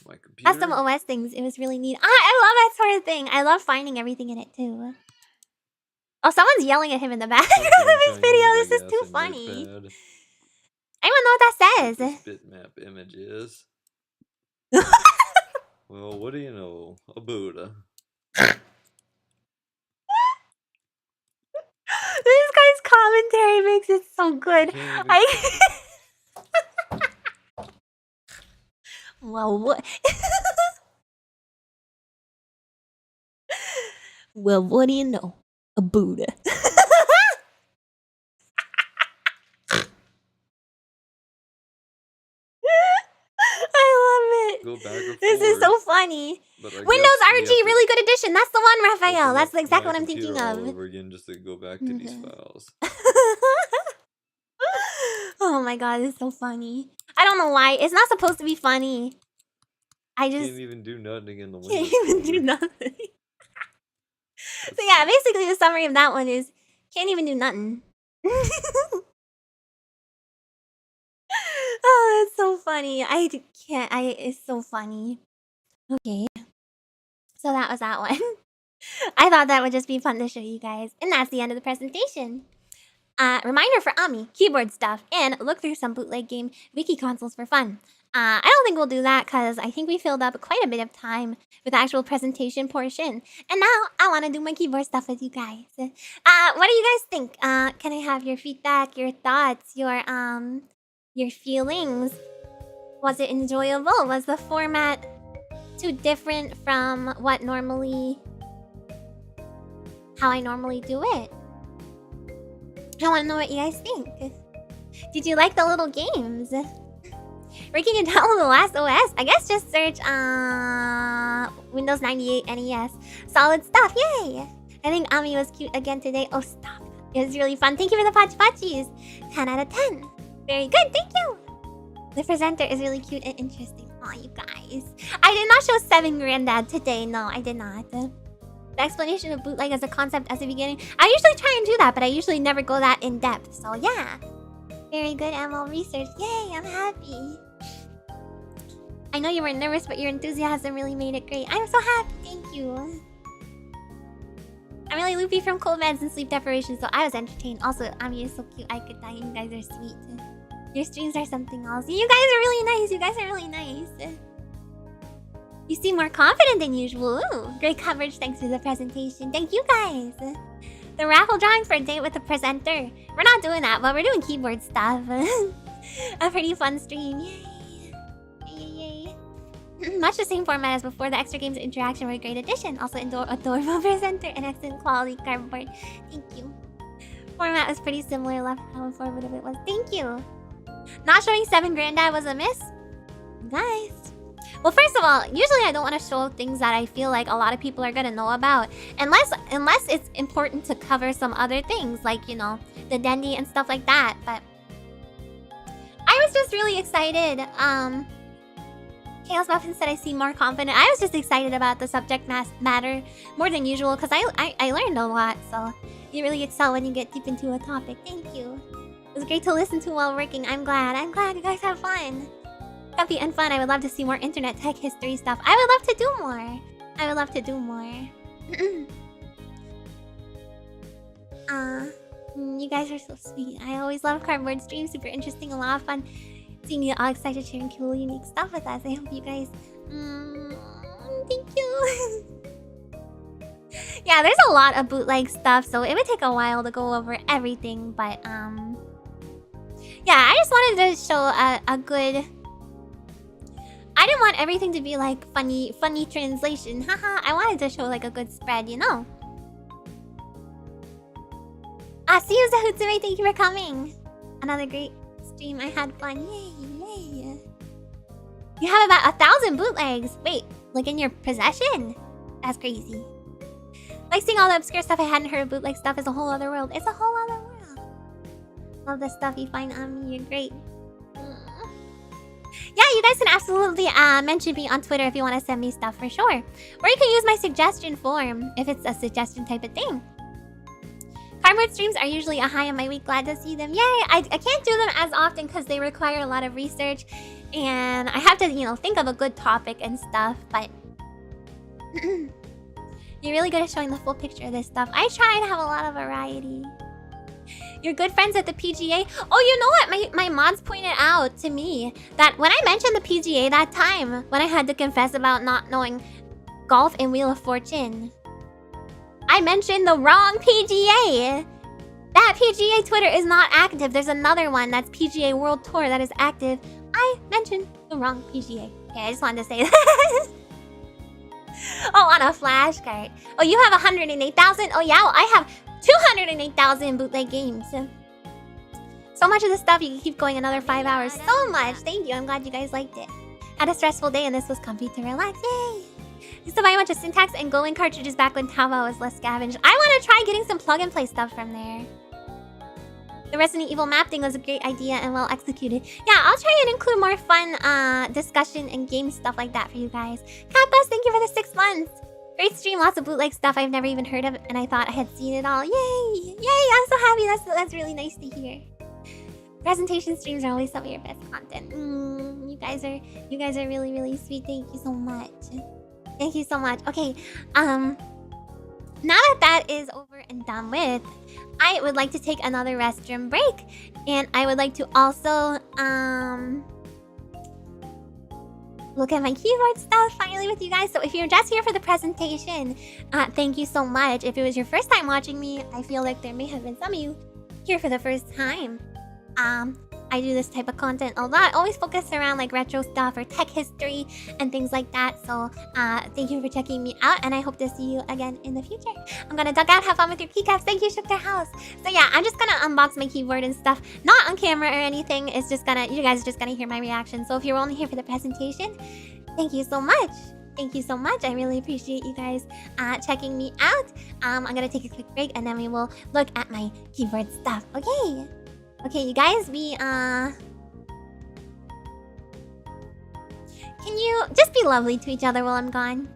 My computer. Custom OS things. It was really neat. I love that sort of thing. I love finding everything in it too. Oh, someone's yelling at him in the background of his video. This is too funny. Anyone know what that says? Bitmap images. Well, what do you know? A Buddha. This guy's commentary makes it so good. Well, what? Well, what do you know? A Buddha. I love it. This is so funny. Windows RG, really good edition. That's the one, Raphael. That's exactly what I'm thinking of. All over again just to go back to these files. Oh my god, it's so funny. I don't know why. It's not supposed to be funny. I just can't even do nothing in the window. Can't even do nothing. So yeah, basically the summary of that one is can't even do nothing. Oh, that's so funny. It's so funny. Okay. So that was that one. I thought that would just be fun to show you guys. And that's the end of the presentation. Reminder for Ami, keyboard stuff, and look through some bootleg game wiki consoles for fun. I don't think we'll do that because I think we filled up quite a bit of time with the actual presentation portion. And now I want to do my keyboard stuff with you guys. What do you guys think? Can I have your feedback, your thoughts, your feelings? Was it enjoyable? Was the format too different from how I normally do it? I want to know what you guys think. Did you like the little games? Where can you download the last OS? I guess just search Windows 98 NES. Solid stuff, yay! I think Ami was cute again today. Oh, stop. It was really fun. Thank you for the Pachi Pachis. 10 out of 10. Very good, thank you. The presenter is really cute and interesting. Aw, you guys. I did not show 7 Granddad today. No, I did not. The explanation of bootleg as a concept as the beginning. I usually try and do that, but I usually never go that in depth. So yeah. Very good ML research. Yay, I'm happy. I know you were nervous, but your enthusiasm really made it great. I'm so happy. Thank you. I'm really loopy from cold meds and sleep deprivation, so I was entertained. Also, Amiya is so cute. I could die. You guys are sweet. Your streams are something else. You guys are really nice. You guys are really nice. You seem more confident than usual. Ooh, great coverage thanks to the presentation. Thank you guys. The raffle drawing for a date with the presenter. We're not doing that, but we're doing keyboard stuff. A pretty fun stream. Yay. Yay. Much the same format as before. The extra games interaction were a great addition. Also, adorable presenter and excellent quality cardboard. Thank you. Format was pretty similar. Left how informative it was. Thank you. Not showing 7 Granddad was a miss? Guys. Well, first of all, usually I don't want to show things that I feel like a lot of people are gonna know about. Unless it's important to cover some other things, like, you know, the Dendy and stuff like that. But I was just really excited. Chaos Muffin said I seem more confident. I was just excited about the subject matter more than usual because I learned a lot. So you really excel when you get deep into a topic. Thank you. It was great to listen to while working. I'm glad you guys have fun. Comfy and fun. I would love to see more internet tech history stuff. I would love to do more. You guys are so sweet. I always love cardboard streams. Super interesting, a lot of fun. Seeing you all excited sharing cool, unique stuff with us. I hope you guys... thank you. Yeah, there's a lot of bootleg stuff, so it would take a while to go over everything, but yeah, I just wanted to show a good... I didn't want everything to be like funny translation. Haha, I wanted to show like a good spread, you know? See you, Zahutsume. Thank you for coming. Another great stream. I had fun. Yay. You have about 1,000 bootlegs. Wait, like in your possession? That's crazy. Like seeing all the obscure stuff I hadn't heard of. Bootleg stuff is a whole other world. It's a whole other world. Love the stuff you find on me. You're great. Yeah, you guys can absolutely mention me on Twitter if you want to send me stuff for sure. Or you can use my suggestion form if it's a suggestion type of thing. Cardboard streams are usually a high in my week. Glad to see them. Yay! I can't do them as often because they require a lot of research. And I have to, you know, think of a good topic and stuff. But you're really good at showing the full picture of this stuff. I try to have a lot of variety. You're good friends at the PGA. Oh, you know what? My mods pointed out to me that when I mentioned the PGA that time, when I had to confess about not knowing golf and Wheel of Fortune, I mentioned the wrong PGA. That PGA Twitter is not active. There's another one that's PGA World Tour that is active. I mentioned the wrong PGA. Okay, I just wanted to say that. Oh, on a flashcard. Oh, you have 108,000? Oh, yeah, well, I have 208,000 bootleg games. So much of this stuff, you can keep going another 5 hours. So much. Thank you. I'm glad you guys liked it. Had a stressful day and this was comfy to relax. Yay! Used to buy a bunch of syntax and Going cartridges back when Taobao was less scavenged. I want to try getting some plug-and-play stuff from there. The Resident Evil map thing was a great idea and well executed. Yeah, I'll try and include more fun discussion and game stuff like that for you guys. Catbus, thank you for the 6 months. Great stream, lots of bootleg stuff I've never even heard of, and I thought I had seen it all. Yay! Yay! I'm so happy. That's really nice to hear. Presentation streams are always some of your best content. You guys are really, really sweet. Thank you so much. Thank you so much. Okay, now that is over and done with, I would like to take another restroom break, and I would like to also look at my keyboard stuff finally with you guys. So if you're just here for the presentation, thank you so much. If it was your first time watching me, I feel like there may have been some of you here for the first time. I do this type of content a lot. Always focus around like retro stuff or tech history and things like that. So thank you for checking me out, and I hope to see you again in the future. I'm gonna duck out, have fun with your keycaps. Thank you, Shifter House. So yeah, I'm just gonna unbox my keyboard and stuff. Not on camera or anything. It's just you guys are just gonna hear my reaction. So if you're only here for the presentation, thank you so much. Thank you so much. I really appreciate you guys checking me out. I'm gonna take a quick break and then we will look at my keyboard stuff. Okay. Okay, you guys, Can you just be lovely to each other while I'm gone?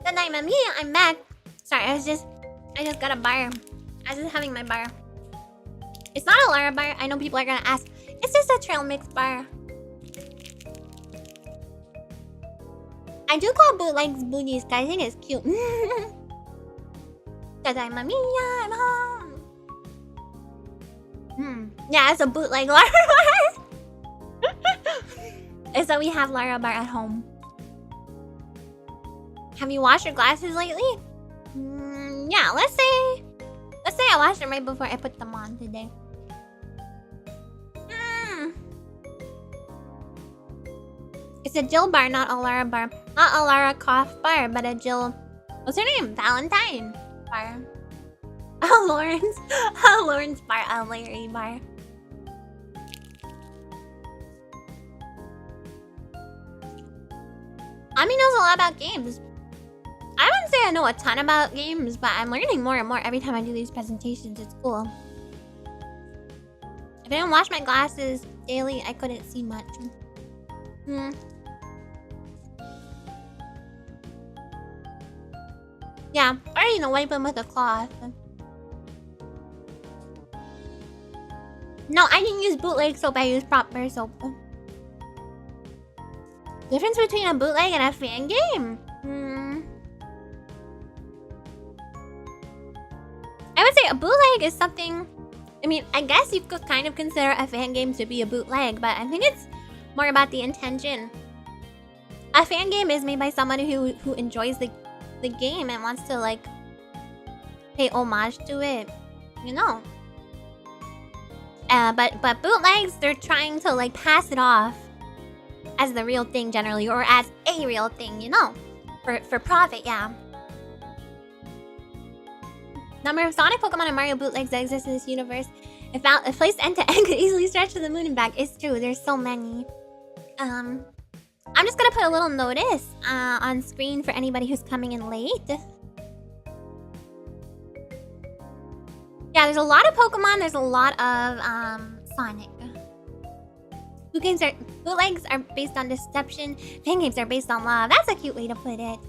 Good night, Mami. I'm back. Sorry, I just got a bar. I was just having my bar. It's not a Lara bar. I know people are gonna ask. It's just a trail mix bar. I do call bootlegs booties, guys. I think it's cute. Good night, Mami. I'm home. Yeah, it's a bootleg Lara bar. It's that we have Lara bar at home. Have you washed your glasses lately? Yeah, let's say I washed them right before I put them on today. It's a Jill bar, not a Lara bar. Not a Lara Croft bar, but a Jill... What's her name? Valentine bar. A Lawrence bar. A Larry bar. Ami knows a lot about games. I wouldn't say I know a ton about games, but I'm learning more and more every time I do these presentations. It's cool. If I didn't wash my glasses daily, I couldn't see much. Yeah, or wipe them with a cloth. No, I didn't use bootleg soap, I used proper soap. Difference between a bootleg and a fan game? I would say a bootleg is something... I mean, I guess you could kind of consider a fan game to be a bootleg, but I think it's more about the intention. A fan game is made by someone who enjoys the game and wants to, like, pay homage to it, you know? But bootlegs, they're trying to, like, pass it off as the real thing generally, or as a real thing, you know? For profit, yeah. Number of Sonic, Pokemon, and Mario bootlegs that exist in this universe. If placed end to end, could easily stretch to the moon and back. It's true. There's so many. I'm just gonna put a little notice on screen for anybody who's coming in late. Yeah, there's a lot of Pokemon. There's a lot of Sonic. Bootlegs are based on deception. Fan games are based on love. That's a cute way to put it.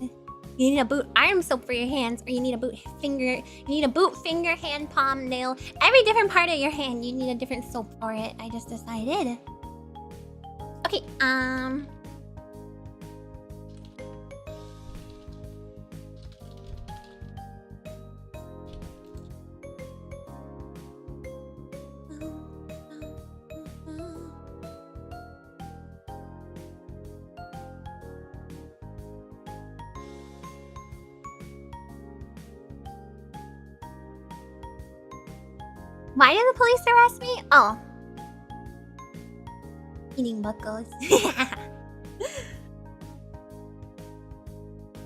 You need a boot arm soap for your hands, or you need a boot finger. You need a boot finger, hand, palm, nail. Every different part of your hand, you need a different soap for it. I just decided. Okay, why did the police arrest me? Oh. Eating buckles.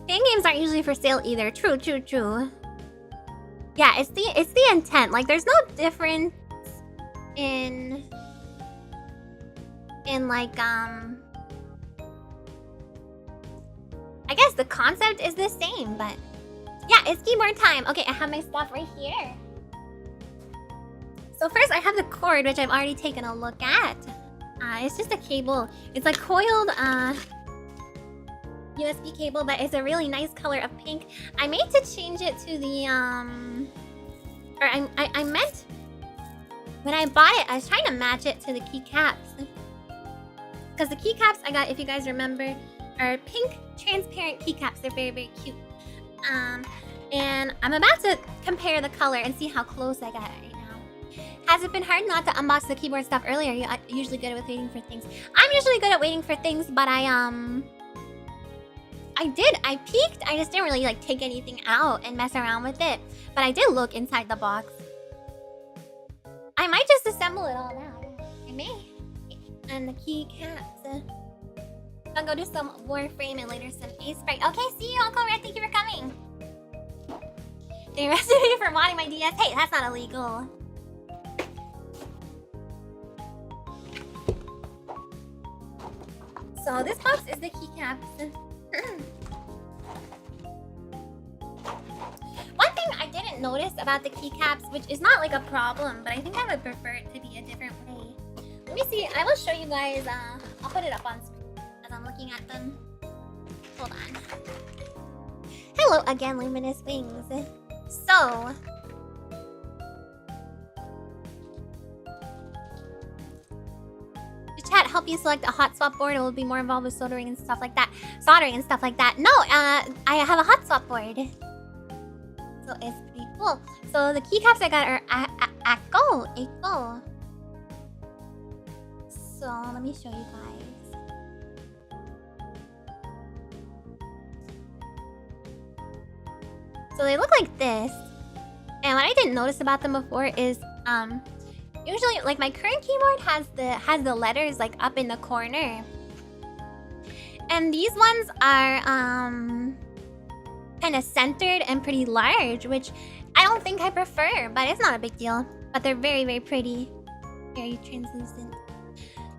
Fan games aren't usually for sale either. True. Yeah, it's the intent. Like, there's no difference in like I guess the concept is the same, but yeah, it's keyboard time. Okay, I have my stuff right here. So first I have the cord, which I've already taken a look at. It's just a cable. It's like coiled USB cable, but it's a really nice color of pink. I meant to change it to the or I meant when I bought it, I was trying to match it to the keycaps. Because the keycaps I got, if you guys remember, are pink transparent keycaps. They're very, very cute. And I'm about to compare the color and see how close I got right now. Has it been hard not to unbox the keyboard stuff earlier? You're usually good with waiting for things. I'm usually good at waiting for things, but I peeked. I just didn't really like take anything out and mess around with it. But I did look inside the box. I might just assemble it all now. I may. And the keycaps. I'll go do some Warframe and later some Ace Sprite. Okay, see you, Uncle Red. Thank you for coming. They arrested me for wanting my DS. Hey, that's not illegal. So this box is the keycaps. One thing I didn't notice about the keycaps, which is not like a problem, but I think I would prefer it to be a different way. Let me see. I will show you guys. I'll put it up on screen as I'm looking at them. Hold on. Hello again, Luminous Wings. So, the chat help you select a hot swap board. It will be more involved with soldering and stuff like that. No, I have a hot swap board. So it's pretty cool. So the keycaps I got are Echo. So let me show you guys. So they look like this. And what I didn't notice about them before is usually like my current keyboard has the letters like up in the corner. And these ones are kind of centered and pretty large, which I don't think I prefer, but it's not a big deal. But they're very, very pretty. Very translucent.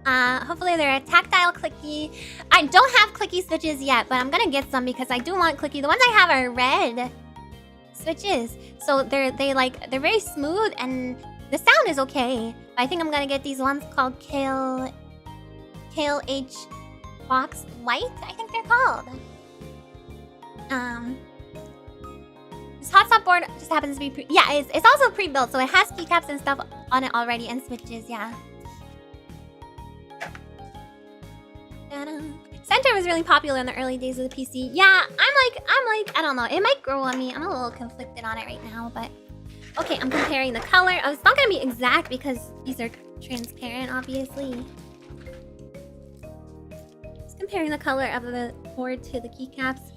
Hopefully they're a tactile clicky. I don't have clicky switches yet, but I'm gonna get some because I do want clicky. The ones I have are red switches, so they're very smooth and the sound is okay. I think I'm gonna get these ones called Kale H Box White, I think they're called. This hot swap board just happens to be it's also pre-built, so it has keycaps and stuff on it already and switches. Center was really popular in the early days of the PC. Yeah, I'm like, I don't know. It might grow on me. I'm a little conflicted on it right now, but okay, I'm comparing the color. Oh, it's not gonna be exact because these are transparent, obviously. Just comparing the color of the board to the keycaps.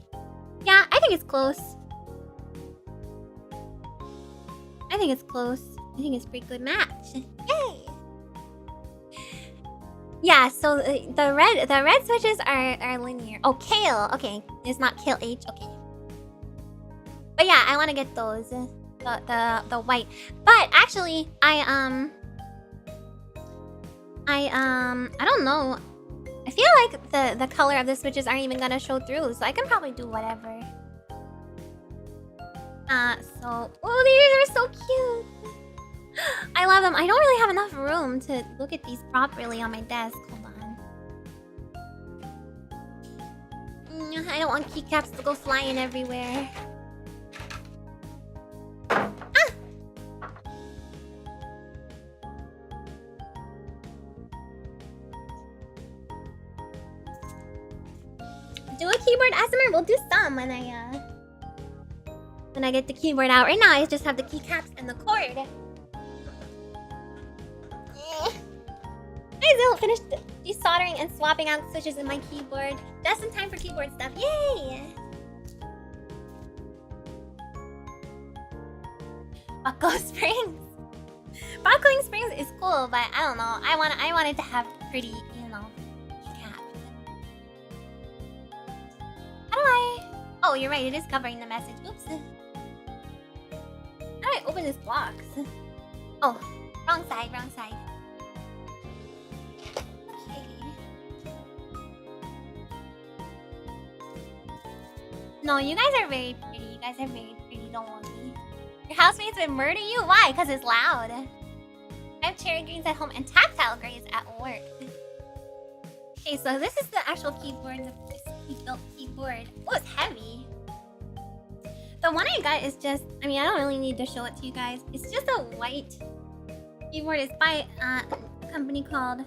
Yeah, I think it's close. I think it's a pretty good match. Yay! Yeah, so the red switches are linear. Oh, Kale. Okay, it's not Kale H. Okay. But yeah, I want to get those. the white. But actually, I don't know. I feel like the color of the switches aren't even gonna show through, so I can probably do whatever. Oh, these are so cute. I love them. I don't really have enough room to look at these properly on my desk. Hold on. I don't want keycaps to go flying everywhere. Do a keyboard ASMR? We'll do some when I get the keyboard out. Right now, I just have the keycaps and the cord. I still finished desoldering and swapping out switches in my keyboard. Just in time for keyboard stuff. Yay! Buckle springs. Buckling springs is cool, but I don't know. I wanted to have pretty, you know, keycaps. How do I? Oh, you're right. It is covering the message. Oops. How do I open this box? Oh, wrong side. Wrong side. No, you guys are very pretty. You guys are very pretty. Don't worry. Your housemates would murder you? Why? Because it's loud. I have cherry greens at home and tactile grays at work. Okay, so this is the actual keyboard. This pre-built keyboard. Oh, it's heavy. The one I got is just... I mean, I don't really need to show it to you guys. It's just a white keyboard. It's by a company called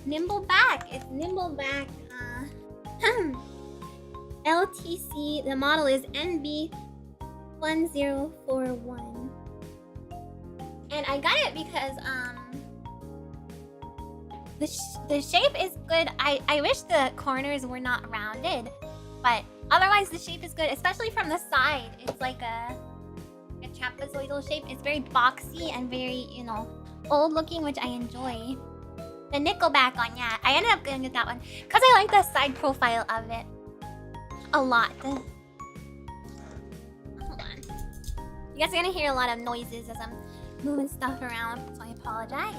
Nimbleback. It's Nimbleback. LTC, the model is NB1041. And I got it because the shape is good. I wish the corners were not rounded, but otherwise the shape is good, especially from the side. It's like a trapezoidal shape. It's very boxy and very, you know, old looking, which I enjoy. The Nickelback one, yeah. I ended up going with that one because I like the side profile of it a lot. Hold on. You guys are gonna hear a lot of noises as I'm moving stuff around, so I apologize.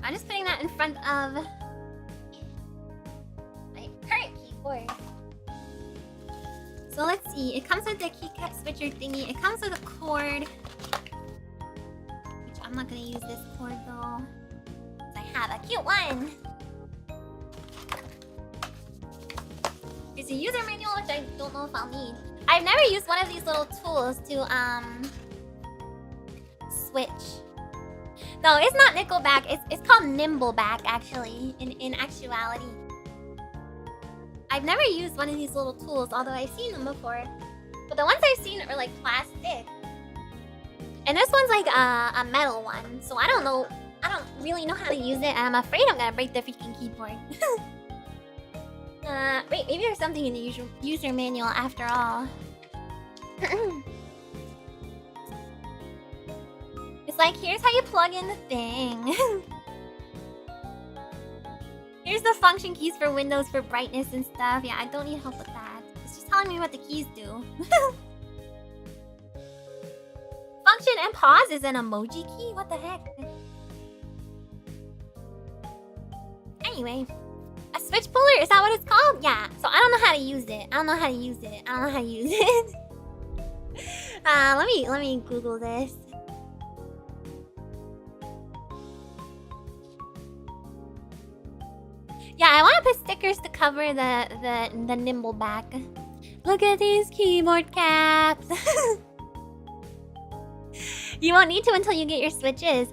I'm just putting that in front of my current keyboard. So let's see. It comes with the keycap switcher thingy. It comes with a cord, which I'm not gonna use this cord though, because I have a cute one. There's a user manual, which I don't know if I'll need. I've never used one of these little tools to switch. No, it's not Nickelback. It's called Nimbleback, actually. In actuality, I've never used one of these little tools, although I've seen them before. But the ones I've seen are like plastic, and this one's like a metal one. So I don't know. I don't really know how to use it, and I'm afraid I'm gonna break the freaking keyboard. Wait, maybe there's something in the user manual after all. It's like, here's how you plug in the thing. Here's the function keys for Windows for brightness and stuff. Yeah, I don't need help with that. It's just telling me what the keys do. Function and pause is an emoji key? What the heck? Anyway. A switch puller? Is that what it's called? Yeah. So I don't know how to use it. Let me Google this. Yeah, I want to put stickers to cover the Nimbleback. Look at these keyboard caps. You won't need to until you get your switches.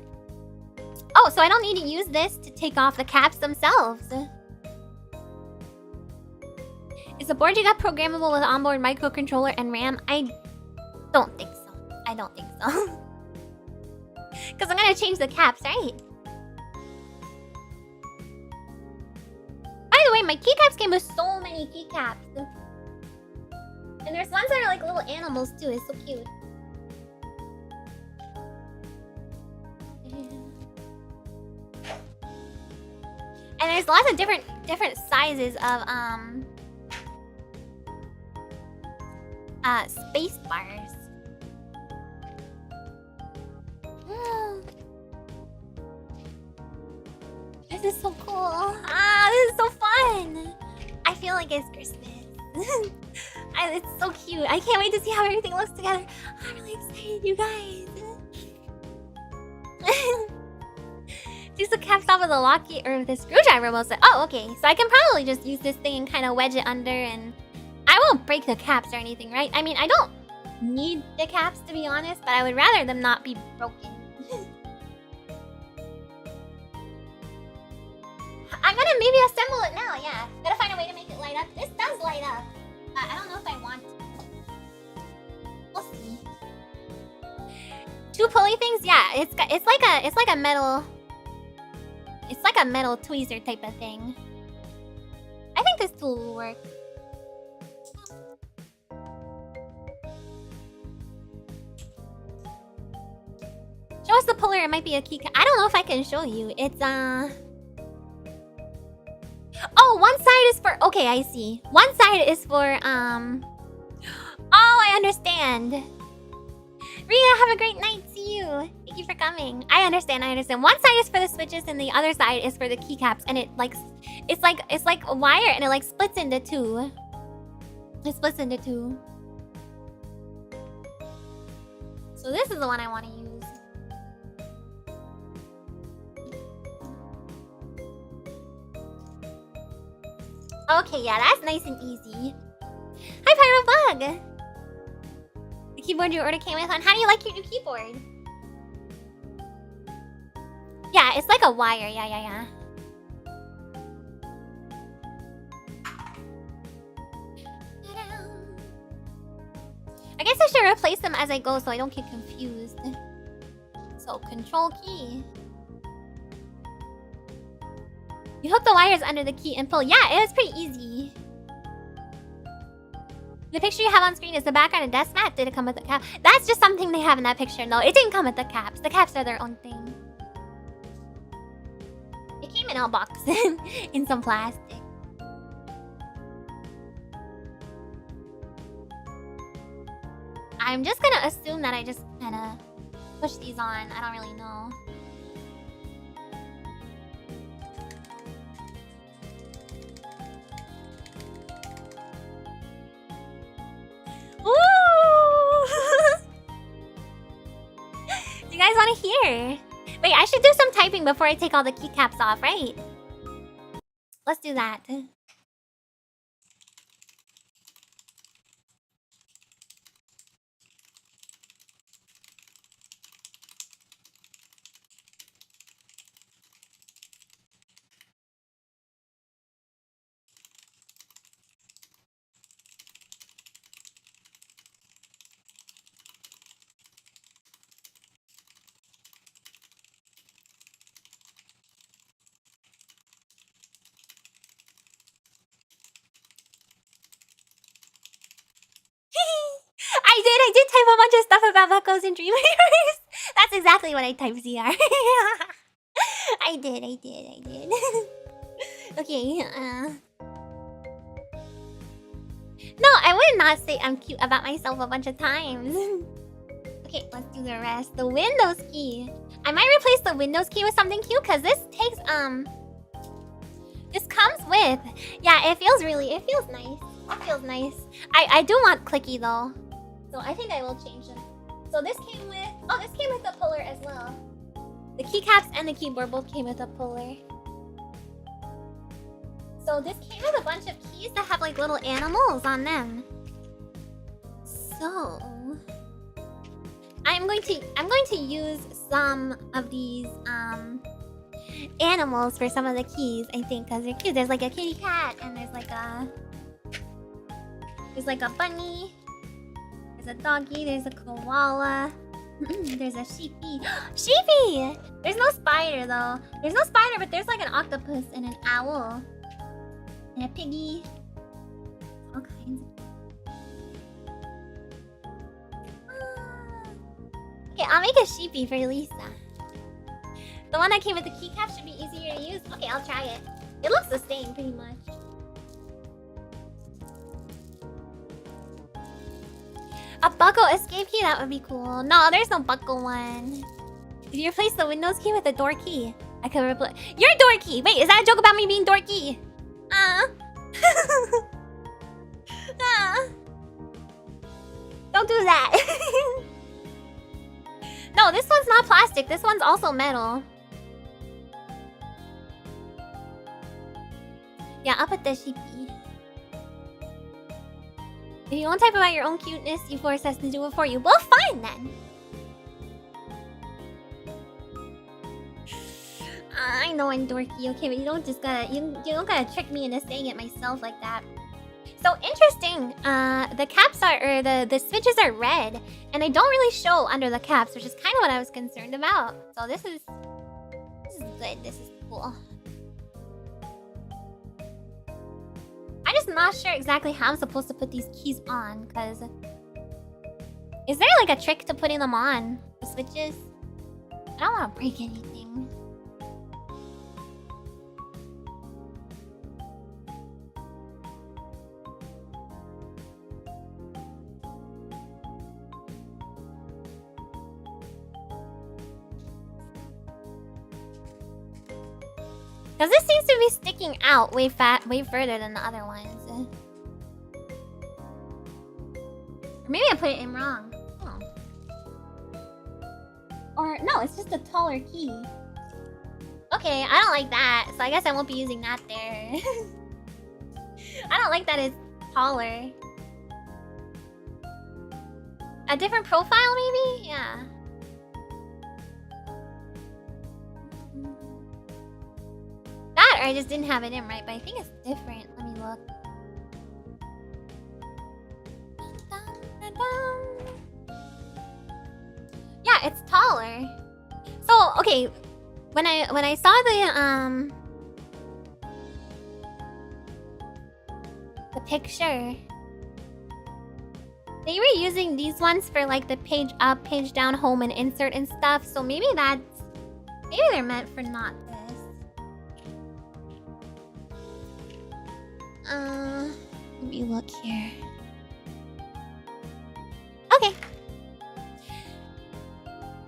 Oh, so I don't need to use this to take off the caps themselves. Is the board you got programmable with onboard microcontroller and RAM? I don't think so. Because I'm going to change the caps, right? By the way, my keycaps came with so many keycaps. And there's ones that are like little animals too. It's so cute. And there's lots of different sizes of space bars. This is so cool. Ah, this is so fun. I feel like it's Christmas. It's so cute. I can't wait to see how everything looks together. I'm really excited, you guys. Use the cap stop with a lock key or with a screwdriver most. Oh, okay. So I can probably just use this thing and kind of wedge it under, and I won't break the caps or anything, right? I mean, I don't need the caps to be honest, but I would rather them not be broken. I'm gonna maybe assemble it now, yeah. Gotta find a way to make it light up. This does light up. I don't know if I want to. We'll see. Two pulley things, yeah. It's like a metal. It's like a metal tweezer type of thing. I think this tool will work. Show us the puller. It might be a key. I don't know if I can show you. It's Oh, one side is for... Okay, I see. One side is for, Oh, I understand. Rhea, have a great night. See you. Thank you for coming. I understand. One side is for the switches and the other side is for the keycaps. And it's like a wire and it like splits into two. It splits into two. So this is the one I want to use. Okay, yeah, that's nice and easy. Hi, Pyro Bug! The keyboard your order came with on. How do you like your new keyboard? Yeah, it's like a wire. Yeah. I guess I should replace them as I go so I don't get confused. So, control key. You hook the wires under the key and pull. Yeah, it was pretty easy. The picture you have on screen is the background and desk mat. Did it come with the cap? That's just something they have in that picture. No, it didn't come with the caps. The caps are their own thing. It came in a box in some plastic. I'm just gonna assume that I just kind of push these on. I don't really know. Do you guys want to hear? Wait, I should do some typing before I take all the keycaps off, right? Let's do that. I did type a bunch of stuff about what goes in Dreamweavers. That's exactly what I typed, ZR. I did. Okay, No, I would not say I'm cute about myself a bunch of times. Okay, let's do the rest. The Windows key. I might replace the Windows key with something cute, because this takes, this comes with... Yeah, it feels nice. It feels nice. I do want clicky, though. So I think I will change them. So this came with... Oh, this came with the puller as well. The keycaps and the keyboard both came with a puller. So this came with a bunch of keys that have like little animals on them. So... I'm going to use some of these animals for some of the keys, I think, because they're cute. There's like a kitty cat and there's like a bunny. There's a doggy, there's a koala. There's a sheepy. Sheepy! There's no spider though. There's no spider, but there's like an octopus and an owl. And a piggy. All kinds of... Okay, I'll make a sheepy for Lisa. The one that came with the keycap should be easier to use. Okay, I'll try it. It looks the same pretty much. A buckle escape key? That would be cool. No, there's no buckle one. Did you replace the Windows key with the door key? I could reply. You're dorky. Wait, is that a joke about me being dorky? Don't do that. No, this one's not plastic. This one's also metal. Yeah, I'll put the sheepy. If you won't type about your own cuteness, you force us to do it for you. Well, fine then. I know I'm dorky, okay, but you don't just gotta you don't gotta trick me into saying it myself like that. So interesting. The caps are or the switches are red, and they don't really show under the caps, which is kind of what I was concerned about. So this is good. This is cool. I'm just not sure exactly how I'm supposed to put these keys on, because is there like a trick to putting them on the switches? I don't want to break anything. Because this seems to be sticking out way further than the other ones. Or maybe I put it in wrong. Oh. Or no, it's just a taller key. Okay, I don't like that, so I guess I won't be using that there. I don't like that it's taller. A different profile, maybe? Yeah. That or I just didn't have it in right, but I think it's different. Let me look. Yeah, it's taller. So, okay, when I saw the picture, they were using these ones for like the page up, page down, home, and insert and stuff. So maybe they're meant for not this. Let me look here. Okay.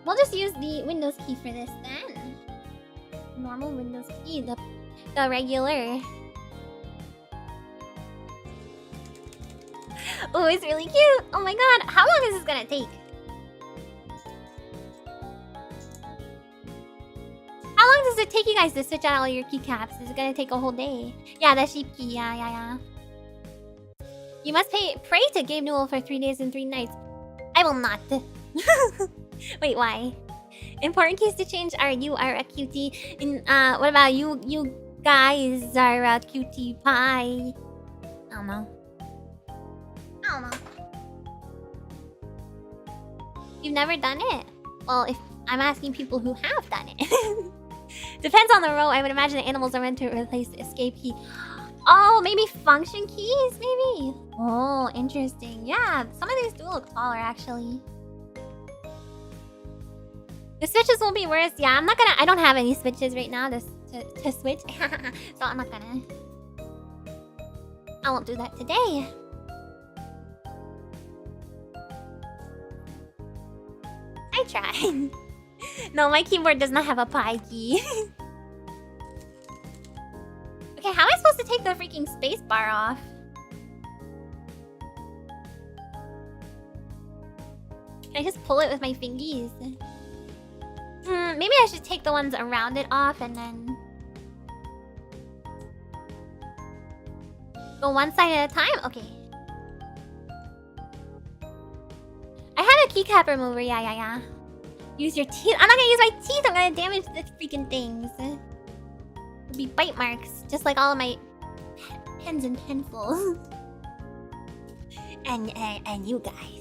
We'll just use the Windows key for this then. Normal Windows key, the regular. Oh, it's really cute. Oh my god, how long is this gonna take? How long does it take you guys to switch out all your keycaps? Is it gonna take a whole day? Yeah, the sheep key. Yeah. You must pray to Gabe Newell for 3 days and 3 nights. I will not. Wait, why? Important keys to change are you are a cutie. What about you? You guys are a cutie pie. I don't know. You've never done it? Well, if I'm asking people who have done it. Depends on the row. I would imagine the animals are meant to replace the escape key. Oh, maybe function keys, maybe? Oh, interesting. Yeah, some of these do look taller, actually. The switches will be worse. Yeah, I don't have any switches right now to switch. So I'm not gonna. I won't do that today. I tried. No, my keyboard does not have a pie key. Okay, how am I supposed to take the freaking space bar off? Can I just pull it with my fingies? Maybe I should take the ones around it off and then go one side at a time? Okay. I have a keycap remover, yeah. Use your teeth. I'm not gonna use my teeth. I'm gonna damage the freaking things. It'll be bite marks, just like all of my pens and pencils. and you guys.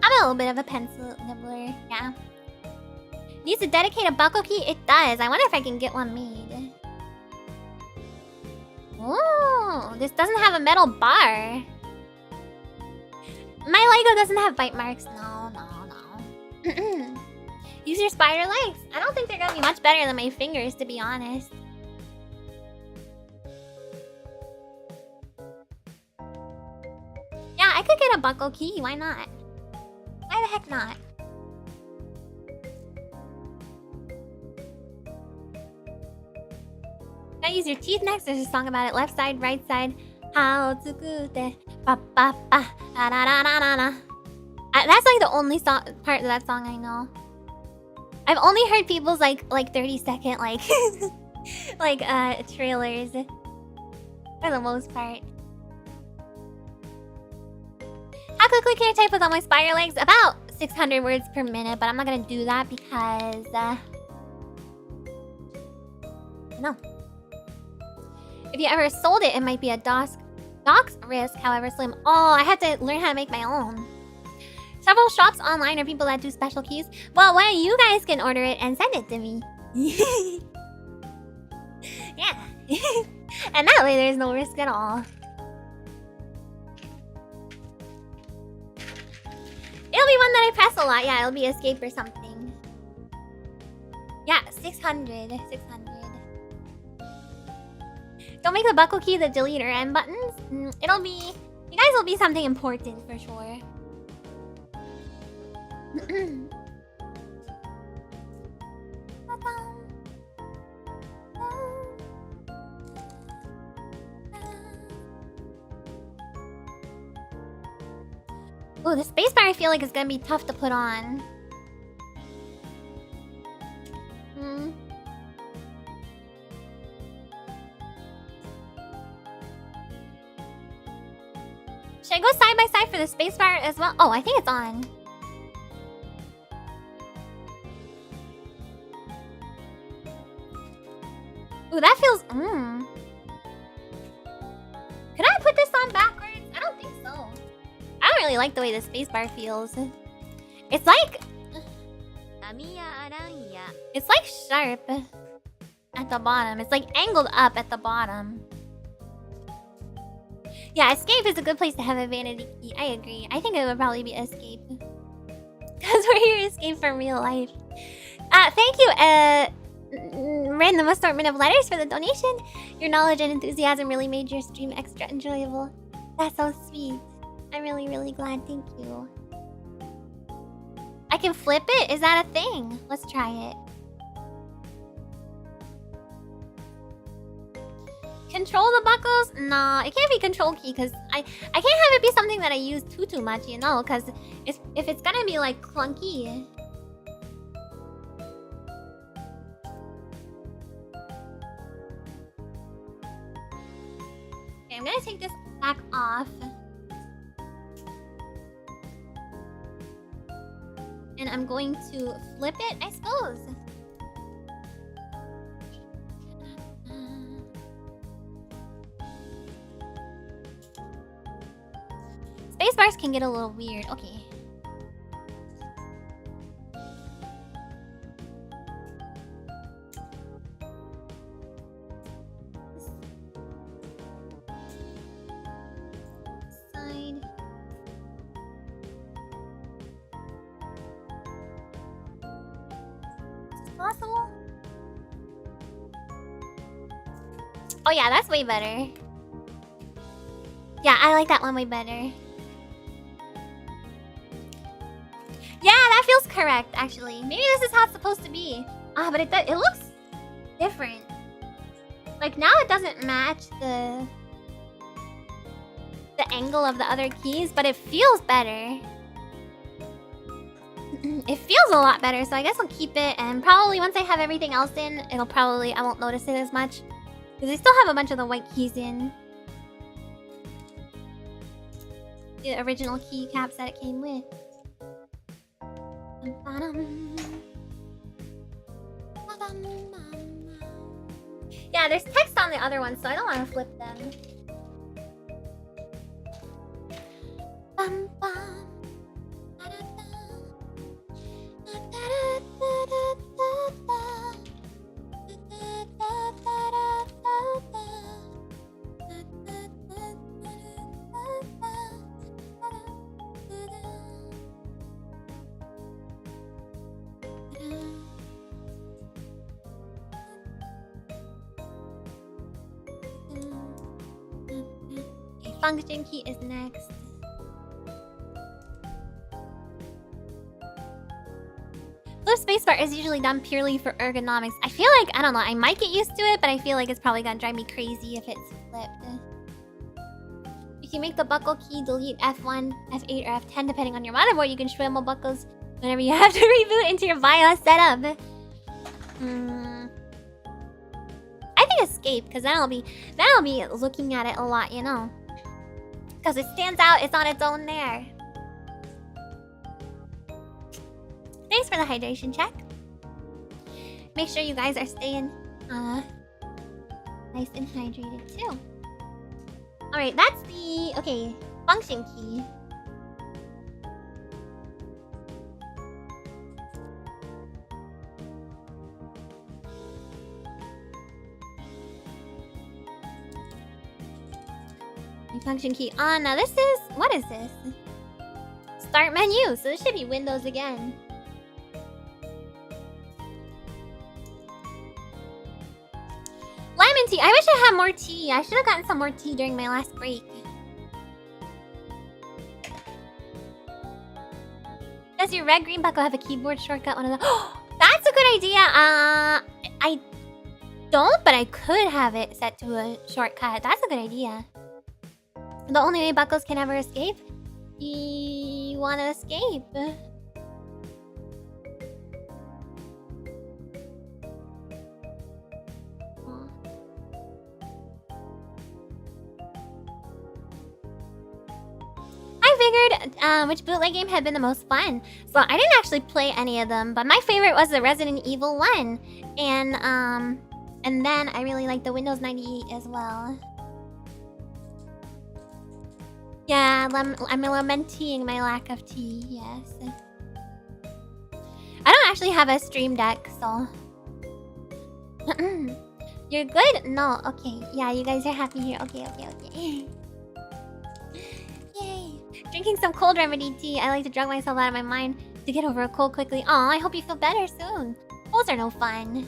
I'm a little bit of a pencil nibbler, yeah. Needs a dedicated buckle key? It does. I wonder if I can get one made. Oh, this doesn't have a metal bar. My Lego doesn't have bite marks. No. Use your spider legs. I don't think they're gonna be much better than my fingers, to be honest. I could get a buckle key. Why not? Why the heck not? Can I use your teeth next? There's a song about it. Left side, right side. How to good ba ba ba da da da da da. That's like the only song part of that song I know. I've only heard people's like 30-second trailers for the most part. How quickly can I type without my spider legs? About 600 words per minute, but I'm not gonna do that because no. If you ever sold it, it might be a doc's risk, however slim. Oh, I have to learn how to make my own. Several shops online are people that do special keys. Well, why don't you guys can order it and send it to me? Yeah. And that way there's no risk at all. It'll be one that I press a lot. Yeah, it'll be escape or something. Yeah, 600. Don't make the buckle key the delete or end buttons. It'll be... You guys will be something important for sure. Oh, the spacebar I feel like is gonna be tough to put on. Should I go side by side for the spacebar as well? Oh, I think it's on. Ooh, that feels... Could I put this on backwards? I don't think so. I don't really like the way the spacebar feels. It's like... Amiya Aranha. It's like sharp at the bottom. It's like angled up at the bottom. Yeah, escape is a good place to have a vanity key. I agree. I think it would probably be escape. Because we're here to escape from real life. Thank you, random assortment of letters for the donation. Your knowledge and enthusiasm really made your stream extra enjoyable. That's so sweet. I'm really, really glad. Thank you. I can flip it? Is that a thing? Let's try it. Control the buckles? Nah, it can't be control key because I can't have it be something that I use too much, you know, because if it's gonna be like clunky. Okay, I'm gonna take this back off. And I'm going to flip it, I suppose. Spacebars can get a little weird. Okay. Side. Is this possible? Oh yeah, that's way better. Yeah, I like that one way better. Yeah, that feels correct, actually. Maybe this is how it's supposed to be. But it looks different. Like, now it doesn't match the angle of the other keys, but it feels better. It feels a lot better, so I guess I'll keep it. And probably once I have everything else in, I won't notice it as much. Because I still have a bunch of the white keys in. The original keycaps that it came with. Yeah, there's text on the other one, so I don't want to flip them. Function key is next. spacebar is usually done purely for ergonomics. I feel like, I don't know, I might get used to it, but I feel like it's probably gonna drive me crazy if it's flipped. If you make the buckle key delete F1, F8, or F10 depending on your motherboard, you can scramble buckles whenever you have to reboot into your BIOS setup. I think escape, because then I'll be looking at it a lot, you know. Because it stands out, it's on its own there. Thanks for the hydration check. Make sure you guys are staying nice and hydrated too. Alright, that's the function key. Function key on. Now this is, what is this? Start menu. So this should be Windows again. Lemon tea. I wish I had more tea. I should have gotten some more tea during my last break. Does your red green buckle have a keyboard shortcut? One of the. Oh, that's a good idea. I don't, but I could have it set to a shortcut. That's a good idea. The only way buckles can ever escape? You wanna escape? I figured which bootleg game had been the most fun. So I didn't actually play any of them, but my favorite was the Resident Evil 1. And then I really liked the Windows 98 as well. Yeah, I'm lamenting my lack of tea, yes. I don't actually have a stream deck, so... You're good? No, okay. Yeah, you guys are happy here. Okay. Yay. Drinking some cold remedy tea. I like to drug myself out of my mind to get over a cold quickly. Aw, I hope you feel better soon. Colds are no fun.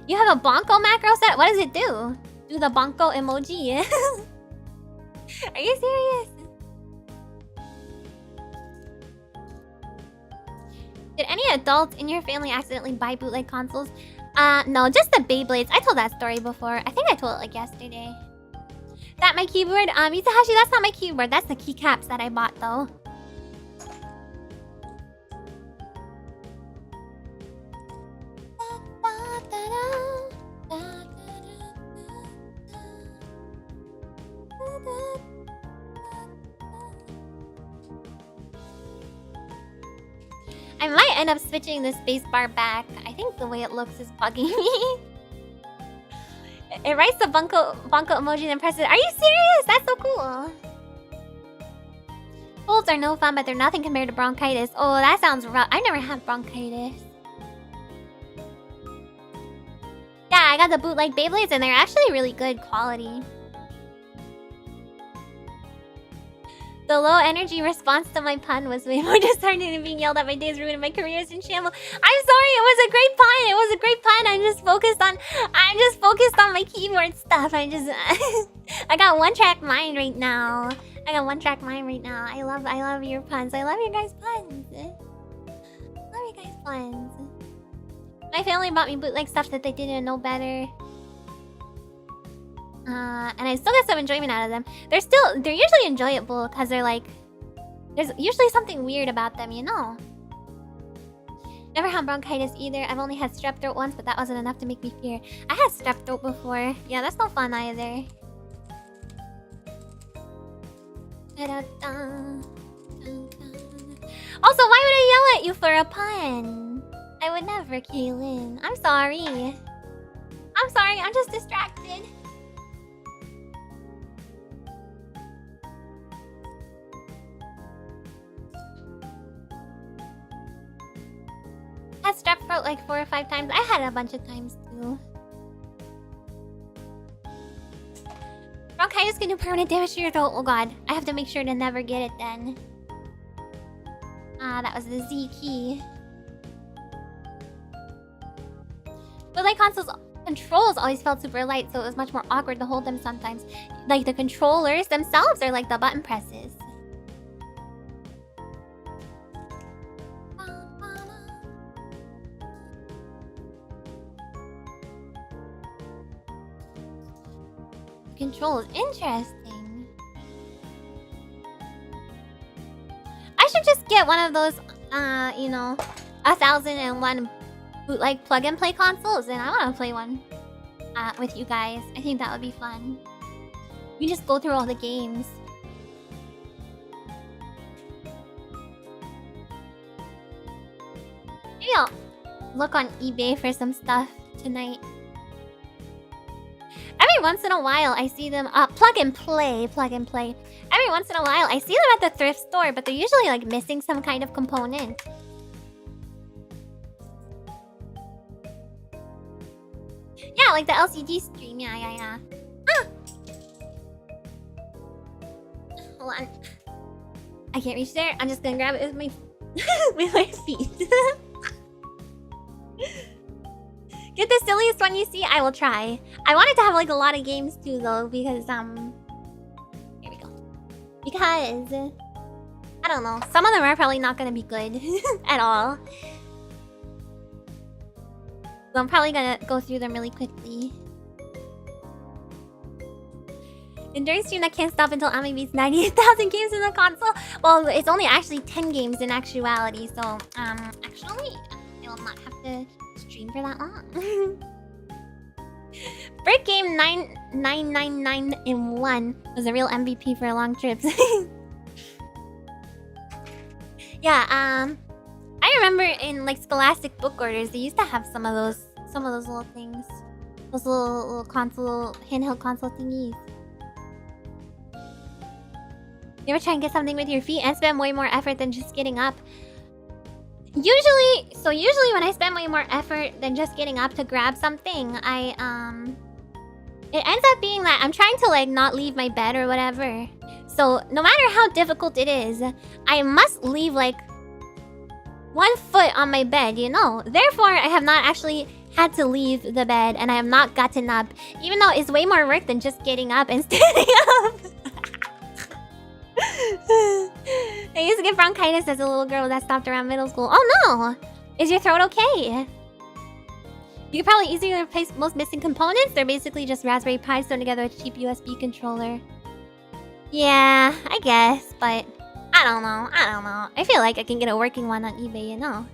You have a bonko macro set? What does it do? Do the bonko emoji. Are you serious? Did any adults in your family accidentally buy bootleg consoles? No, just the Beyblades. I told that story before. I think I told it like yesterday. That my keyboard? Mitsuhashi, that's not my keyboard. That's the keycaps that I bought though. I might end up switching the spacebar back. I think the way it looks is bugging me. It writes the bunko emoji and then presses it. Are you serious? That's so cool. Colds are no fun, but they're nothing compared to bronchitis. Oh, that sounds rough. I never had bronchitis. Yeah, I got the bootleg Beyblades and they're actually really good quality. The low energy response to my pun was way more disheartening than being yelled at. My days ruined and my career is in shambles. I'm sorry, it was a great pun. It was a great pun. I'm just focused on my keyboard stuff. I got one track mind right now. I love your puns. I love your guys' puns. My family bought me bootleg stuff that they didn't know better. And I still get some enjoyment out of them. They're usually enjoyable because they're like, there's usually something weird about them, you know. Never had bronchitis either. I've only had strep throat once, but that wasn't enough to make me fear. I had strep throat before. Yeah, that's no fun either. Also, why would I yell at you for a pun? I would never, Kaylin. I'm sorry. I'm just distracted. Had strep throat like 4 or 5 times. I had it a bunch of times too. Bronchitis can do permanent damage to your throat. Oh god, I have to make sure to never get it then. That was the Z key. But like controls always felt super light, so it was much more awkward to hold them sometimes. Like the controllers themselves are like the button presses. controls. Interesting. I should just get one of those, you know, 1001 bootleg plug and play consoles, and I want to play one with you guys. I think that would be fun. We just go through all the games. Maybe I'll look on eBay for some stuff tonight. Every once in a while, I see them plug and play. Every once in a while, I see them at the thrift store, but they're usually like missing some kind of component. Yeah, like the LCD stream. Yeah. Ah! Hold on. I can't reach there. I'm just gonna grab it with my with my feet. Get the silliest one you see. I will try. I wanted to have like a lot of games too, though, because here we go. Because I don't know. Some of them are probably not gonna be good at all. So I'm probably gonna go through them really quickly. Enduring stream that can't stop until Ami beats 98,000 games in the console. Well, it's only actually 10 games in actuality, so actually, I will not have to stream for that long. Break game 9999 in 1 was a real MVP for long trips. Yeah, I remember in like Scholastic book orders, they used to have some of those little things, those little console, handheld console thingies. You ever try and get something with your feet and spend way more effort than just getting up? Usually when I spend way more effort than just getting up to grab something, it ends up being that I'm trying to like not leave my bed or whatever. So no matter how difficult it is, I must leave like 1 foot on my bed, you know. Therefore, I have not actually had to leave the bed and I have not gotten up, even though it's way more work than just getting up and standing up. I used to get bronchitis as a little girl that stopped around middle school. Oh no! Is your throat okay? You could probably easily replace most missing components. They're basically just Raspberry Pis thrown together with a cheap USB controller. Yeah, I guess, but I don't know. I feel like I can get a working one on eBay, you know.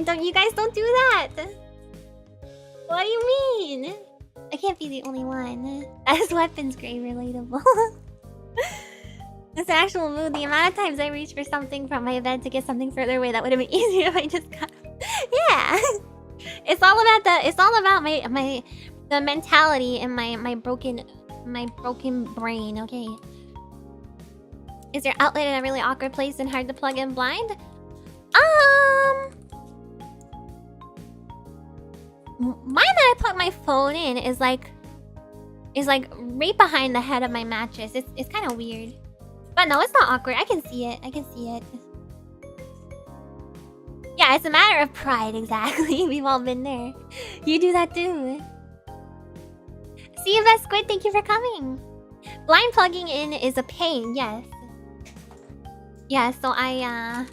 Don't you guys don't do that? What do you mean? I can't be the only one. That is weapons grade relatable. It's an actual mood. The amount of times I reached for something from my bed to get something further away that would have been easier if I just got. Yeah. It's all about the mentality and my broken brain, okay? Is your outlet in a really awkward place and hard to plug in blind? Mine that I plug my phone in is like right behind the head of my mattress. It's kind of weird. But no, it's not awkward. I can see it. Yeah, it's a matter of pride, exactly. We've all been there. You do that too. See you, Best Squid. Thank you for coming. Blind plugging in is a pain, yes. Yeah, so I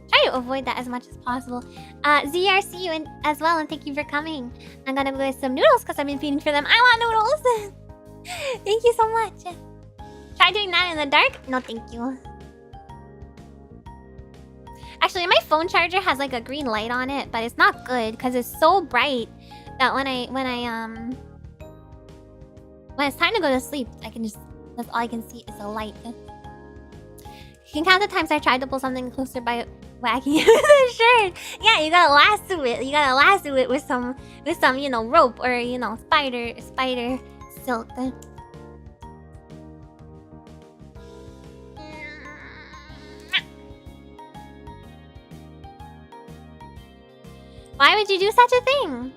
try to avoid that as much as possible. ZR, see you as well, and thank you for coming. I'm gonna go get some noodles because I've been feeding for them. I want noodles! Thank you so much. Try doing that in the dark? No, thank you. Actually, my phone charger has like a green light on it, but it's not good because it's so bright that when it's time to go to sleep, that's all I can see is a light. You can count the times I tried to pull something closer by whacking it with a shirt. Yeah, you gotta lasso it. You gotta lasso it with some, you know, rope or, you know, spider silk. Why would you do such a thing?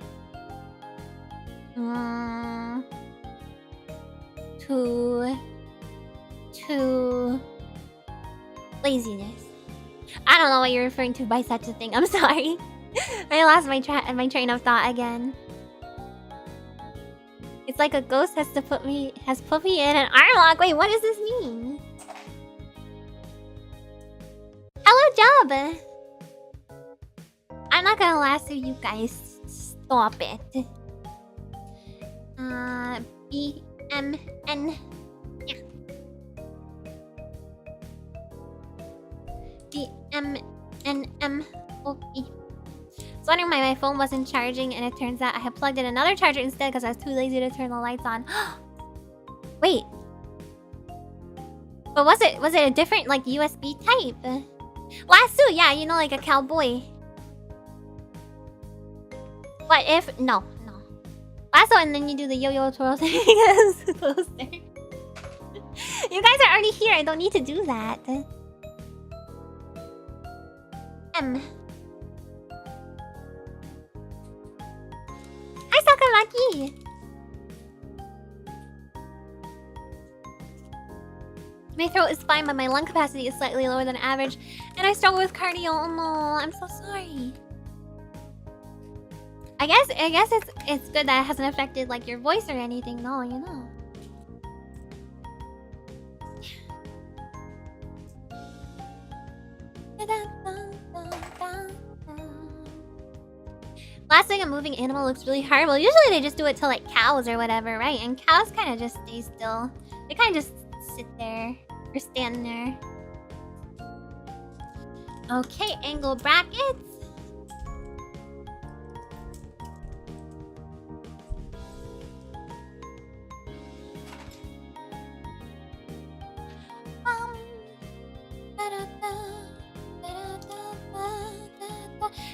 To laziness. I don't know what you're referring to by such a thing. I'm sorry. I lost my train of thought again. It's like a ghost has put me in an arm lock. Wait, what does this mean? Hello, Job. I'm not gonna lasso you guys. Stop it. B-M-N. Yeah. B-M-N-M-O-E. So wondering why my phone wasn't charging, and it turns out I had plugged in another charger instead because I was too lazy to turn the lights on. Wait. But was it a different like USB type? Lasso, yeah, you know, like a cowboy. What if no. Lasso, and then you do the yo-yo twirl thing. You guys are already here. I don't need to do that. M. Hi, Sakamaki. My throat is fine, but my lung capacity is slightly lower than average, and I struggle with cardio. Oh no, I'm so sorry. I guess it's good that it hasn't affected like your voice or anything, no, you know. Last thing, a moving animal looks really hard. Well, usually they just do it to like cows or whatever, right? And cows kind of just stay still. They kind of just sit there or stand there. Okay, angle brackets.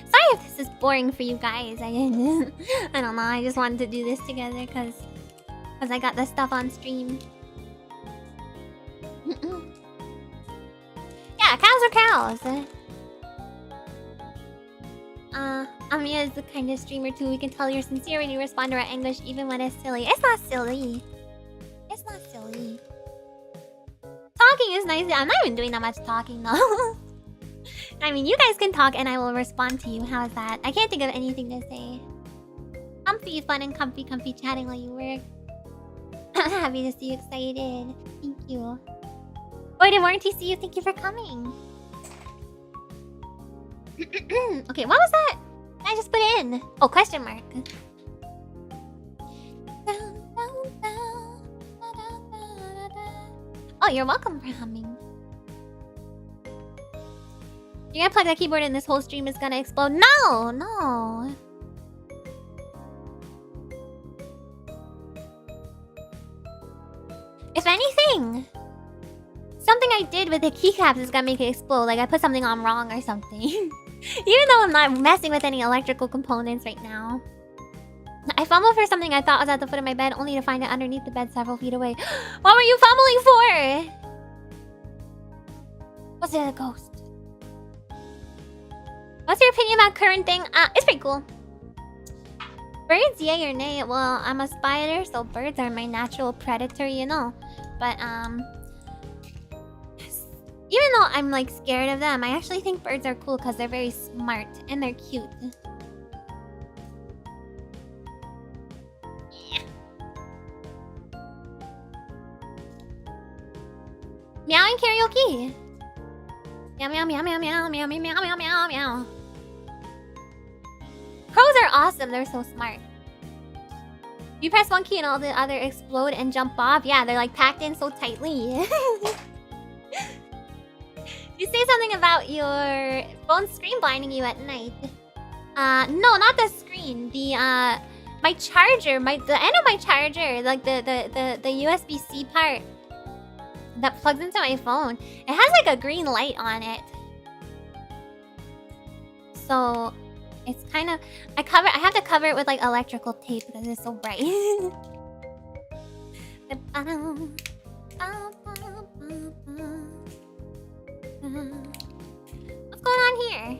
Sorry if this is boring for you guys. I don't know. I just wanted to do this together because I got this stuff on stream. Yeah, cows are cows. Amiya is the kind of streamer too. We can tell you're sincere when you respond to our English, even when it's silly. It's not silly. It's not silly. Talking is nice. I'm not even doing that much talking though. I mean, you guys can talk and I will respond to you. How is that? I can't think of anything to say. Comfy, fun, and comfy chatting while you work. Happy to see you excited. Thank you. Boy, did Warranty see you? Thank you for coming. Okay, what was that? I just put in. Oh, question mark. Oh, you're welcome for humming. You're gonna plug that keyboard and this whole stream is gonna explode. No, no. If anything, something I did with the keycaps is gonna make it explode. Like I put something on wrong or something. Even though I'm not messing with any electrical components right now. I fumbled for something I thought was at the foot of my bed, only to find it underneath the bed several feet away. What were you fumbling for? Was it a ghost? What's your opinion about current thing? It's pretty cool. Birds, yay or nay? Well, I'm a spider, so birds are my natural predator, you know. But, even though I'm, like, scared of them, I actually think birds are cool because they're very smart and they're cute. Yeah. Meowing karaoke. Meow, meow, meow, meow, meow, meow, meow, meow, meow, meow, meow. Crows are awesome. They're so smart. You press one key and all the other explode and jump off. Yeah, they're like packed in so tightly. You say something about your phone screen blinding you at night. No, not the screen. The my charger, the end of my charger, like the USB-C part that plugs into my phone. It has like a green light on it. So it's kind of I have to cover it with like electrical tape because it's so bright. What's going on here?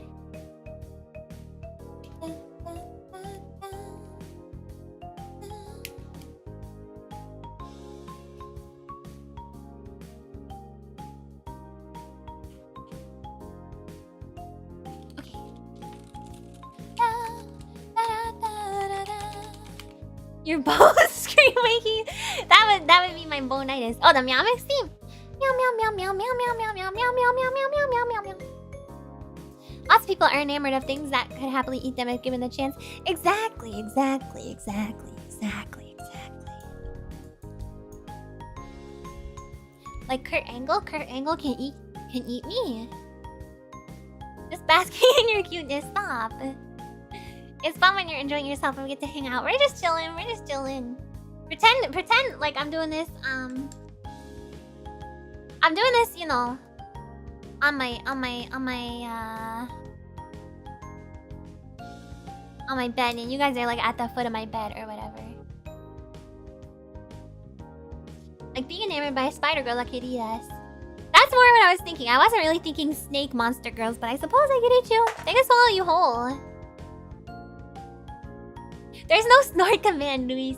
Okay. Your bow scream making. That would be my bonitis. Oh, the meow mix theme. Meow meow meow meow meow meow meow meow meow meow meow meow meow meow meow meow. Lots of people are enamored of things that could happily eat them if given the chance. Exactly. Like Kurt Angle? Kurt Angle can eat me. Just basking in your cuteness, stop. It's fun when you're enjoying yourself and we get to hang out. We're just chilling. Pretend like I'm doing this, you know, on my bed, and you guys are like at the foot of my bed or whatever. Like being enamored by a spider girl like Queridas. That's more what I was thinking. I wasn't really thinking snake monster girls, but I suppose I could eat you. They can swallow you whole. There's no snort command, Luis.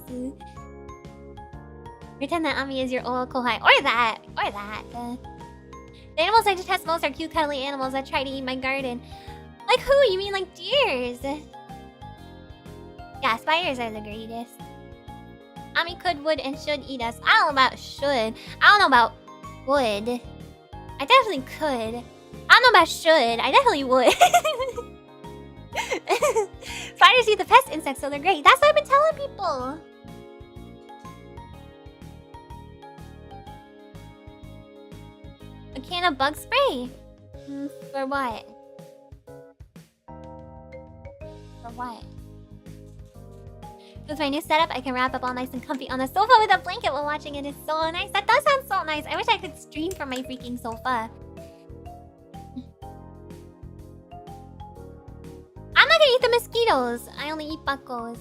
Pretend that Ami is your old kohai. Or that. The animals I detest most are cute, cuddly animals that try to eat my garden. Like who? You mean like deers? Yeah, spiders are the greatest. Ami could, would, and should eat us. I don't know about should. I don't know about would. I definitely could. I don't know about should. I definitely would. Spiders eat the pest insects, so they're great. That's what I've been telling people. A can of bug spray? For what? For what? With my new setup, I can wrap up all nice and comfy on the sofa with a blanket while watching it. It's so nice. That does sound so nice. I wish I could stream from my freaking sofa. I'm not gonna eat the mosquitoes. I only eat buckos.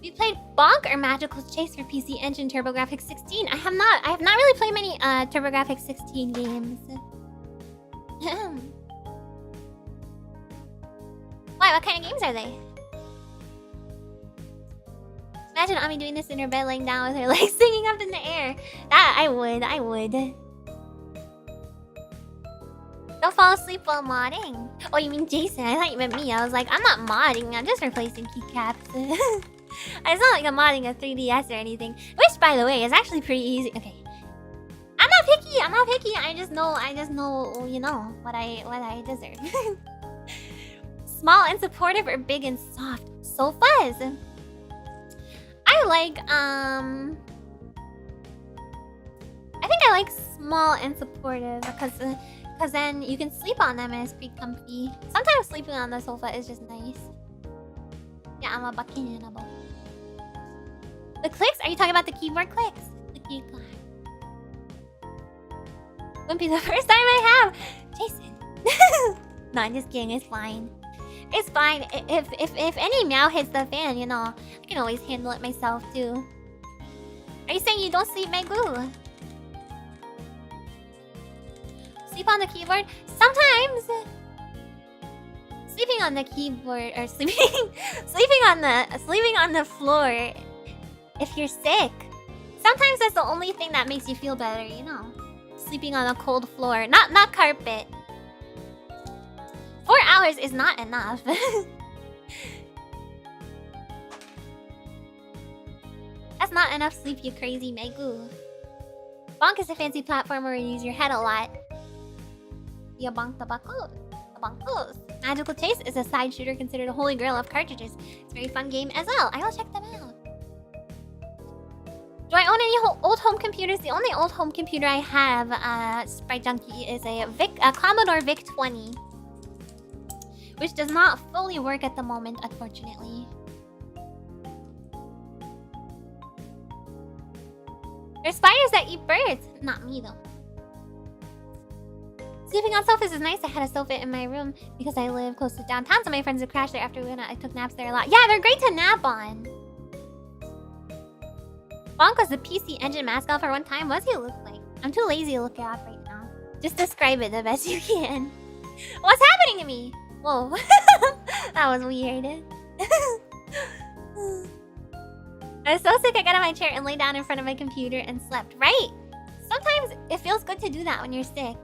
We played Bonk or Magical Chase for PC Engine TurboGrafx 16. I have not really played many TurboGrafx 16 games. Why? What kind of games are they? Imagine Ami doing this in her bed, laying down with her legs singing up in the air. That I would. Don't fall asleep while modding. Oh, you mean Jason? I thought you meant me. I was like, I'm not modding. I'm just replacing keycaps. It's not like I'm modding a 3DS or anything. Which, by the way, is actually pretty easy. Okay. I'm not picky. I just know, you know, what I deserve. Small and supportive or big and soft? Sofas. I think I like small and supportive because then you can sleep on them and it's pretty comfy. Sometimes sleeping on the sofa is just nice. Yeah, I'm a buckinable. The clicks? Are you talking about the keyboard clicks? The keyboard. Wouldn't be the first time I have. Jason. No, I'm just kidding. It's fine. It's fine. If any meow hits the fan, you know, I can always handle it myself too. Are you saying you don't sleep, Megu? Sleep on the keyboard? Sometimes. Sleeping on the keyboard or sleeping on the floor if you're sick. Sometimes that's the only thing that makes you feel better, you know. Sleeping on a cold floor, not carpet. 4 hours is not enough. That's not enough sleep, you crazy Megu. Bonk is a fancy platformer where you use your head a lot. You bonk the buckles. Magical Chase is a side shooter considered a holy grail of cartridges. It's a very fun game as well. I will check them out. Do I own any old home computers? The only old home computer I have, Sprite Junkie, is a Commodore VIC-20. Which does not fully work at the moment, unfortunately. There's spiders that eat birds. Not me, though. Sleeping on sofas is nice. I had a sofa in my room because I live close to downtown, so my friends would crash there after we went out. I took naps there a lot. Yeah, they're great to nap on. Bonk was the PC Engine mascot for one time. What does he look like? I'm too lazy to look it up right now. Just describe it the best you can. What's happening to me? Whoa. That was weird. I was so sick I got out of my chair and lay down in front of my computer and slept. Right! Sometimes it feels good to do that when you're sick.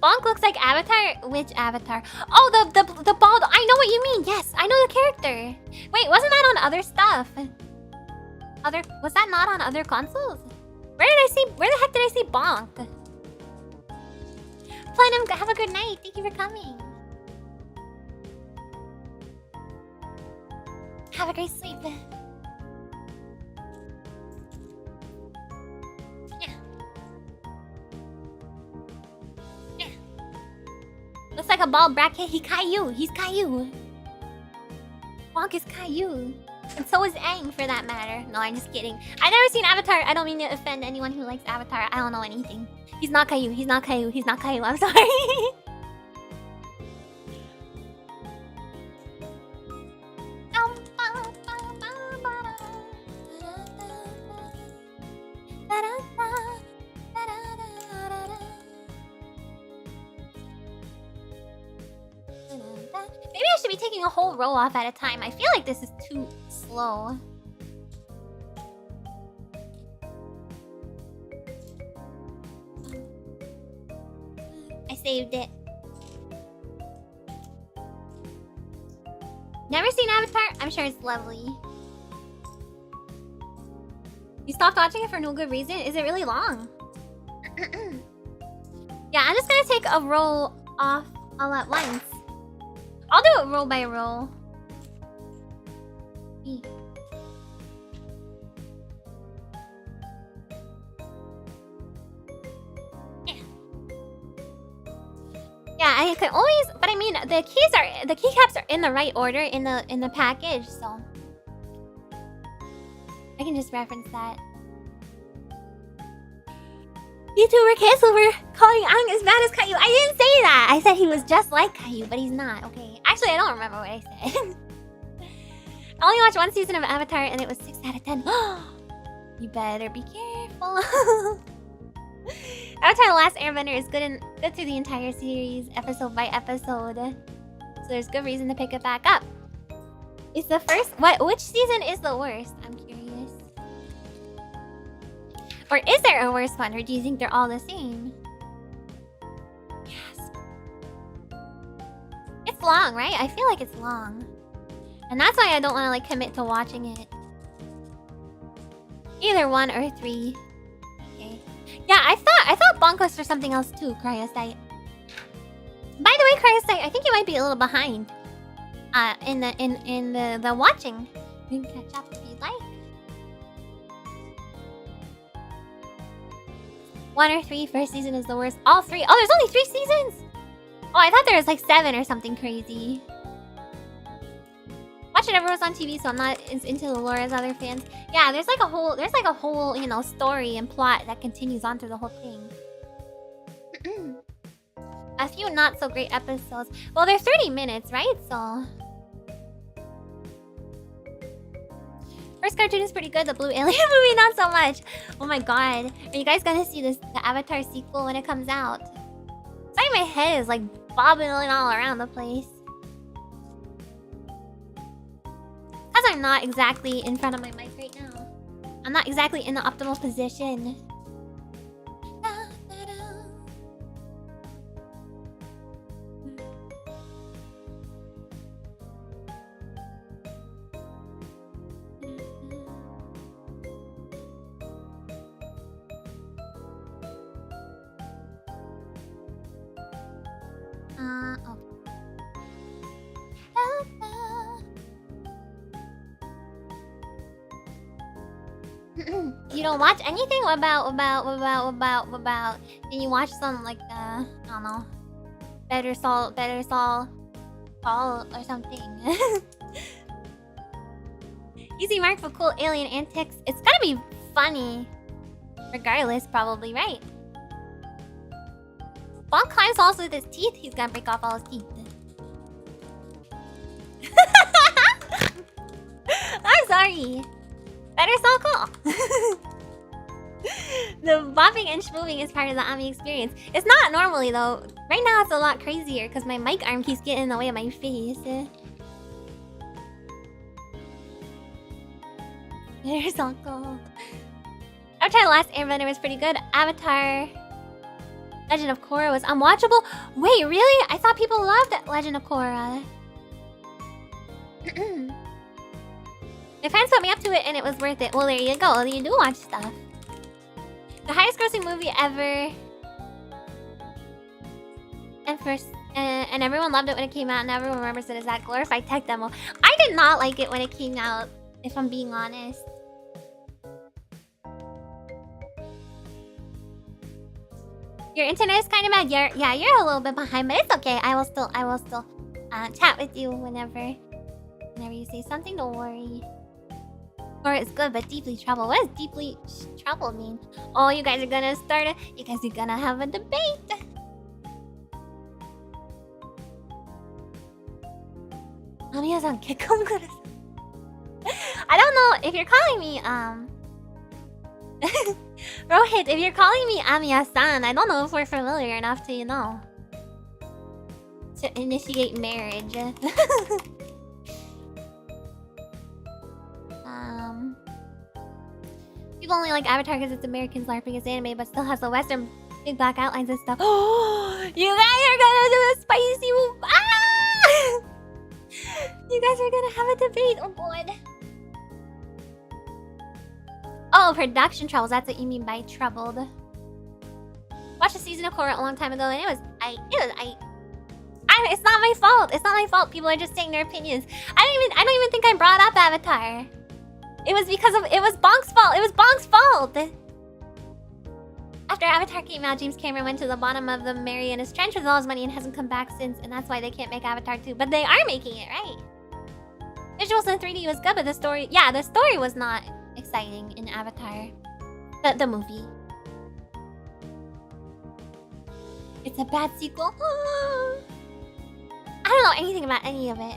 Bonk looks like Avatar? Which Avatar? Oh, the bald... I know what you mean! Yes, I know the character! Wait, wasn't that on other stuff? Was that not on other consoles? Where the heck did I see Bonk? Platinum, have a good night. Thank you for coming. Have a great sleep. like a bald bracket. He's Caillou. He's Caillou. Bonk is Caillou. And so is Aang, for that matter. No, I'm just kidding. I've never seen Avatar. I don't mean to offend anyone who likes Avatar. I don't know anything. He's not Caillou. He's not Caillou. He's not Caillou. I'm sorry. Maybe I should be taking a whole row off at a time. I feel like this is too slow. I saved it. Never seen Avatar? I'm sure it's lovely. You stopped watching it for no good reason? Is it really long? Yeah, I'm just gonna take a row off all at once. I'll do it row by row. Yeah, I can always, but I mean, the keycaps are in the right order in the package, so I can just reference that. YouTuber canceled for calling Aang as bad as Caillou. I didn't say that. I said he was just like Caillou, but he's not. Okay. Actually, I don't remember what I said. I only watched one season of Avatar, and it was 6 out of 10. You better be careful. Avatar: The Last Airbender is good through the entire series, episode by episode. So there's good reason to pick it back up. Is the first... Which season is the worst? I'm curious. Or is there a worse one, or do you think they're all the same? Yes. It's long, right? I feel like it's long. And that's why I don't want to, like, commit to watching it. Either 1 or 3. Okay. Yeah, I thought Bonk was for something else too, Cryosite. By the way, Cryosite, I think you might be a little behind. In the watching. You can catch up if you'd like. 1 or 3, first season is the worst. All 3. Oh, there's only 3 seasons. Oh, I thought there was like 7 or something crazy. Watch it everyone's on TV, so I'm not as into the lore as other fans. Yeah, there's like a whole, you know, story and plot that continues on through the whole thing. A few not so great episodes. Well, they're 30 minutes, right? So first cartoon is pretty good. The Blue Alien movie, not so much. Oh my god. Are you guys gonna see the Avatar sequel when it comes out? Sorry, my head is like bobbing all around the place. Because I'm not exactly in front of my mic right now. I'm not exactly in the optimal position. You don't watch anything about Can you watch some like I don't know, Better Saul Paul or something? Easy mark for cool alien antics. It's gotta be funny, regardless, probably, right? Bonk climbs walls with his teeth. He's gonna break off all his teeth. I'm sorry. Better Saul Call. The bopping and schmoving is part of the Ami experience. It's not normally though. Right now it's a lot crazier because my mic arm keeps getting in the way of my face. Better Saul Call. Avatar: The Last Airbender was pretty good. Avatar Legend of Korra was unwatchable. Wait, really? I thought people loved Legend of Korra. My fans put me up to it and it was worth it. Well, there you go. You do watch stuff. The highest grossing movie ever. And everyone loved it when it came out and everyone remembers it as that glorified tech demo. I did not like it when it came out, if I'm being honest. Your internet is kind of bad. You're a little bit behind, but it's okay. I will still chat with you whenever you say something. Don't worry. Or it's good, but deeply troubled. What does deeply troubled mean? Oh, you guys are gonna have a debate. Amiya-san, kekkon. I don't know if you're calling me Rohit, if you're calling me Amiya-san, I don't know if we're familiar enough to, to initiate marriage. People only like Avatar because it's American LARPing, it's anime, but still has the Western big black outlines and stuff. Oh, you guys are gonna do a spicy move. Ah! You guys are gonna have a debate. Oh god. Oh, production troubles. That's what you mean by troubled. Watched a season of Korra a long time ago, and it was it's not my fault. It's not my fault. People are just saying their opinions. I don't even think I brought up Avatar. It was Bonk's fault. It was Bonk's fault. After Avatar came out, James Cameron went to the bottom of the Marianas Trench with all his money and hasn't come back since, and that's why they can't make Avatar 2. But they are making it, right? Visuals in 3D was good, but the story was not exciting in Avatar. The movie. It's a bad sequel. I don't know anything about any of it.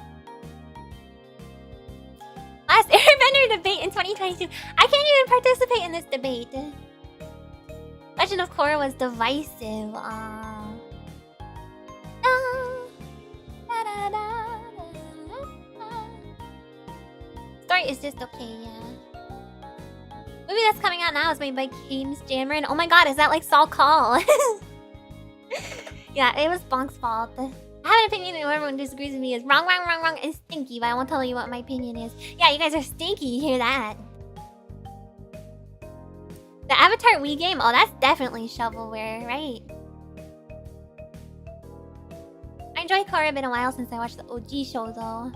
Last Airbender debate in 2022. I can't even participate in this debate. Legend of Korra was divisive. Story is just okay, yeah. Movie that's coming out now is made by James Cameron. Oh my god, is that like Saul Call? Yeah, it was Bonk's fault. I have an opinion and everyone disagrees with me is wrong, and stinky, but I won't tell you what my opinion is. Yeah, you guys are stinky, you hear that? The Avatar Wii game? Oh, that's definitely shovelware, right? I enjoy Korra. Been a while since I watched the OG show, though.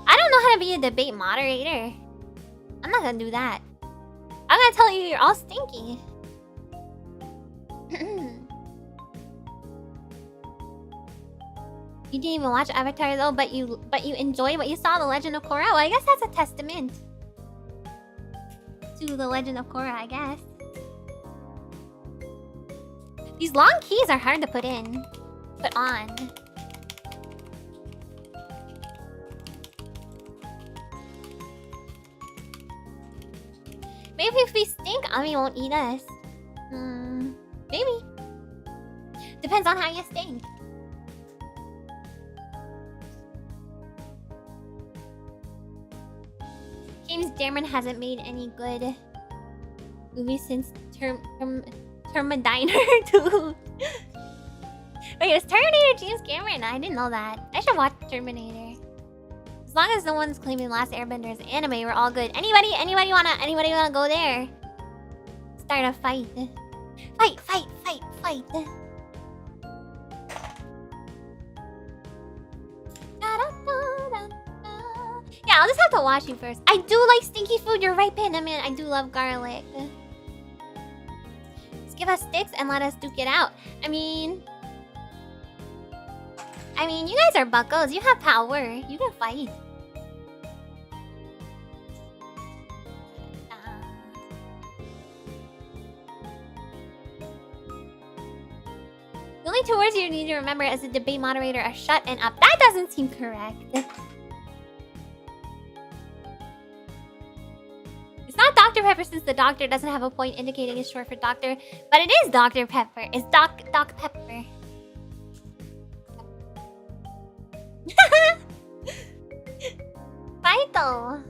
I don't know how to be a debate moderator. I'm not gonna do that. I'm gonna tell you you're all stinky. You didn't even watch Avatar though, but you enjoyed what you saw, The Legend of Korra. Well, I guess that's a testament to The Legend of Korra, I guess. These long keys are hard to put on. Maybe if we stink, Ami won't eat us. Maybe. Depends on how you stink. James Cameron hasn't made any good movies since Terminator 2. Wait, it was Terminator James Cameron? I didn't know that. I should watch Terminator. As long as no one's claiming Last Airbender is anime, we're all good. Anybody wanna go there? Start a fight. Fight. Yeah, I'll just have to watch you first. I do like stinky food. You're right, Panda Man. I do love garlic. Just give us sticks and let us duke it out. I mean, you guys are buckos. You have power. You can fight. The only two words you need to remember as a debate moderator are shut and up. That doesn't seem correct. It's not Dr. Pepper since the doctor doesn't have a point indicating it's short for doctor, but it is Dr. Pepper. It's Doc Pepper. Vital.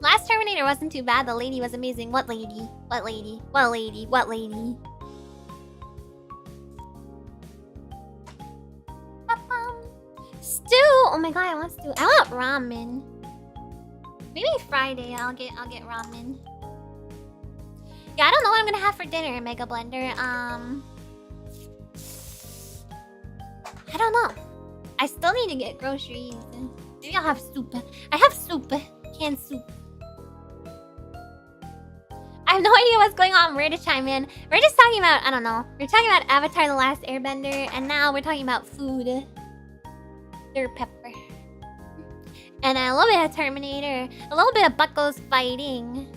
Last Terminator wasn't too bad. The lady was amazing. What lady? Stew! Oh my god, I want stew. I want ramen. Maybe Friday I'll get ramen. Yeah, I don't know what I'm gonna have for dinner, Mega Blender. I don't know. I still need to get groceries. Maybe I'll have soup. I have soup. Canned soup. I I have no idea what's going on. Where to chime in? We're just talking about, I don't know. We're talking about Avatar: The Last Airbender, and now we're talking about food. Sir Pepper. And a little bit of Terminator. A little bit of Buckos fighting.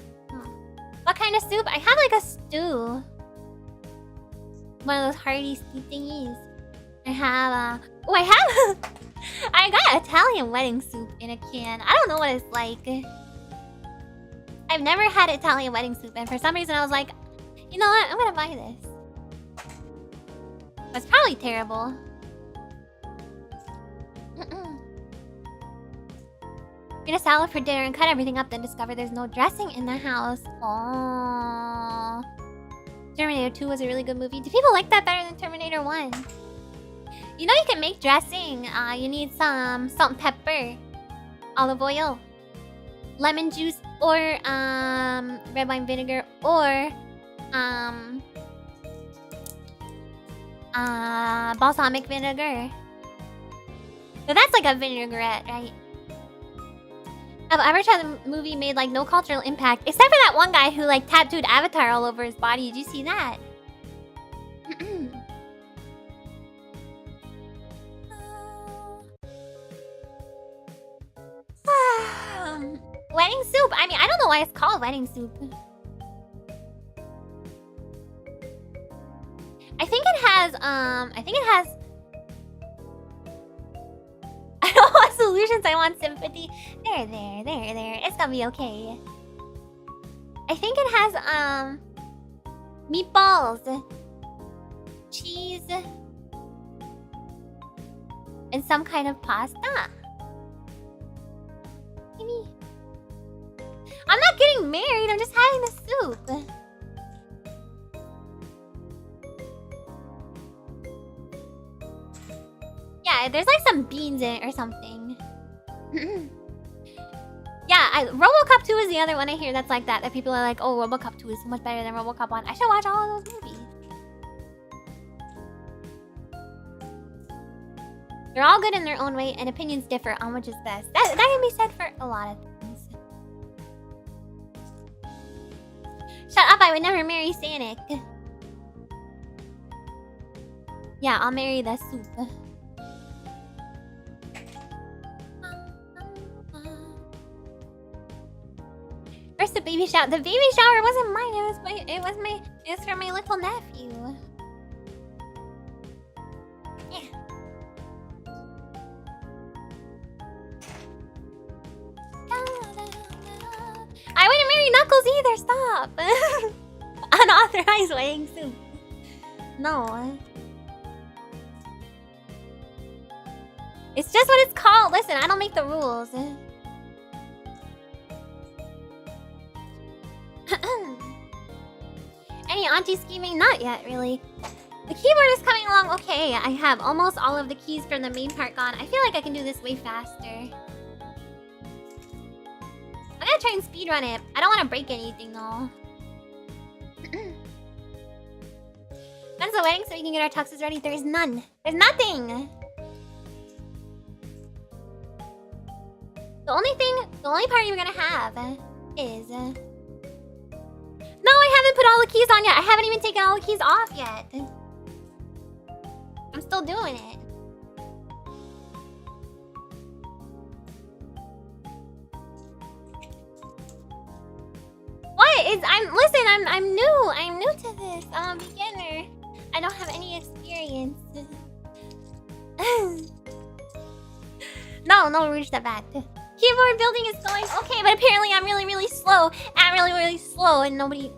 What kind of soup? I have like a stew. One of those hearty stew thingies. I have oh, I have I got Italian wedding soup in a can. I don't know what it's like. I've never had Italian wedding soup, and for some reason I was like, you know what? I'm gonna buy this. It's probably terrible. Eat a salad for dinner and cut everything up, then discover there's no dressing in the house. Aww. Terminator 2 was a really good movie. Do people like that better than Terminator 1? You know you can make dressing. You need some salt and pepper, olive oil, lemon juice, or red wine vinegar, or balsamic vinegar. So that's like a vinaigrette, right? Avatar the movie made like no cultural impact, except for that one guy who like tattooed Avatar all over his body. Did you see that? Wedding soup. I mean, I don't know why it's called wedding soup. I think it has. I don't want solutions. I want sympathy. There. It's gonna be okay. I think it has meatballs, cheese, and some kind of pasta. Maybe. I'm not getting married. I'm just having the soup. Yeah, there's like some beans in it or something. Yeah, RoboCop 2 is the other one I hear that's like that. That people are like, oh, RoboCop 2 is so much better than RoboCop 1. I should watch all of those movies. They're all good in their own way, and opinions differ on which is best. That can be said for a lot of things. Shut up, I would never marry Sonic. Yeah, I'll marry the soup. First the baby shower. The baby shower wasn't mine. It was for my little nephew. Yeah. I wouldn't marry Knuckles either. Stop. Unauthorized wedding soup. No. It's just what it's called. Listen, I don't make the rules. Any auntie scheming? Not yet, really. The keyboard is coming along okay. I have almost all of the keys from the main part gone. I feel like I can do this way faster. I'm gonna try and speedrun it. I don't want to break anything, though. When's the wedding so we can get our tuxes ready? There is none. There's nothing! The only party we're gonna have is... No, I haven't put all the keys on yet. I haven't even taken all the keys off yet. I'm still doing it. What is... I'm new. I'm new to this. I'm a beginner. I don't have any experience. No, Rouge the Bat. Keyboard building is going okay, but apparently I'm really slow. I'm really slow and nobody...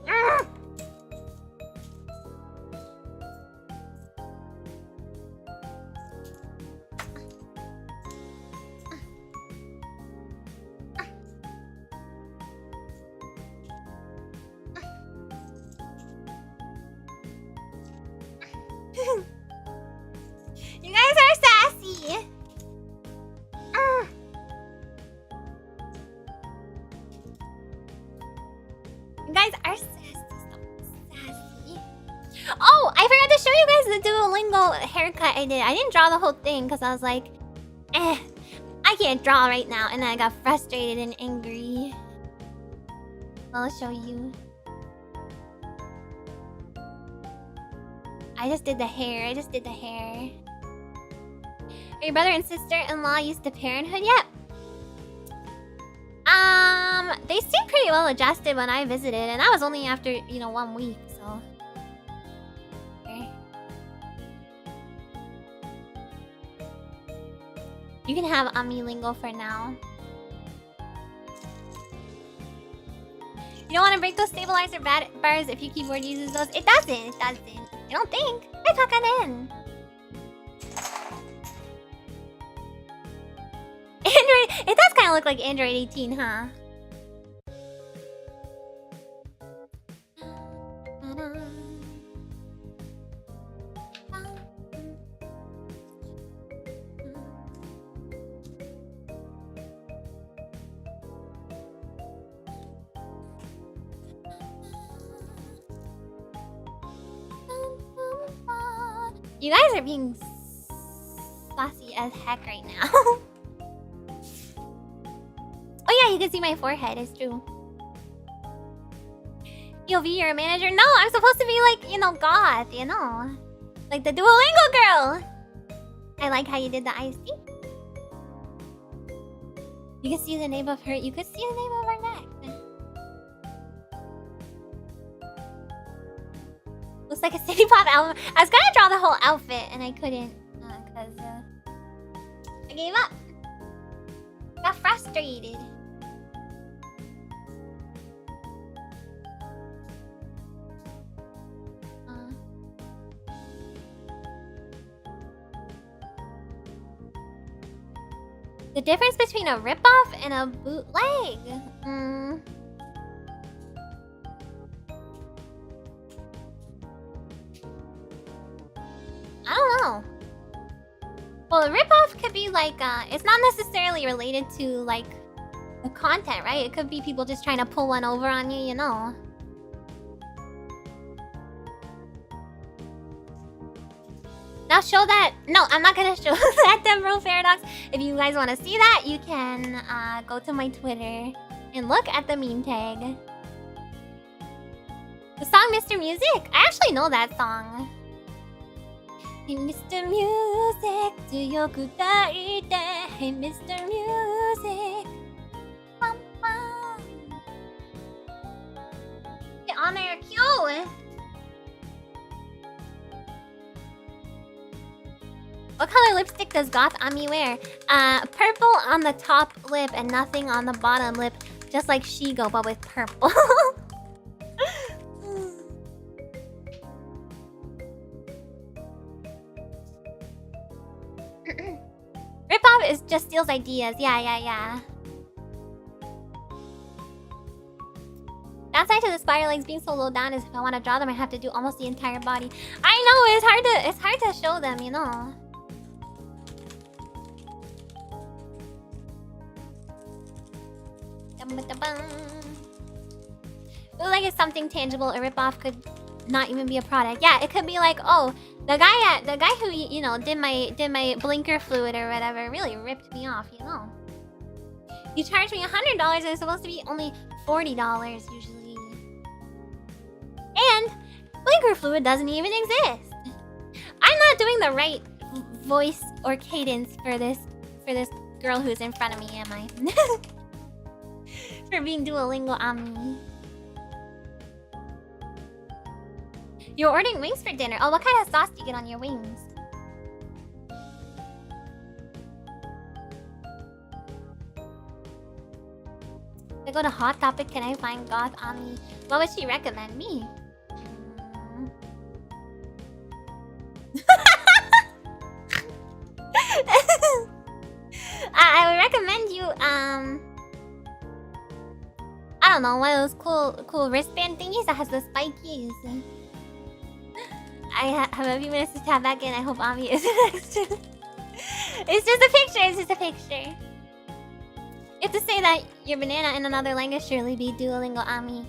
You guys are sassy. You guys are sassy. Oh, I forgot to show you guys the Duolingo haircut I did. I didn't draw the whole thing because I was like, I can't draw right now. And then I got frustrated and angry. I'll show you. I just did the hair. Are your brother and sister-in-law used to parenthood yet? They seemed pretty well adjusted when I visited, and that was only after, 1 week, so. Okay. You can have Ami lingo for now. You don't want to break those stabilizer bars if your keyboard uses those. It doesn't. I don't think. I talk on. Android. It does kind of look like Android 18, huh? You guys are being saucy as heck right now. Oh yeah, you can see my forehead, it's true. EOV, you're a manager? No, I'm supposed to be like, goth, like the Duolingo girl. I like how you did the iced tea. You can see the name of her, you could see the name of her neck. Looks like a City Pop album. I was gonna draw the whole outfit and I couldn't because I gave up. Got frustrated. The difference between a ripoff and a bootleg. I don't know. Well, a ripoff could be like, it's not necessarily related to like the content, right? It could be people just trying to pull one over on you, Now show that. No, I'm not gonna show that Temporal Paradox. If you guys want to see that, you can go to my Twitter and look at the meme tag. The song Mr. Music? I actually know that song. Hey, Mr. Music, do you good Hey, Mr. Music. Get on there, cute. What color lipstick does Goth Ami wear? Purple on the top lip and nothing on the bottom lip, just like Shigo, but with purple. Ripoff is just steals ideas. Yeah. Downside to the spider legs being so low down is if I want to draw them, I have to do almost the entire body. I know it's hard to show them, Bootleg is something tangible. A ripoff could not even be a product. Yeah, it could be like, oh, the guy who did my blinker fluid or whatever really ripped me off. You charged me $100 and it's supposed to be only $40 usually. And blinker fluid doesn't even exist. I'm not doing the right voice or cadence for this girl who's in front of me, am I? For being Duolingo Ami. You're ordering wings for dinner. Oh, what kind of sauce do you get on your wings? I go to Hot Topic. Can I find Goth Ami? What would she recommend me? I would recommend you I don't know, one of those cool wristband thingies that has the spikies. I have a few minutes to tap back in. I hope Ami is next. It's just a picture. You have to say that your banana in another language surely be Duolingo Ami.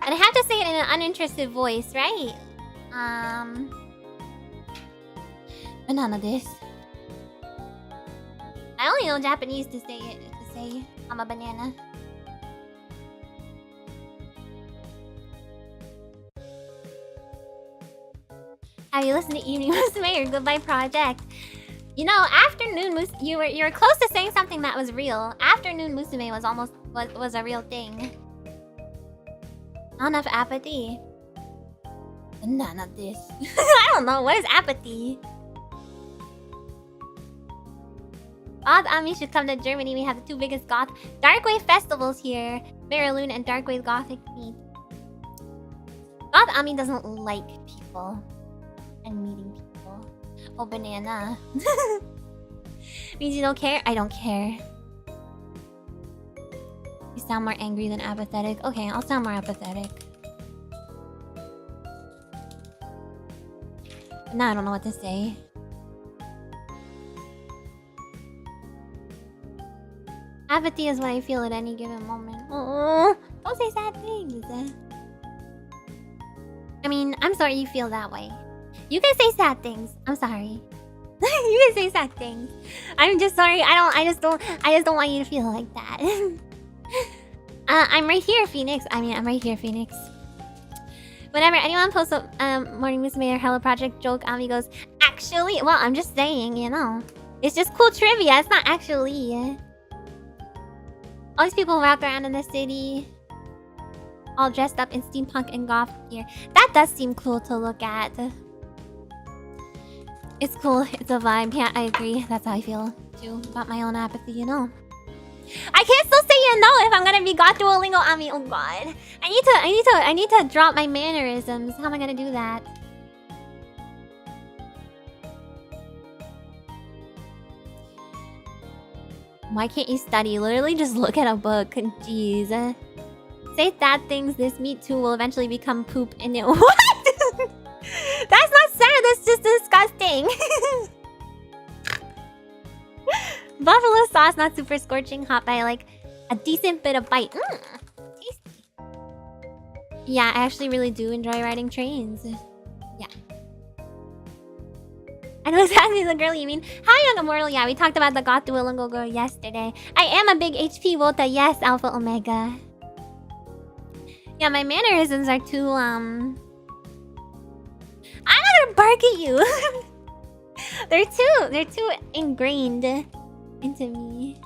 And I have to say it in an uninterested voice, right? Banana this. I only know Japanese to say it. To say I'm a banana. Have you listened to Evening Musume or Goodbye Project? You know, Afternoon Musume, you were close to saying something that was real. Afternoon Musume was a real thing. Not enough apathy. None of this. I don't know, what is apathy? Goth Ami should come to Germany. We have the two biggest goth Darkwave festivals here. Berlin and Darkwave Gothic meet. Goth Ami doesn't like people and meeting people. Oh, banana. Means you don't care? I don't care. You sound more angry than apathetic. Okay, I'll sound more apathetic. But now I don't know what to say. Apathy is what I feel at any given moment. Oh, don't say sad things. I mean, I'm sorry you feel that way. You can say sad things. I'm sorry. You can say sad things. I'm just sorry. I just don't want you to feel like that. I'm right here, Phoenix. I'm right here, Phoenix. Whenever anyone posts a Morning Musume or Hello Project joke, Ami goes, actually, well, I'm just saying, you know. It's just cool trivia. It's not actually. All these people wrap around in the city, all dressed up in steampunk and goth gear. That does seem cool to look at. It's cool. It's a vibe. Yeah, I agree. That's how I feel too about my own apathy. You know. I can't still say you know if I'm gonna be goth Duolingo Ami. Oh god. I need to drop my mannerisms. How am I gonna do that? Why can't you study? Literally just look at a book. Jeez. Say sad things. This meat too will eventually become poop in it. What? That's not sad. That's just disgusting. Buffalo sauce, not super scorching hot, but I like a decent bit of bite. Tasty. Yeah, I actually really do enjoy riding trains. Yeah. I know exactly the girl you mean. Hi, Young Immortal. Yeah, we talked about the goth Duolingo girl yesterday. I am a big HP Volta. Yes, Alpha Omega. Yeah, my mannerisms are too, I'm not gonna bark at you. They're too ingrained into me.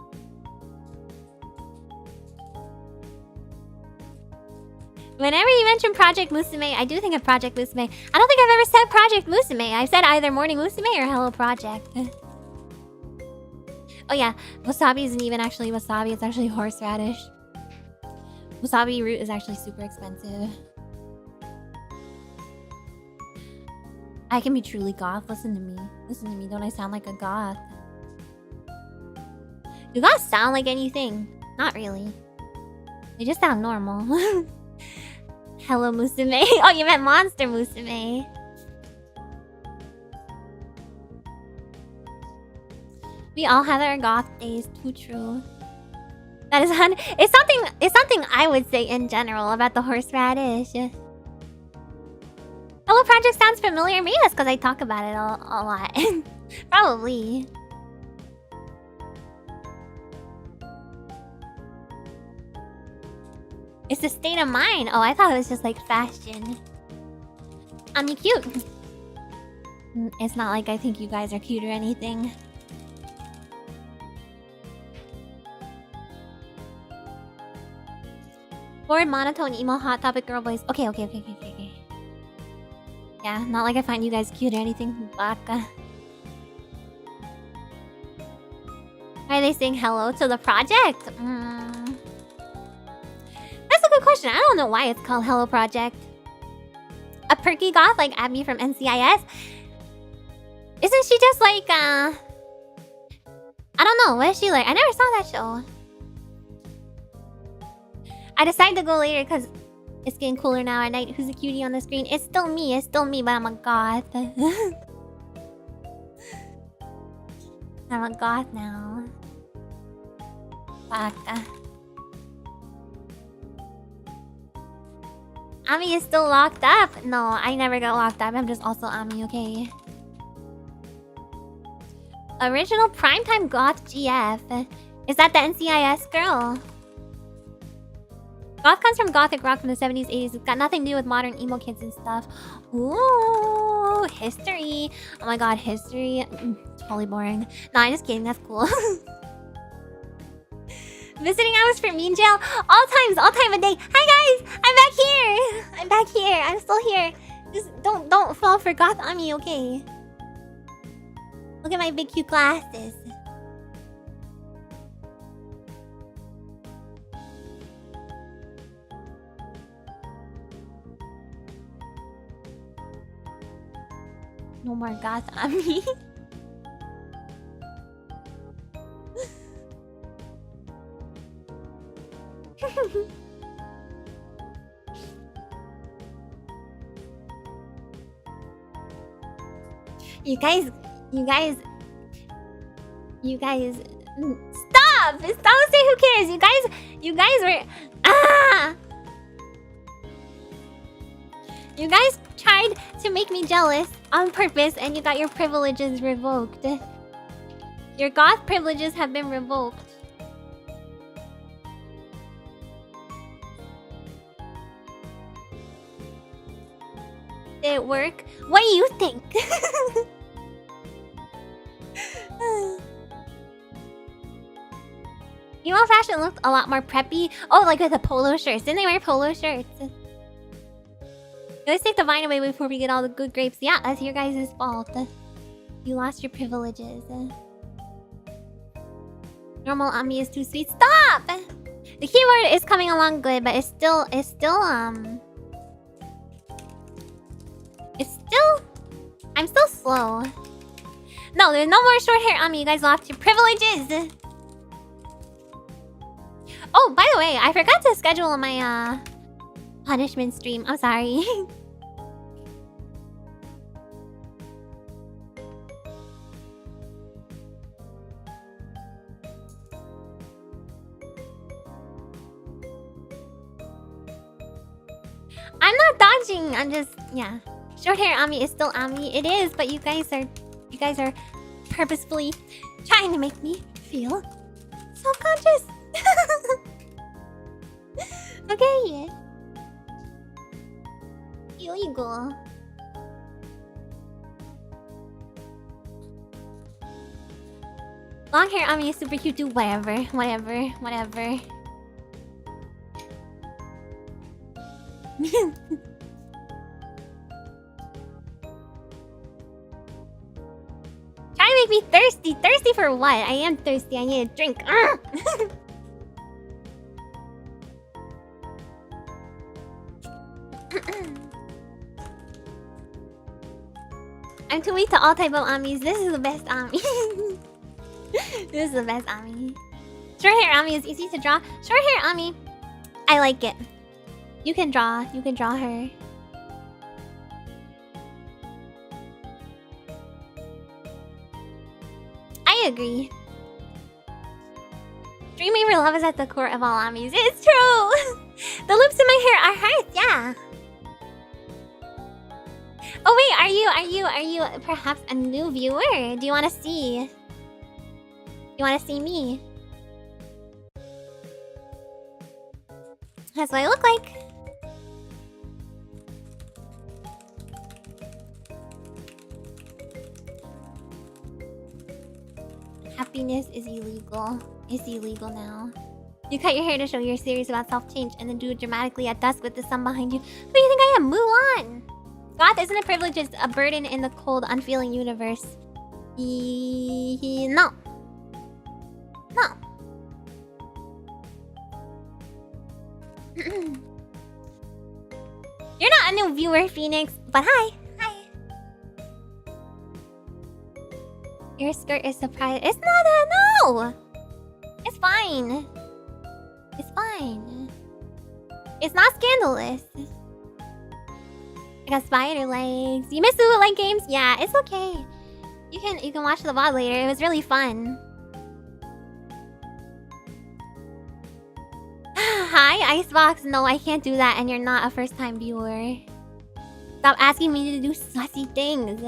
Whenever you mention Project Musume, I do think of Project Musume. I don't think I've ever said Project Musume. I've said either Morning Musume or Hello Project. Oh yeah, wasabi isn't even actually wasabi. It's actually horseradish. Wasabi root is actually super expensive. I can be truly goth. Listen to me. Listen to me. Don't I sound like a goth? Do goths sound like anything? Not really. They just sound normal. Hello Musume. Oh, you meant Monster Musume. We all have our goth days. Too true. That is it's something I would say in general about the horseradish. Hello Project sounds familiar. Maybe that's because I talk about it a lot. Probably. It's a state of mind. Oh, I thought it was just like fashion. I'm cute. It's not like I think you guys are cute or anything. Bored, monotone, emo, hot topic, girl voice. Okay. Yeah, not like I find you guys cute or anything. Baka. Why are they saying hello to the project? That's a good question. I don't know why it's called Hello Project. A perky goth like Abby from NCIS? Isn't she just like, I don't know. What is she like? I never saw that show. I decided to go later because it's getting cooler now at night. Who's the cutie on the screen? It's still me, but I'm a goth. I'm a goth now. Baka. Ami is still locked up? No, I never got locked up. I'm just also Ami, okay? Original primetime goth GF. Is that the NCIS girl? Goth comes from gothic rock from the 70s, 80s. It's got nothing to do with modern emo kids and stuff. Ooh. Oh, history. Oh my god, history. Totally boring. No, I'm just kidding. That's cool. Visiting hours for me in jail. All time of day. Hi guys, I'm back here. I'm still here. Just don't fall for goth Ami, okay? Look at my big cute glasses. No more goth Ami. You guys, stop! Stop saying who cares. You guys were You guys tried to make me jealous on purpose and you got your privileges revoked. Your goth privileges have been revoked. Did it work? What do you think? Emo fashion looked a lot more preppy. Oh, like with the polo shirts. Didn't they wear polo shirts? Let's take the vine away before we get all the good grapes. Yeah, that's your guys' fault. You lost your privileges. Normal Ami is too sweet. Stop! The keyboard is coming along good, but it's still I'm still slow. No, there's no more short hair Ami. You guys lost your privileges. Oh, by the way, I forgot to schedule my punishment stream. I'm sorry. I'm not dodging. I'm just, yeah. Short hair Ami is still Ami. It is, but you guys are purposefully trying to make me feel self-conscious. Okay. Illegal. Long hair Ami is super cute too. Whatever. Trying to make me thirsty. Thirsty for what? I am thirsty. I need a drink. I'm too weak to all type of Amis. This is the best Ami. This is the best Ami. Short hair Ami is easy to draw. Short hair Ami, I like it. You can draw her. I agree. Dreaming for love is at the core of all Amis. It's true! The loops in my hair are hearts, yeah. Oh wait, are you perhaps a new viewer? Do you wanna see? You wanna see me? That's what I look like. Happiness is illegal. It's illegal now. You cut your hair to show you're serious about self-change and then do it dramatically at dusk with the sun behind you. Who do you think I am? Mulan! Goth isn't a privilege, it's a burden in the cold, unfeeling universe. No. No. You're not a new viewer, Phoenix, but hi. Hi. Your skirt is surprised. It's not a no. It's fine. It's fine. It's not scandalous. I got spider legs. You miss the bootleg games? Yeah, it's okay. You can watch the VOD later. It was really fun. Hi, Icebox. No, I can't do that, and you're not a first-time viewer. Stop asking me to do sussy things.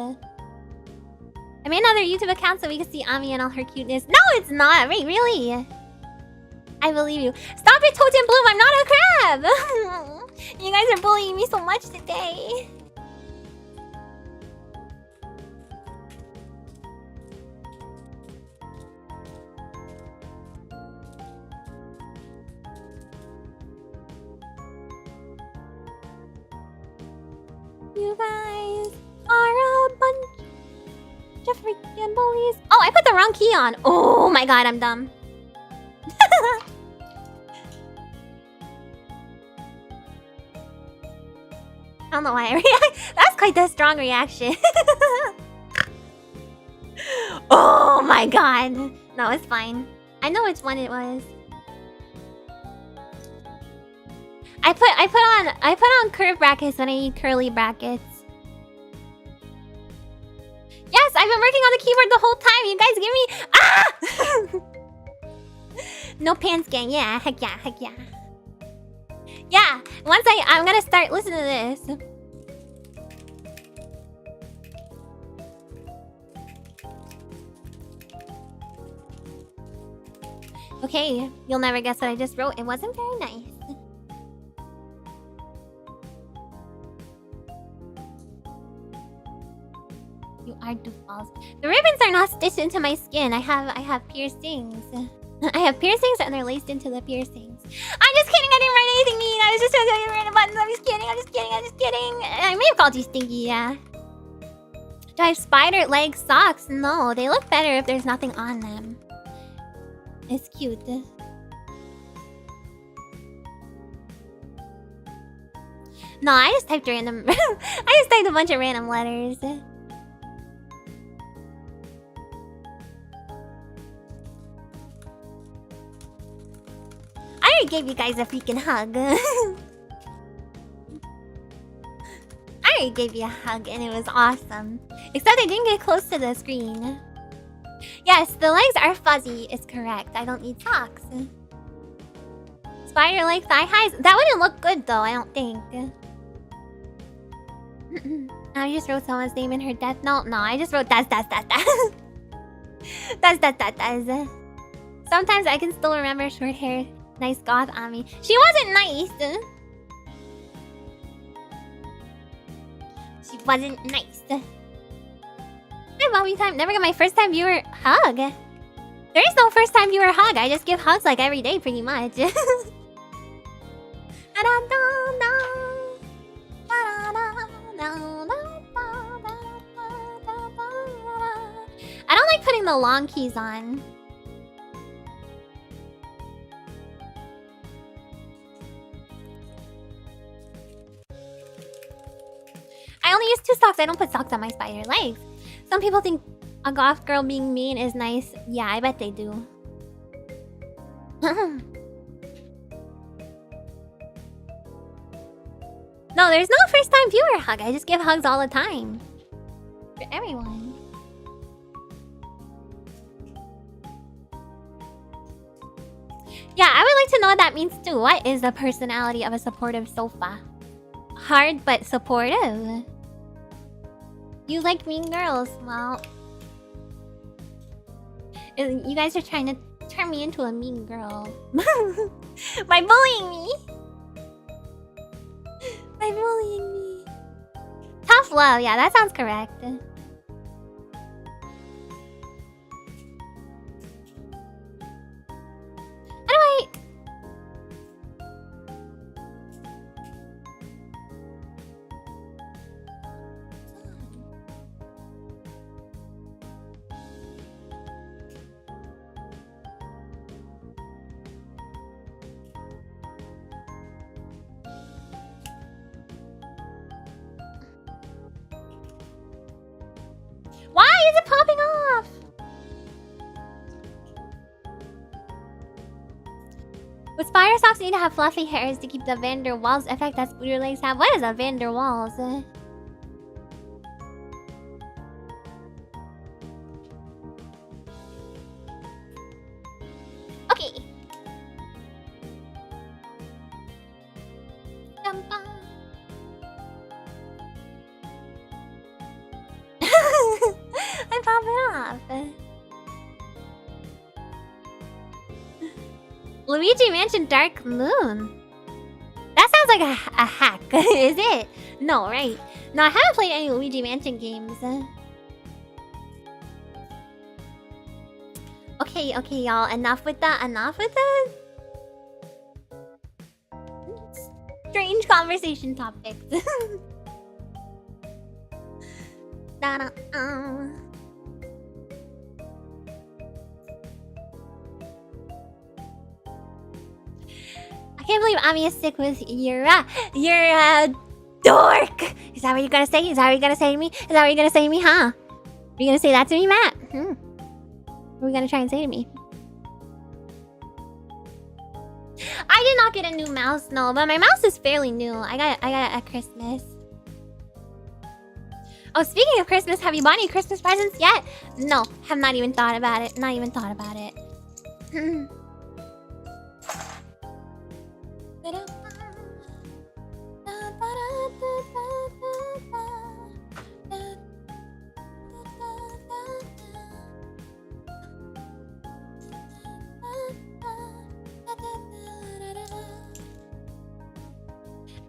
I made another YouTube account so we can see Ami and all her cuteness. No, it's not. Wait, really? I believe you. Stop it, Totem Bloom. I'm not a crab. You guys are bullying me so much today. You guys are a bunch of freaking bullies. Oh, I put the wrong key on. Oh my god, I'm dumb. I don't know why I react. That's quite a strong reaction. Oh my god. No, it's fine. I know which one it was. I put on curved brackets when I need curly brackets. Yes, I've been working on the keyboard the whole time. You guys give me No pants gang. Yeah, heck yeah, heck yeah. Yeah, once I'm gonna start listening to this. Okay, you'll never guess what I just wrote. It wasn't very nice. You are too false. The ribbons are not stitched into my skin. I have piercings. I have piercings and they're laced into the piercings. I'm just kidding. I didn't write anything mean. I was just trying to write a button. I'm just kidding. I'm just kidding. I'm just kidding. I may have called you stinky. Yeah. Do I have spider leg socks? No, they look better if there's nothing on them. It's cute. No, I just typed random. I just typed a bunch of random letters. I already gave you guys a freaking hug. I already gave you a hug and it was awesome. Except I didn't get close to the screen. Yes, the legs are fuzzy, is correct. I don't need socks. Spider leg thigh highs? That wouldn't look good though, I don't think. I just wrote someone's name in her death note. No, I just wrote das. Das. Sometimes I can still remember short hair. Nice goth Ami. She wasn't nice. She wasn't nice. Hi, Bobby time. Never get my first time viewer hug. There is no first time viewer hug. I just give hugs like every day, pretty much. I don't like putting the long keys on. I only use 2 socks. I don't put socks on my spider legs. Some people think a goth girl being mean is nice. Yeah, I bet they do. No, there's no first time viewer hug. I just give hugs all the time. For everyone. Yeah, I would like to know what that means too. What is the personality of a supportive sofa? Hard but supportive. You like mean girls? Well, you guys are trying to turn me into a mean girl. By bullying me. By bullying me. Tough love, yeah, that sounds correct. How do I... Why is it popping off? With spider socks, you need to have fluffy hairs to keep the Van der Waals effect that spider legs have. What is a Van der Waals? Okay. I'm popping off. Luigi Mansion Dark Moon. That sounds like a hack. Is it? No, right? No, I haven't played any Luigi Mansion games. Okay, y'all. Enough with that. Strange conversation topics. Da-da-da. I can't believe Amiya's sick with Yura. You're a dork. Is that what you're gonna say? Is that what you're gonna say to me? Is that what you're gonna say to me, huh? Are you gonna say that to me, Matt? What are we gonna try and say to me? I did not get a new mouse, no, but my mouse is fairly new. I got it at Christmas. Oh, speaking of Christmas, have you bought any Christmas presents yet? No, have not even thought about it. Not even thought about it.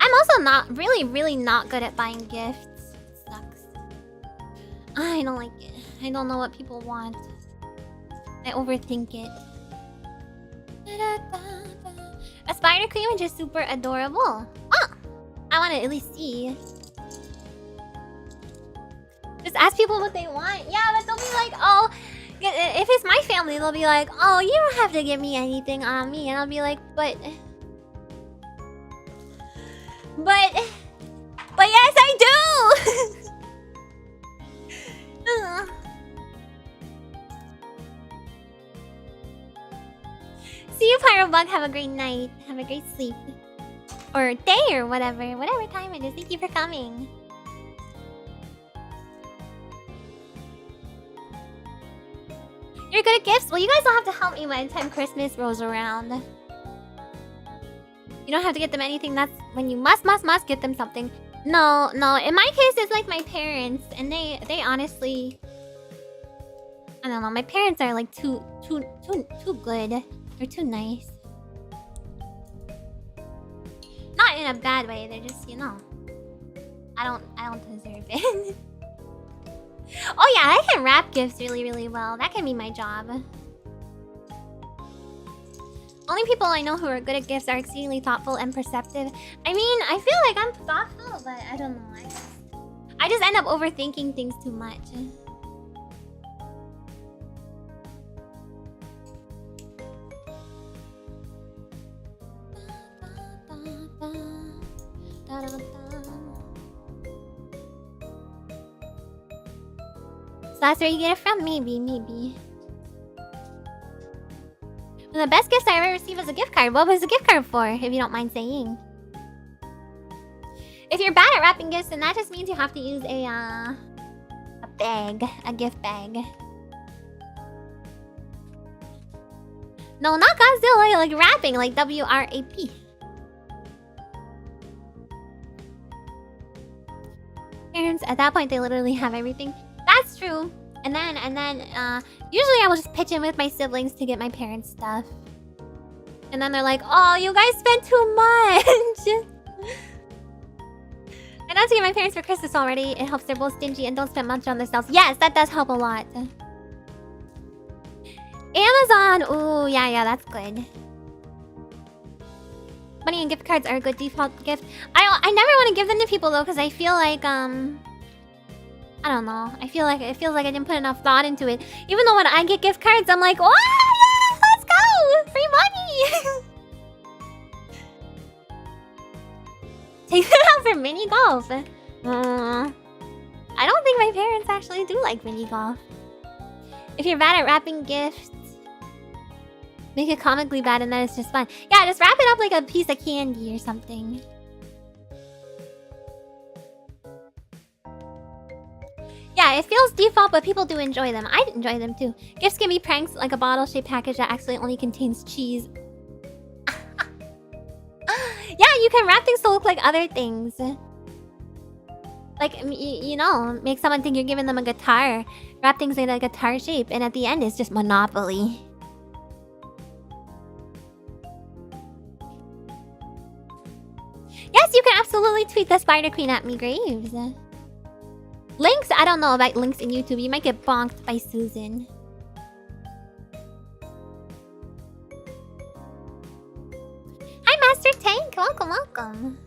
I'm also not really not good at buying gifts. It sucks. I don't like it. I don't know what people want. I overthink it. A spider queen, which is super adorable. Oh, I want to at least see. Just ask people what they want. Yeah, but they'll be like, oh, if it's my family, they'll be like, oh, you don't have to give me anything on me, and I'll be like, but yes, I do. See you, Pyrobug. Have a great night. Have a great sleep. Or day or whatever time it is. Thank you for coming. You're good at gifts? Well, you guys don't have to help me by the time Christmas rolls around. You don't have to get them anything. That's when you must get them something. No. In my case, it's like my parents, and they honestly, I don't know. My parents are like too good. They're too nice. Not in a bad way. They're just, you know. I don't deserve it. Oh yeah, I can wrap gifts really well. That can be my job. Only people I know who are good at gifts are exceedingly thoughtful and perceptive. I mean, I feel like I'm thoughtful, but I don't know. I just end up overthinking things too much. So that's where you get it from? Maybe. Well, the best gifts I ever received was a gift card. What was the gift card for, if you don't mind saying? If you're bad at wrapping gifts, then that just means you have to use a bag. A gift bag. No, not Godzilla, like wrapping, like W-R-A-P. Parents, at that point, they literally have everything. That's true. And then, usually I will just pitch in with my siblings to get my parents stuff. And then they're like, oh, you guys spent too much. I got to get my parents for Christmas already. It helps they're both stingy and don't spend much on themselves. Yes, that does help a lot. Amazon. Ooh, yeah, that's good. Money and gift cards are a good default gift. I never want to give them to people though, because I feel like I don't know. I feel like it feels like I didn't put enough thought into it. Even though when I get gift cards, I'm like, oh yeah, let's go, free money. Take them out for mini golf. I don't think my parents actually do like mini golf. If you're bad at wrapping gifts, make it comically bad and then it's just fun. Yeah, just wrap it up like a piece of candy or something. Yeah, it feels default, but people do enjoy them. I enjoy them too. Gifts can be pranks like a bottle-shaped package that actually only contains cheese. Yeah, you can wrap things to look like other things. Like, you know, make someone think you're giving them a guitar. Wrap things in a guitar shape, and at the end, it's just Monopoly. Yes, you can absolutely tweet the Spider Queen at me, Graves. Links? I don't know about links in YouTube. You might get bonked by Susan. Hi, Master Tank. Welcome.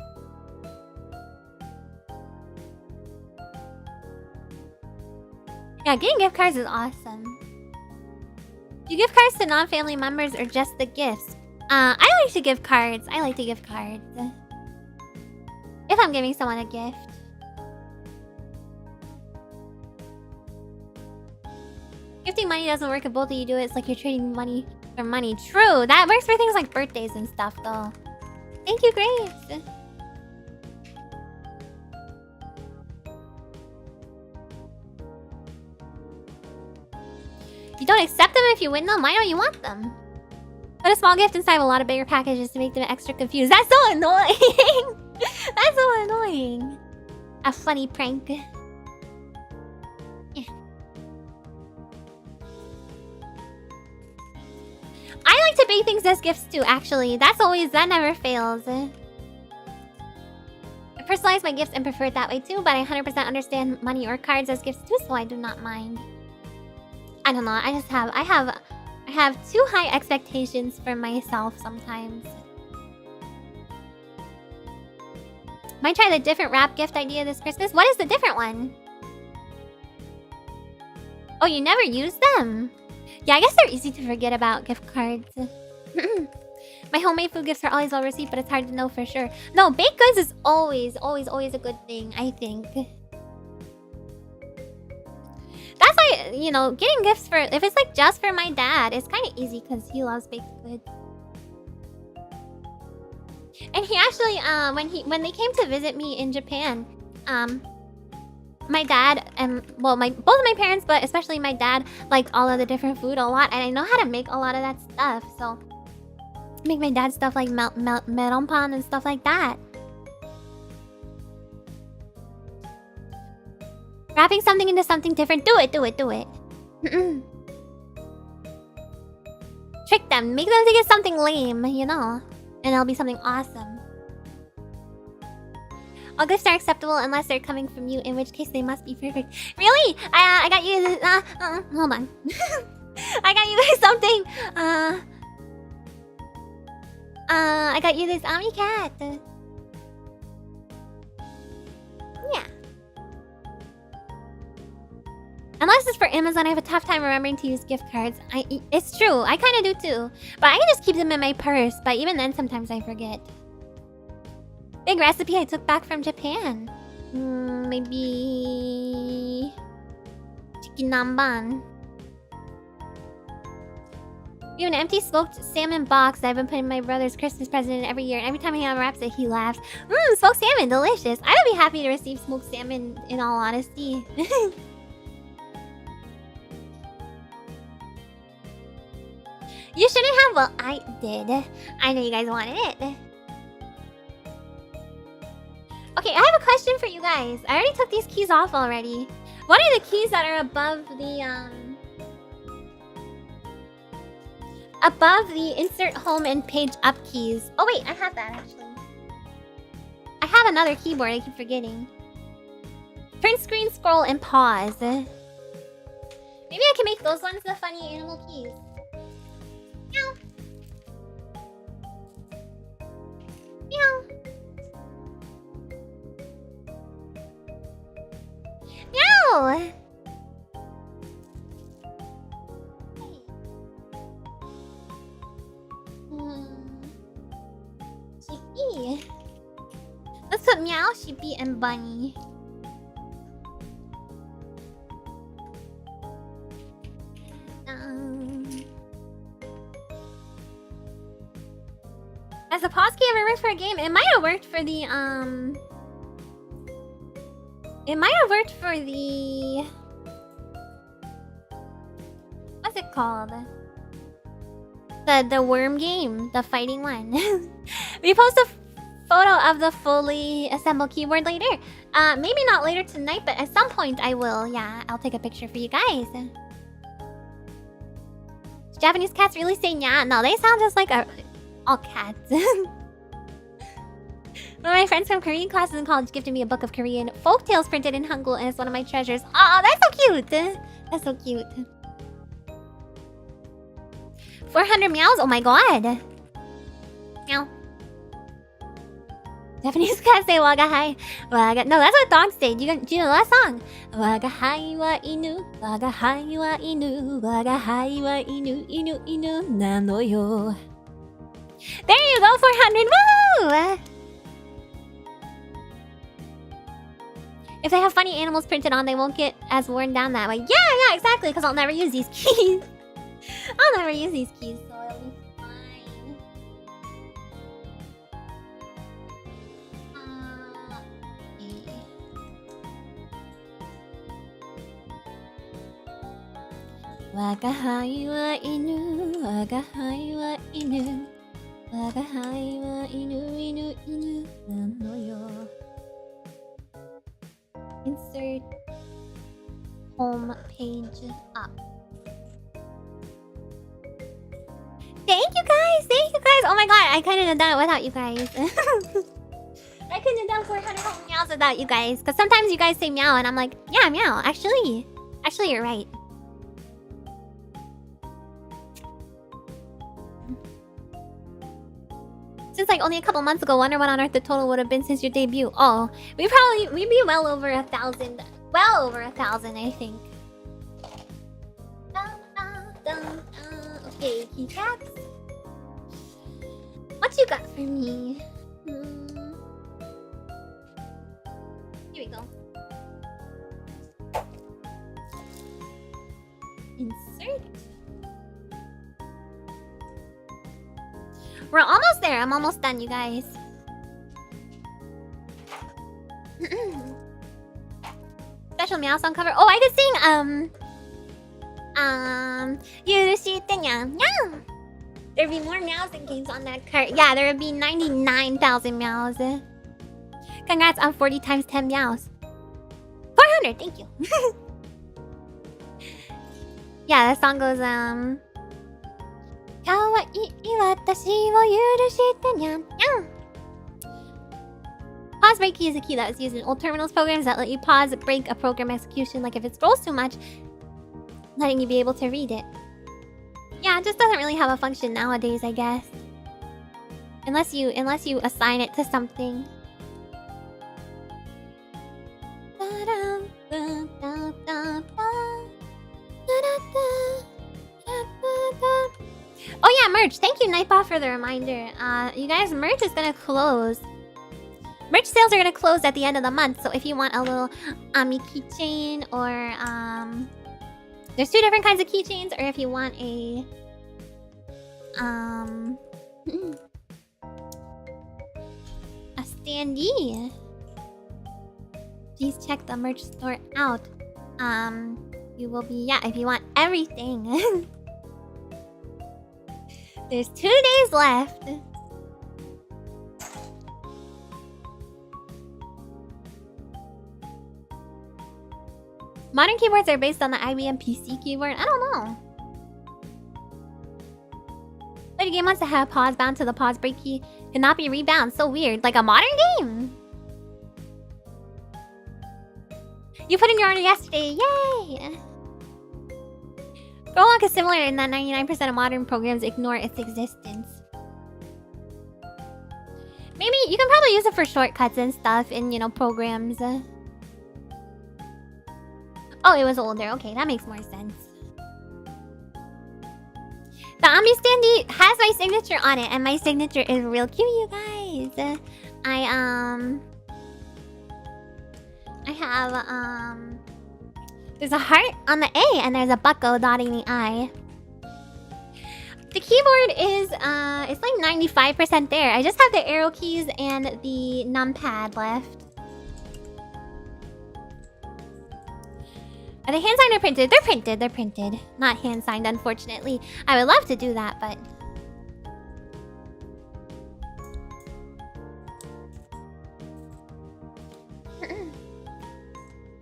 Yeah, getting gift cards is awesome. Do you give cards to non-family members or just the gifts? I like to give cards. I like to give cards. If I'm giving someone a gift. Gifting money doesn't work if both of you do it. It's like you're trading money for money. True. That works for things like birthdays and stuff, though. Thank you, Grace. You don't accept them if you win them? Why don't you want them? Put a small gift inside of a lot of bigger packages to make them extra confused. That's so annoying! That's so annoying. A funny prank. Yeah. I like to bake things as gifts too, actually. That never fails. I personalize my gifts and prefer it that way too, but I 100% understand money or cards as gifts too, so I do not mind. I don't know, I have too high expectations for myself sometimes. Might try the different wrap gift idea this Christmas. What is the different one? Oh, you never use them? Yeah, I guess they're easy to forget about, gift cards. My homemade food gifts are always well received, but it's hard to know for sure. No, baked goods is always a good thing, I think. That's why, you know, getting gifts for... If it's like just for my dad, it's kind of easy because he loves baked goods. And he actually, when they came to visit me in Japan, my dad and both of my parents, but especially my dad, liked all of the different food a lot, and I know how to make a lot of that stuff. So make my dad stuff like melon pan and stuff like that. Wrapping something into something different. Do it. Trick them. Make them think it's something lame, you know. And it'll be something awesome. All gifts are acceptable unless they're coming from you, in which case they must be perfect. Really? I got you this, hold on. I got you guys something. I got you this Ami cat. Yeah. Unless it's for Amazon, I have a tough time remembering to use gift cards. It's true, I kind of do too. But I can just keep them in my purse, but even then sometimes I forget. Big recipe I took back from Japan. Maybe... chicken namban. We have an empty smoked salmon box that I've been putting in my brother's Christmas present in every year. And every time he unwraps it, he laughs. Smoked salmon, delicious. I would be happy to receive smoked salmon, in all honesty. You shouldn't have. Well, I did. I know you guys wanted it. Okay, I have a question for you guys. I already took these keys off already. What are the keys that are above the insert home and page up keys? Oh wait, I have that actually. I have another keyboard, I keep forgetting. Print screen, scroll, and pause. Maybe I can make those ones the funny animal keys. Meow. Meow. Meow. Sheepy. Let's put Meow, Sheepy, and Bunny. Has the pause key ever worked for a game? It might have worked for the It might have worked for the... What's it called? The worm game, the fighting one. We post a photo of the fully assembled keyboard later. Maybe not later tonight, but at some point I will. Yeah, I'll take a picture for you guys. Japanese cats really say nya? No, they sound just like all cats. One of my friends from Korean classes in college gifted me a book of Korean folktales printed in Hangul, and it's one of my treasures. Oh, that's so cute! That's so cute. 400 meows? Oh my god! Meow. Japanese cats say waga hai. Waga. No, that's what dogs say. Do you know that song? Waga hai wa inu. Waga hai wa inu. Waga hai wa inu. Inu inu nano yo. There you go, 400. Woo! If they have funny animals printed on, they won't get as worn down that way. Yeah, exactly, because I'll never use these keys. I'll never use these keys, so it'll be fine. Waga hai wa inu, waga hai wa inu, waga hai wa inu, inu, inu, nano yo. Insert home page up. Thank you guys! Thank you guys! Oh my god, I couldn't have done it without you guys. I couldn't have done 400 home meows without you guys. Because sometimes you guys say meow and I'm like, yeah, meow. Actually, you're right. Since like only a couple months ago, wonder what on earth the total would have been since your debut. Oh, we'd be well over 1,000. Well over 1,000, I think. Okay, keycaps. What you got for me? Here we go. Insert. We're almost there. I'm almost done, you guys. Special meow song cover. Oh, I could sing there'd be more meows than games on that card. Yeah, there would be 99,000 meows. Congrats on 40 times 10 meows. 400, thank you. Yeah, that song goes Pause break key is a key that is used in old terminals programs that let you pause break a program execution, like if it scrolls too much, letting you be able to read it. Yeah, it just doesn't really have a function nowadays, I guess. Unless you assign it to something. Oh yeah, merch. Thank you, Nightbot, for the reminder. You guys, merch is gonna close. Merch sales are gonna close at the end of the month, so if you want a little Ami keychain or there's two different kinds of keychains, or if you want a standee, please check the merch store out. You will be, yeah, if you want everything. There's 2 days left. Modern keyboards are based on the IBM PC keyboard. I don't know. But a game wants to have pause bound to the pause break key. Cannot be rebound. So weird. Like a modern game. You put in your order yesterday. Yay! Prologue is similar in that 99% of modern programs ignore its existence. Maybe you can probably use it for shortcuts and stuff in, you know, programs. Oh, it was older. Okay, that makes more sense. The Ami standee has my signature on it, and my signature is real cute, you guys. I have, there's a heart on the A, and there's a bucko dotting the I. The keyboard is, it's like 95% there. I just have the arrow keys and the numpad left. Are they hand-signed or printed? They're printed, they're printed. Not hand-signed, unfortunately. I would love to do that, but...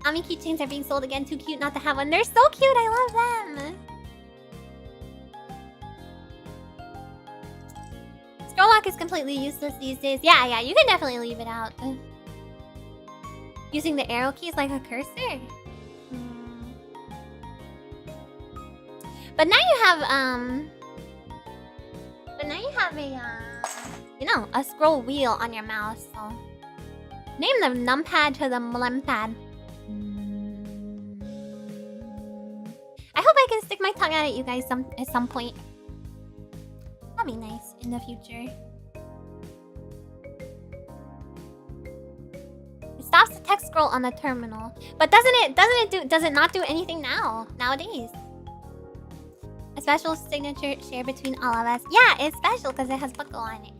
Ami keychains are being sold again. Too cute not to have one. They're so cute, I love them! Scroll lock is completely useless these days. Yeah, you can definitely leave it out. Using the arrow keys like a cursor? But now you have, a, you know, a scroll wheel on your mouse, so... Name the numpad to the mlempad. I hope I can stick my tongue out at you guys at some point. That'd be nice in the future. It stops the text scroll on the terminal, but does it not do anything nowadays? A special signature shared between all of us. Yeah, it's special because it has buckle on it.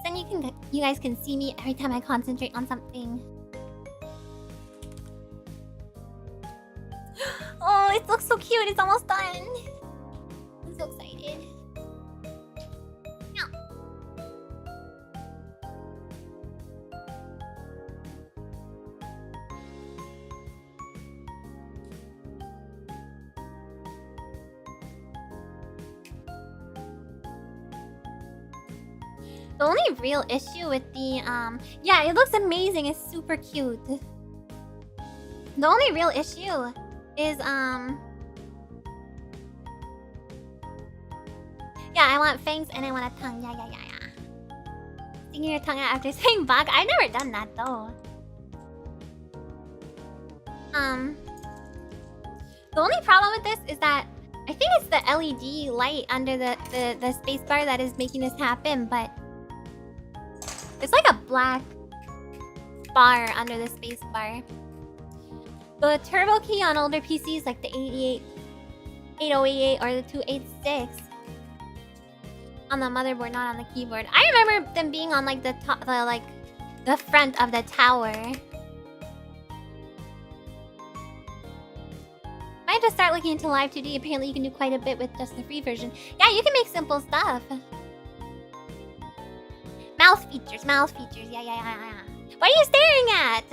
Then you guys can see me every time I concentrate on something. Oh, it looks so cute. It's almost done. I'm so excited. Yeah. The only real issue with the yeah, it looks amazing. It's super cute. The only real issue is yeah, I want fangs and I want a tongue. Yeah. Sticking your tongue out after saying bug. I've never done that though. The only problem with this is that I think it's the LED light under the spacebar that is making this happen, but it's like a black bar under the spacebar. The turbo key on older PCs like the 8088 or the 286 on the motherboard, not on the keyboard. I remember them being on like the top, the front of the tower. I had to start looking into Live 2D. Apparently you can do quite a bit with just the free version. Yeah, you can make simple stuff. Mouse features. Yeah. What are you staring at?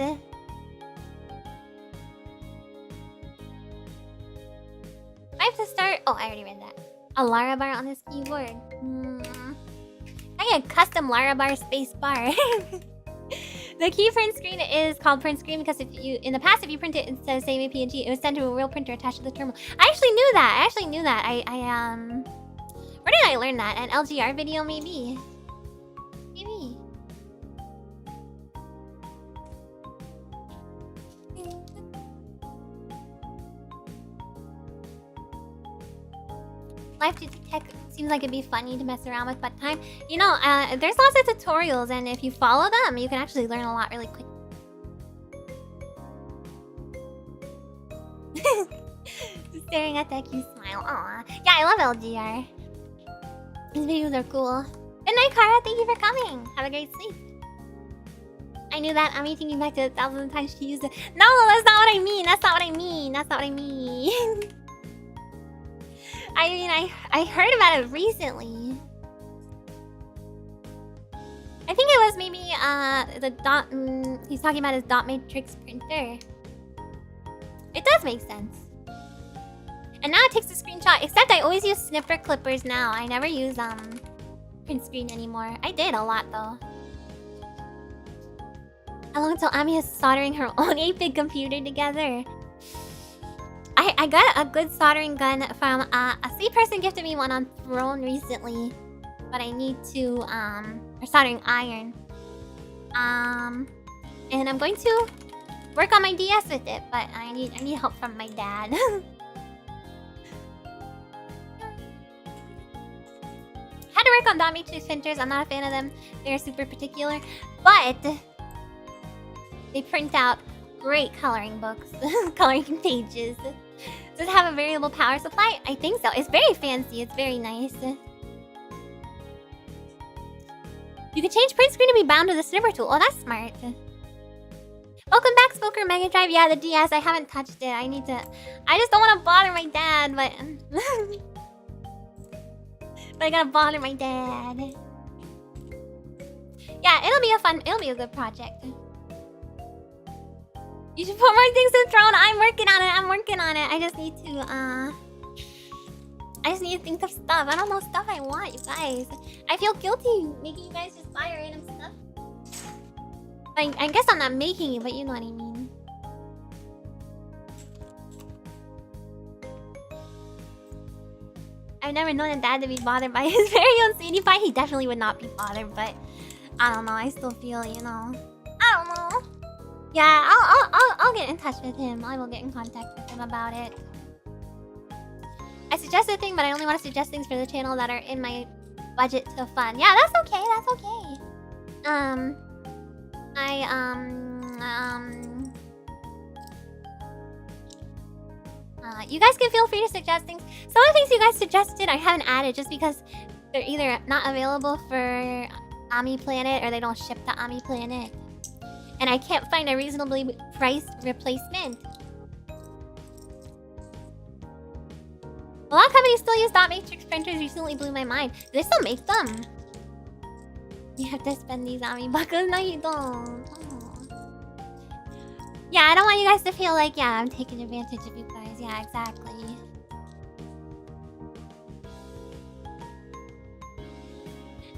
I have to start. Oh, I already read that. A Lara bar on this keyboard. I get a custom Lara bar space bar. The key print screen is called print screen because if you print it instead of saving PNG, it was sent to a real printer attached to the terminal. I actually knew that. Where did I learn that? An LGR video, maybe. Live 2D tech seems like it'd be funny to mess around with, but time, you know, there's lots of tutorials, and if you follow them, you can actually learn a lot really quick. Staring at that cute smile. Aw. Yeah, I love LGR. These videos are cool. Good night, Kara. Thank you for coming. Have a great sleep. I knew that. I'm thinking back to 1,000 times she used it. No, that's not what I mean. That's not what I mean. I mean, I heard about it recently. I think it was maybe the dot. He's talking about his dot matrix printer. It does make sense. And now it takes a screenshot. Except I always use snipper clippers now. I never use print screen anymore. I did a lot though. How long until Amiya is soldering her own 8-bit computer together? I got a good soldering gun from a sweet person gifted me one on Throne recently, but I need to or soldering iron. And I'm going to work on my DS with it, but I need help from my dad. Had to work on dot matrix printers. I'm not a fan of them. They're super particular, but they print out great coloring books, coloring pages. Does it have a variable power supply? I think so. It's very fancy. It's very nice. You can change print screen to be bound to the snipper tool. Oh, that's smart. Welcome back, Spoker Mega Drive. Yeah, the DS. I haven't touched it. I just don't want to bother my dad, but... but I gotta bother my dad. Yeah, it'll be a good project. You should put more things in Throne. I'm working on it. I just need to think of stuff. I don't know stuff I want, you guys. I feel guilty making you guys just buy random stuff. I guess I'm not making it, but you know what I mean. I've never known a dad to be bothered by his very own sweetie pie. He definitely would not be bothered, but I don't know. I still feel, you know. I don't know. Yeah, I'll get in touch with him. I will get in contact with him about it. I suggest a thing, but I only want to suggest things for the channel that are in my budget to fund. Yeah, that's okay. That's okay. You guys can feel free to suggest things. Some of the things you guys suggested I haven't added just because they're either not available for Ami Planet or they don't ship to Ami Planet. And I can't find a reasonably priced replacement. A lot of companies still use dot matrix printers. Recently blew my mind. Do they still make them? You have to spend these Ami buckles. No, you don't. Oh. Yeah, I don't want you guys to feel like, yeah, I'm taking advantage of you guys. Yeah, exactly.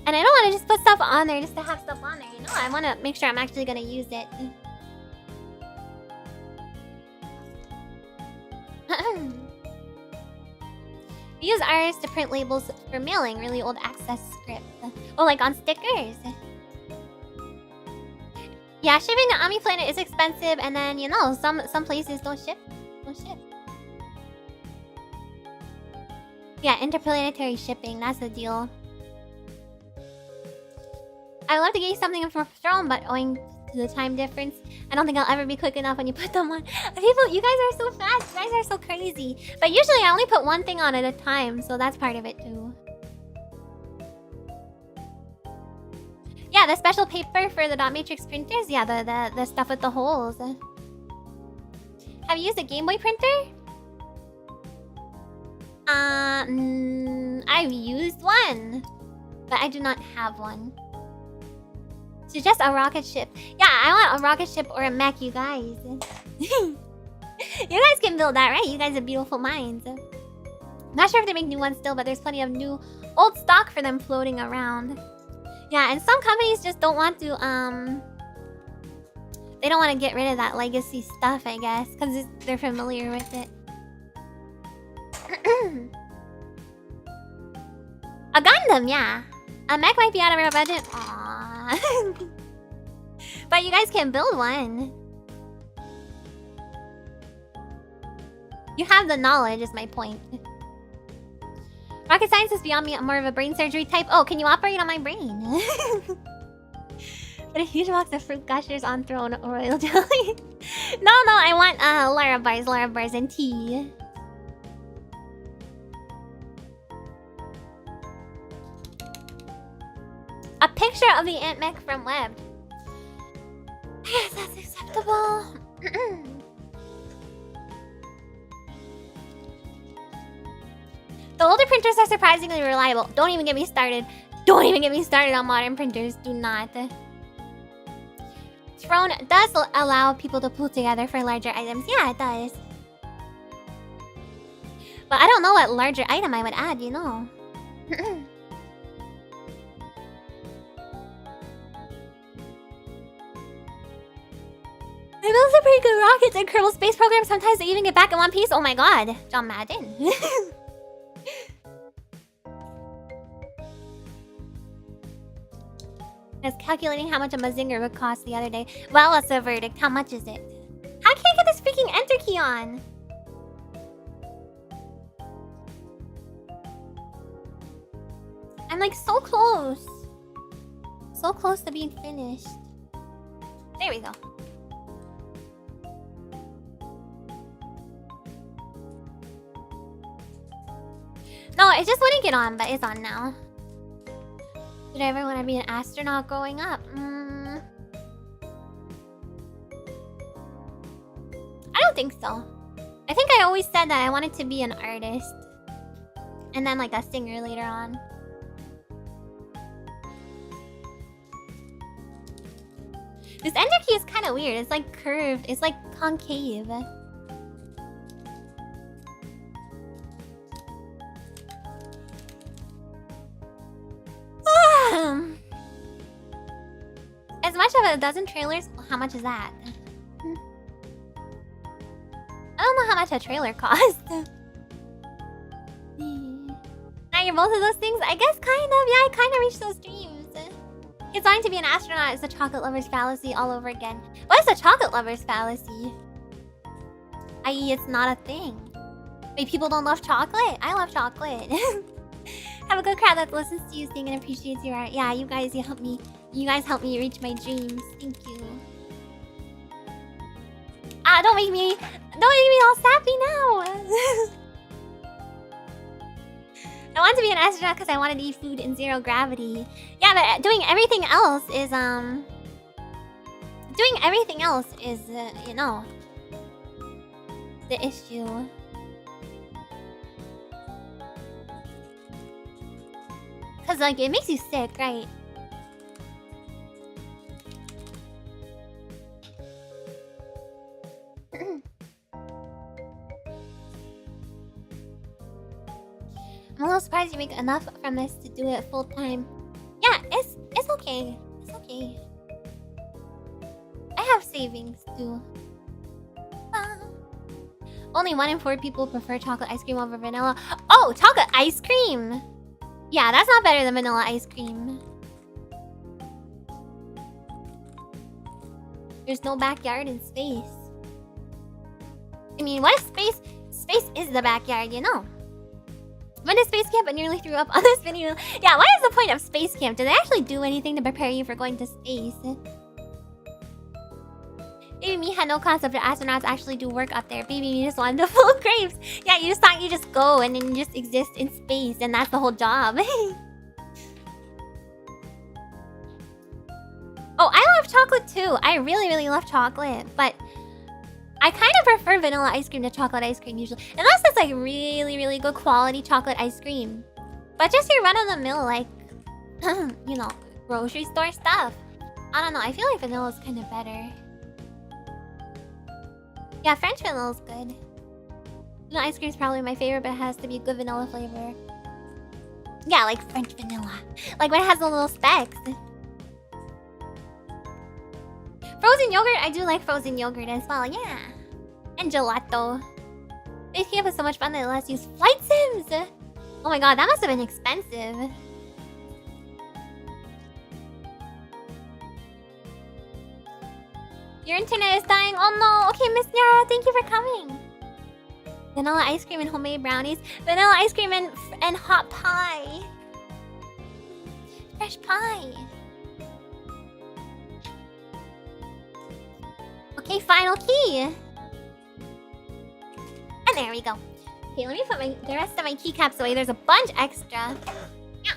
And I don't want to just put stuff on there just to have stuff on there, you know? I want to make sure I'm actually going to use it. We use ours to print labels for mailing, really old access script. Oh, like on stickers. Yeah, shipping to Ami Planet is expensive, and then, you know, some places don't ship. Yeah, interplanetary shipping, that's the deal. I would love to get you something from Throne, but owing to the time difference, I don't think I'll ever be quick enough when you put them on. People, you guys are so fast. You guys are so crazy. But usually I only put one thing on at a time, so that's part of it too. Yeah, the special paper for the dot matrix printers. Yeah, the stuff with the holes. Have you used a Game Boy printer? I've used one, but I do not have one. Suggest a rocket ship. Yeah, I want a rocket ship or a mech, you guys. You guys can build that, right? You guys are beautiful minds. Not sure if they make new ones still, but there's plenty of new old stock for them floating around. Yeah, and some companies just don't want to, they don't want to get rid of that legacy stuff, I guess, because they're familiar with it. A Gundam, yeah. A mech might be out of our budget. Aww. But you guys can build one. You have the knowledge, is my point. Rocket science is beyond me. I'm more of a brain surgery type. Oh, can you operate on my brain? But a huge box of fruit gushers on Throne or royal jelly. No, I want Lara bars and tea. A picture of the Ant Mech from Web. Yes, that's acceptable. The older printers are surprisingly reliable. Don't even get me started. Don't even get me started on modern printers. Do not. Throne does allow people to pull together for larger items. Yeah, it does. But I don't know what larger item I would add, you know. I built some pretty good rockets in Kerbal Space Program. Sometimes they even get back in one piece. Oh my god. John Madden. I was calculating how much a Mazinger would cost the other day. Well, what's the verdict? How much is it? How can I get this freaking enter key on? I'm like so close. So close to being finished. There we go. No, it just wouldn't get on, but it's on now. Did I ever want to be an astronaut growing up? I don't think so. I think I always said that I wanted to be an artist. And then like a singer later on. This ender key is kind of weird. It's like curved. It's like concave. As much of a dozen trailers? How much is that? I don't know how much a trailer costs. Now you're both of those things? I guess kind of. Yeah, I kind of reached those dreams. It's wanting to be an astronaut is the chocolate lover's fallacy all over again. What is the chocolate lover's fallacy? I.e., it's not a thing. Wait, people don't love chocolate? I love chocolate. Have a good crowd that listens to you sing and appreciates your art. Yeah, you guys help me. You guys help me reach my dreams. Thank you. Ah, don't make me all sappy now. I want to be an astronaut because I wanted to eat food in zero gravity. Yeah, but doing everything else is you know, the issue. Cause like it makes you sick, right? I'm a little surprised you make enough from this to do it full time. Yeah, it's okay. It's okay. I have savings too. Only 1 in 4 people prefer chocolate ice cream over vanilla. Oh, chocolate ice cream! Yeah, that's not better than vanilla ice cream. There's no backyard in space. I mean, what if space is the backyard, you know? When is space camp? I nearly threw up on this video. Yeah, what is the point of space camp? Do they actually do anything to prepare you for going to space? Baby me had no concept that astronauts actually do work up there. Baby me just wanted to pull grapes. Yeah, you just thought you just go and then you just exist in space and that's the whole job. Oh, I love chocolate too. I really, really love chocolate. But I kind of prefer vanilla ice cream to chocolate ice cream usually. Unless it's like really, really good quality chocolate ice cream. But just your run-of-the-mill like, you know, grocery store stuff. I don't know. I feel like vanilla is kind of better. Yeah, French vanilla is good. Vanilla ice cream is probably my favorite, but it has to be a good vanilla flavor. Yeah, like French vanilla. Like when it has the little specks. Frozen yogurt? I do like frozen yogurt as well, yeah. And gelato. Space camp is so much fun that it lets you use flight sims! Oh my god, that must have been expensive. Your internet is dying. Oh no. Okay, Miss Nyara, thank you for coming. Vanilla ice cream and homemade brownies. Vanilla ice cream and hot pie. Fresh pie. Okay, final key. And there we go. Okay, let me put the rest of my keycaps away. There's a bunch extra. Yeah.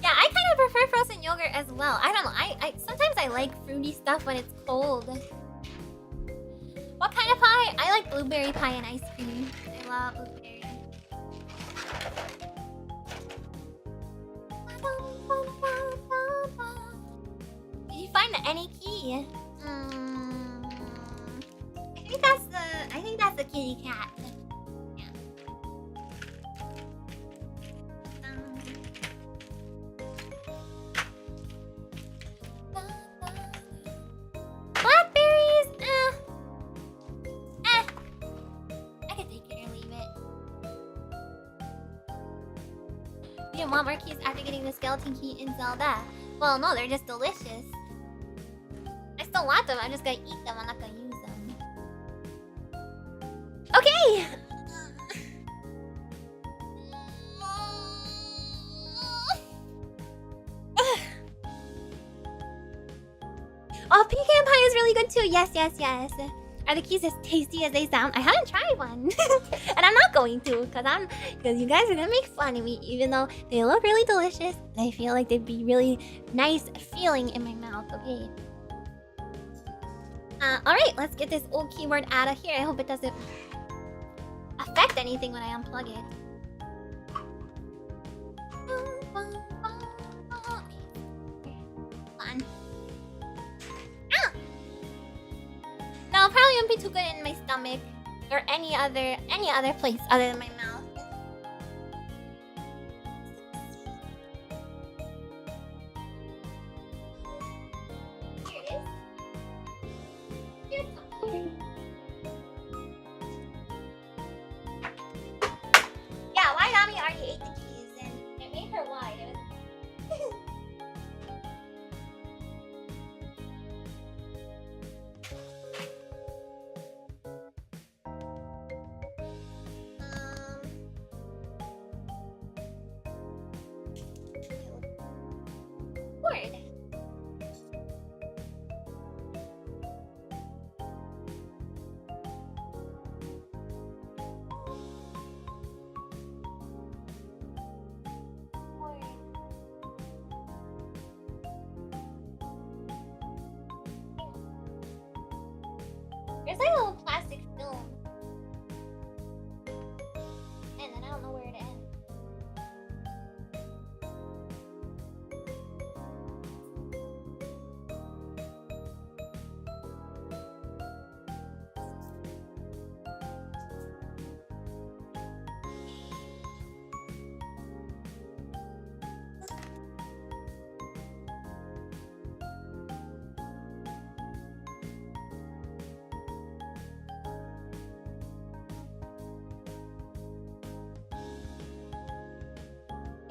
Yeah, I kind of prefer frozen yogurt as well. I don't know. I sometimes I like fruity stuff when it's cold. What kind of pie? I like blueberry pie and ice cream. I love blueberry. Did you find the any key? I think that's the kitty cat. Yeah. Blackberries! I can take it or leave it. You didn't want more keys after getting the skeleton key in Zelda. Well, no, they're just delicious. I still want them, I'm just gonna eat them, I'm not gonna use them. Okay! Oh, pecan pie is really good too. Yes, yes, yes. Are the keys as tasty as they sound? I haven't tried one. And I'm not going to, because you guys are gonna make fun of me, even though they look really delicious. I feel like they'd be really nice feeling in my mouth, okay? Alright, let's get this old keyboard out of here. I hope it doesn't affect anything when I unplug it. Fun. Ah! No, it probably wouldn't be too good in my stomach or any other place other than my mouth. Here it is. Here's something. There's like a little plastic film. And then I don't know where it ends.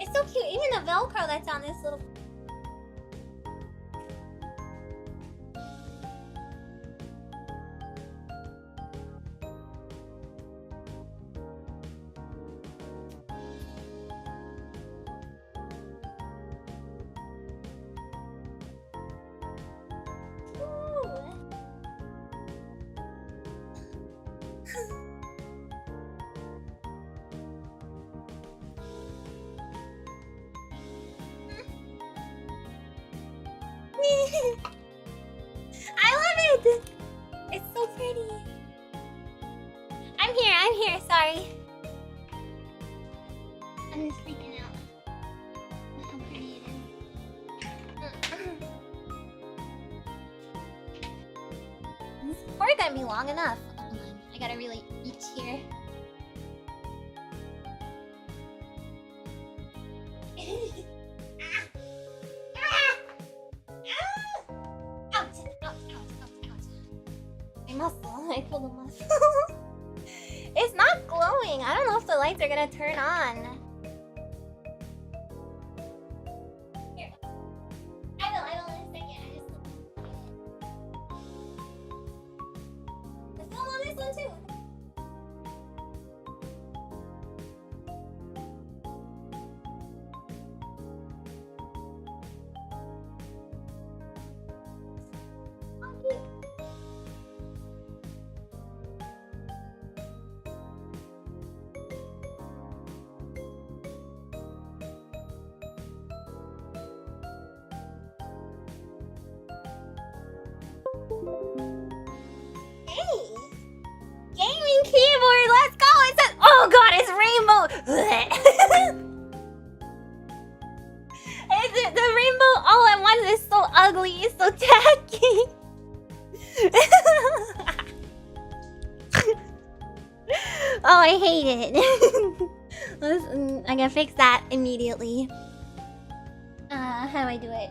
It's so cute, even the Velcro that's on this little. I love it! It's so pretty. I'm here, sorry. I'm just freaking out. Look how pretty it is. This is probably gonna be long enough. Hold on, I gotta really reach here. Muscle. I pulled a muscle. It's not glowing. I don't know if the lights are gonna turn on. Here. I will in a second. I just the film on this one too. Okay. Hey! Gaming keyboard, let's go! It says, oh god, it's rainbow! The rainbow all at once is so ugly, it's so tacky. Oh, I hate it. I gotta fix that immediately. How do I do it?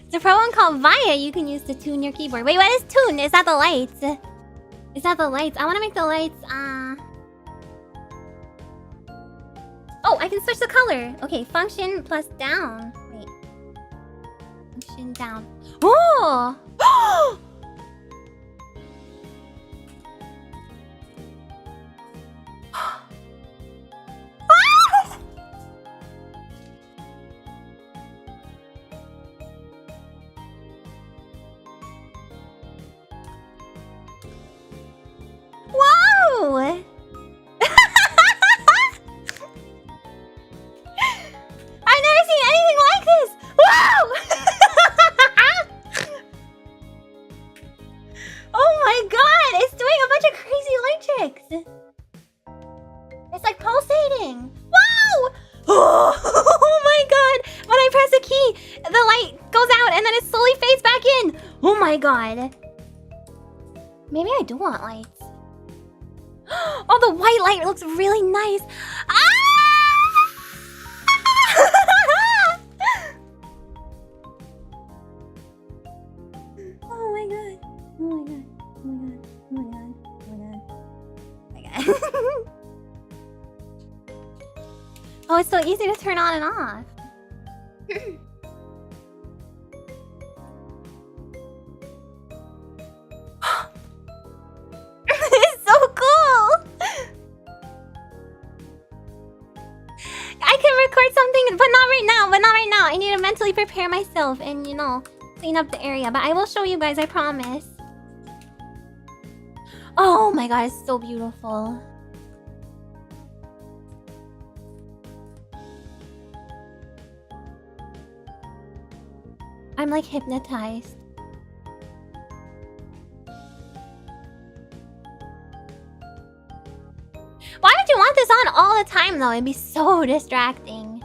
It's a program called Via you can use to tune your keyboard. Wait, what is tune? Is that the lights? Is that the lights? I want to make the lights, Oh, I can switch the color. Okay, function plus down. Wait. Function down. Oh! Whoa! I've never seen anything like this! Whoa! Oh my god! It's doing a bunch of crazy light tricks! It's like pulsating! Whoa! Oh my god! When I press a key, the light goes out and then it slowly fades back in! Oh my god! Maybe I do want lights. Oh, the white light looks really nice. Ah! Oh my god. Oh my god. Oh my god. Oh my god. Oh my god. Oh my god. Oh, it's so easy to turn on and off. It's so cool! I can record something, but not right now, I need to mentally prepare myself and, you know, clean up the area. But I will show you guys, I promise. Oh my god, it's so beautiful. I'm like hypnotized. this on all the time though, it'd be so distracting.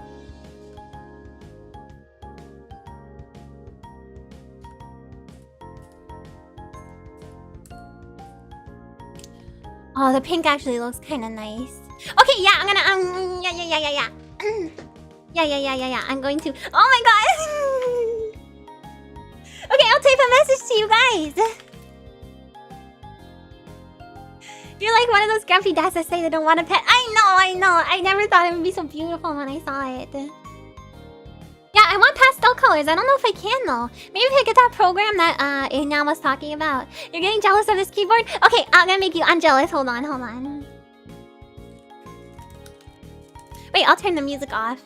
Oh, the pink actually looks kind of nice. Okay, yeah, I'm gonna yeah. Yeah. I'm going to. Oh my god. Okay, I'll type a message to you guys. You're like one of those grumpy dads that say they don't want a pet. I know. I never thought it would be so beautiful when I saw it. Yeah, I want pastel colors. I don't know if I can though. Maybe if I get that program that Inam was talking about. You're getting jealous of this keyboard? Okay, I'm gonna make you unjealous. Hold on. Wait, I'll turn the music off.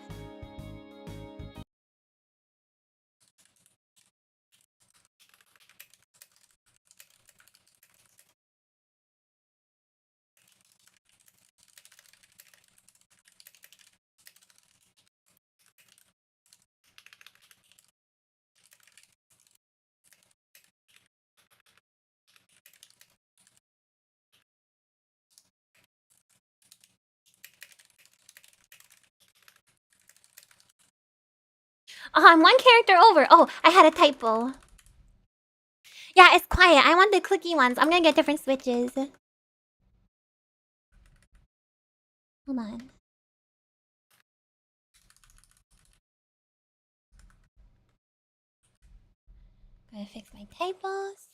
Oh, I'm one character over. Oh, I had a typo. Yeah, it's quiet. I want the clicky ones. I'm gonna get different switches. Hold on. Gotta fix my typos.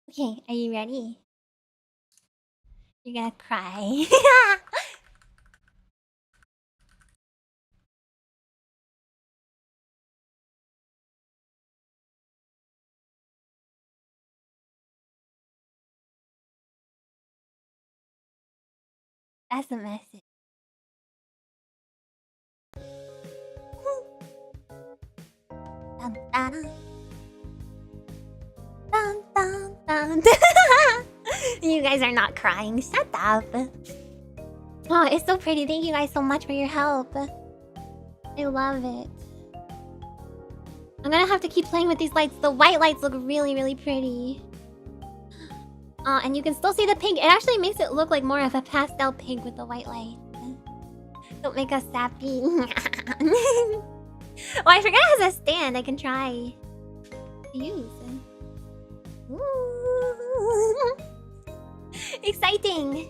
Okay, are you ready? You're gonna cry. That's the message. Dun, dun, dun, dun, dun. You guys are not crying. Shut up. Oh, it's so pretty. Thank you guys so much for your help. I love it. I'm gonna have to keep playing with these lights. The white lights look really, really pretty. And you can still see the pink. It actually makes it look like more of a pastel pink with the white light. Don't make us sappy. Oh, I forgot it has a stand I can try to use. Ooh. Exciting.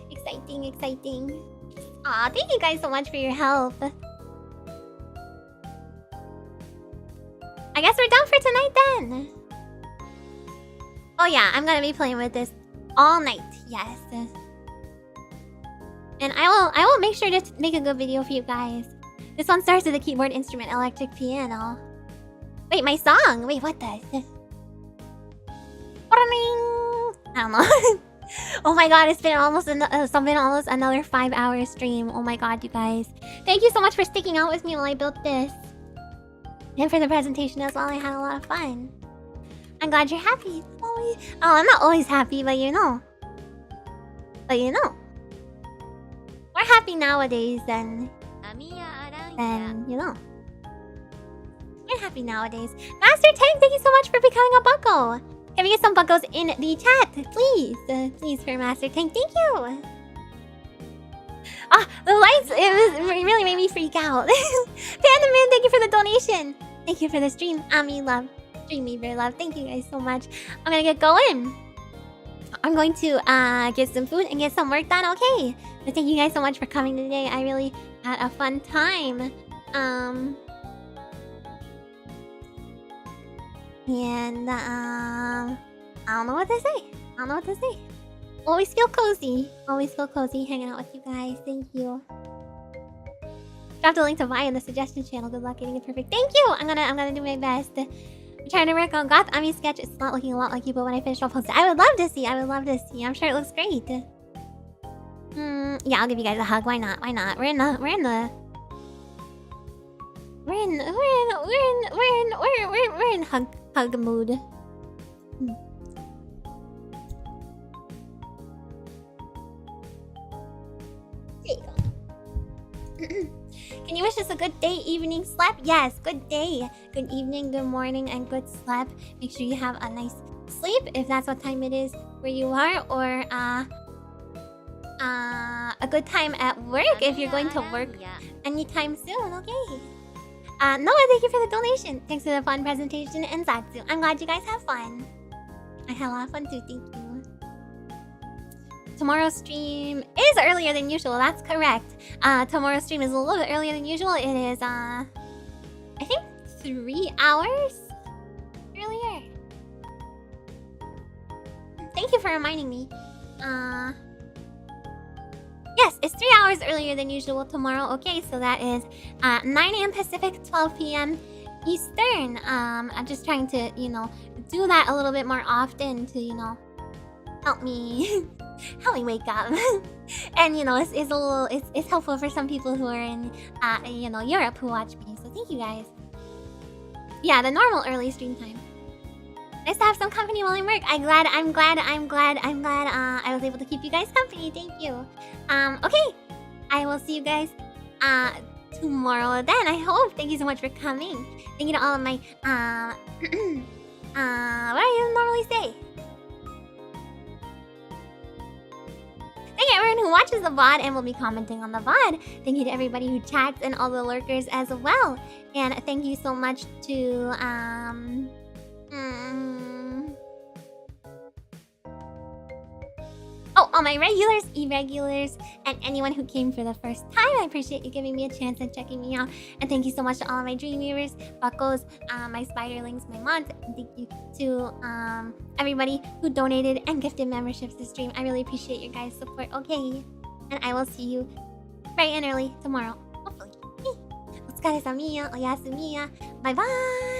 Aw, thank you guys so much for your help. I guess we're done for tonight then. Oh yeah, I'm gonna be playing with this all night. Yes. And I will make sure to make a good video for you guys. This one starts with a keyboard instrument, electric piano. Wait, my song. Wait, what the? I don't know. Oh my god, it's been almost another 5-hour stream. Oh my god, you guys. Thank you so much for sticking out with me while I built this. And for the presentation as well. I had a lot of fun. I'm glad you're happy. Oh, I'm not always happy, but you know. We're happy nowadays then. You know. We're happy nowadays. Master Tank, thank you so much for becoming a bucko. Can we get some buckles in the chat? Please. Please for Master Tank. Thank you. Ah, the lights, it really made me freak out. Panda Man, thank you for the donation. Thank you for the stream. Ami love. Dreamweaver love. Thank you guys so much. I'm gonna get going. I'm going to get some food and get some work done, okay? But thank you guys so much for coming today. I really had a fun time. And I don't know what to say. Always feel cozy. Hanging out with you guys. Thank you. Drop the link to Vi in the suggestion channel. Good luck getting it perfect. Thank you. I'm gonna do my best. I'm trying to work on Goth Ami sketch. It's not looking a lot like you, but when I finish, I'll post it. I would love to see. I'm sure it looks great. Yeah, I'll give you guys a hug. Why not? We're in hug mood. There you go. Can you wish us a good day, evening, sleep? Yes, good day, good evening, good morning, and good sleep. Make sure you have a nice sleep if that's what time it is where you are, or a good time at work if you're going to work anytime soon. Okay. Noah, thank you for the donation. Thanks for the fun presentation and Zatsu. I'm glad you guys have fun. I had a lot of fun too. Thank you. Tomorrow's stream is earlier than usual. That's correct. Tomorrow's stream is a little bit earlier than usual. It is I think 3 hours earlier. Thank you for reminding me. Yes, it's 3 hours earlier than usual tomorrow. Okay, so that is 9 a.m. Pacific, 12 p.m. Eastern. I'm just trying to, do that a little bit more often to, help me wake up. And it's helpful for some people who are in Europe who watch me. So thank you guys. Yeah, the normal early stream time. Nice to have some company while I work. I'm glad I was able to keep you guys company. Thank you. Okay. I will see you guys tomorrow then, I hope. Thank you so much for coming. Thank you to all of my what do you normally say? Thank you everyone who watches the VOD and will be commenting on the VOD. Thank you to everybody who chats and all the lurkers as well. And thank you so much to all my regulars, irregulars, and anyone who came for the first time. I appreciate you giving me a chance and checking me out. And thank you so much to all of my dream viewers, buckos, my spiderlings, my mods. And thank you to everybody who donated and gifted memberships to stream. I really appreciate your guys' support. Okay, and I will see you bright and early tomorrow, hopefully. Otsukaresamiya, oyasumiya. Bye bye.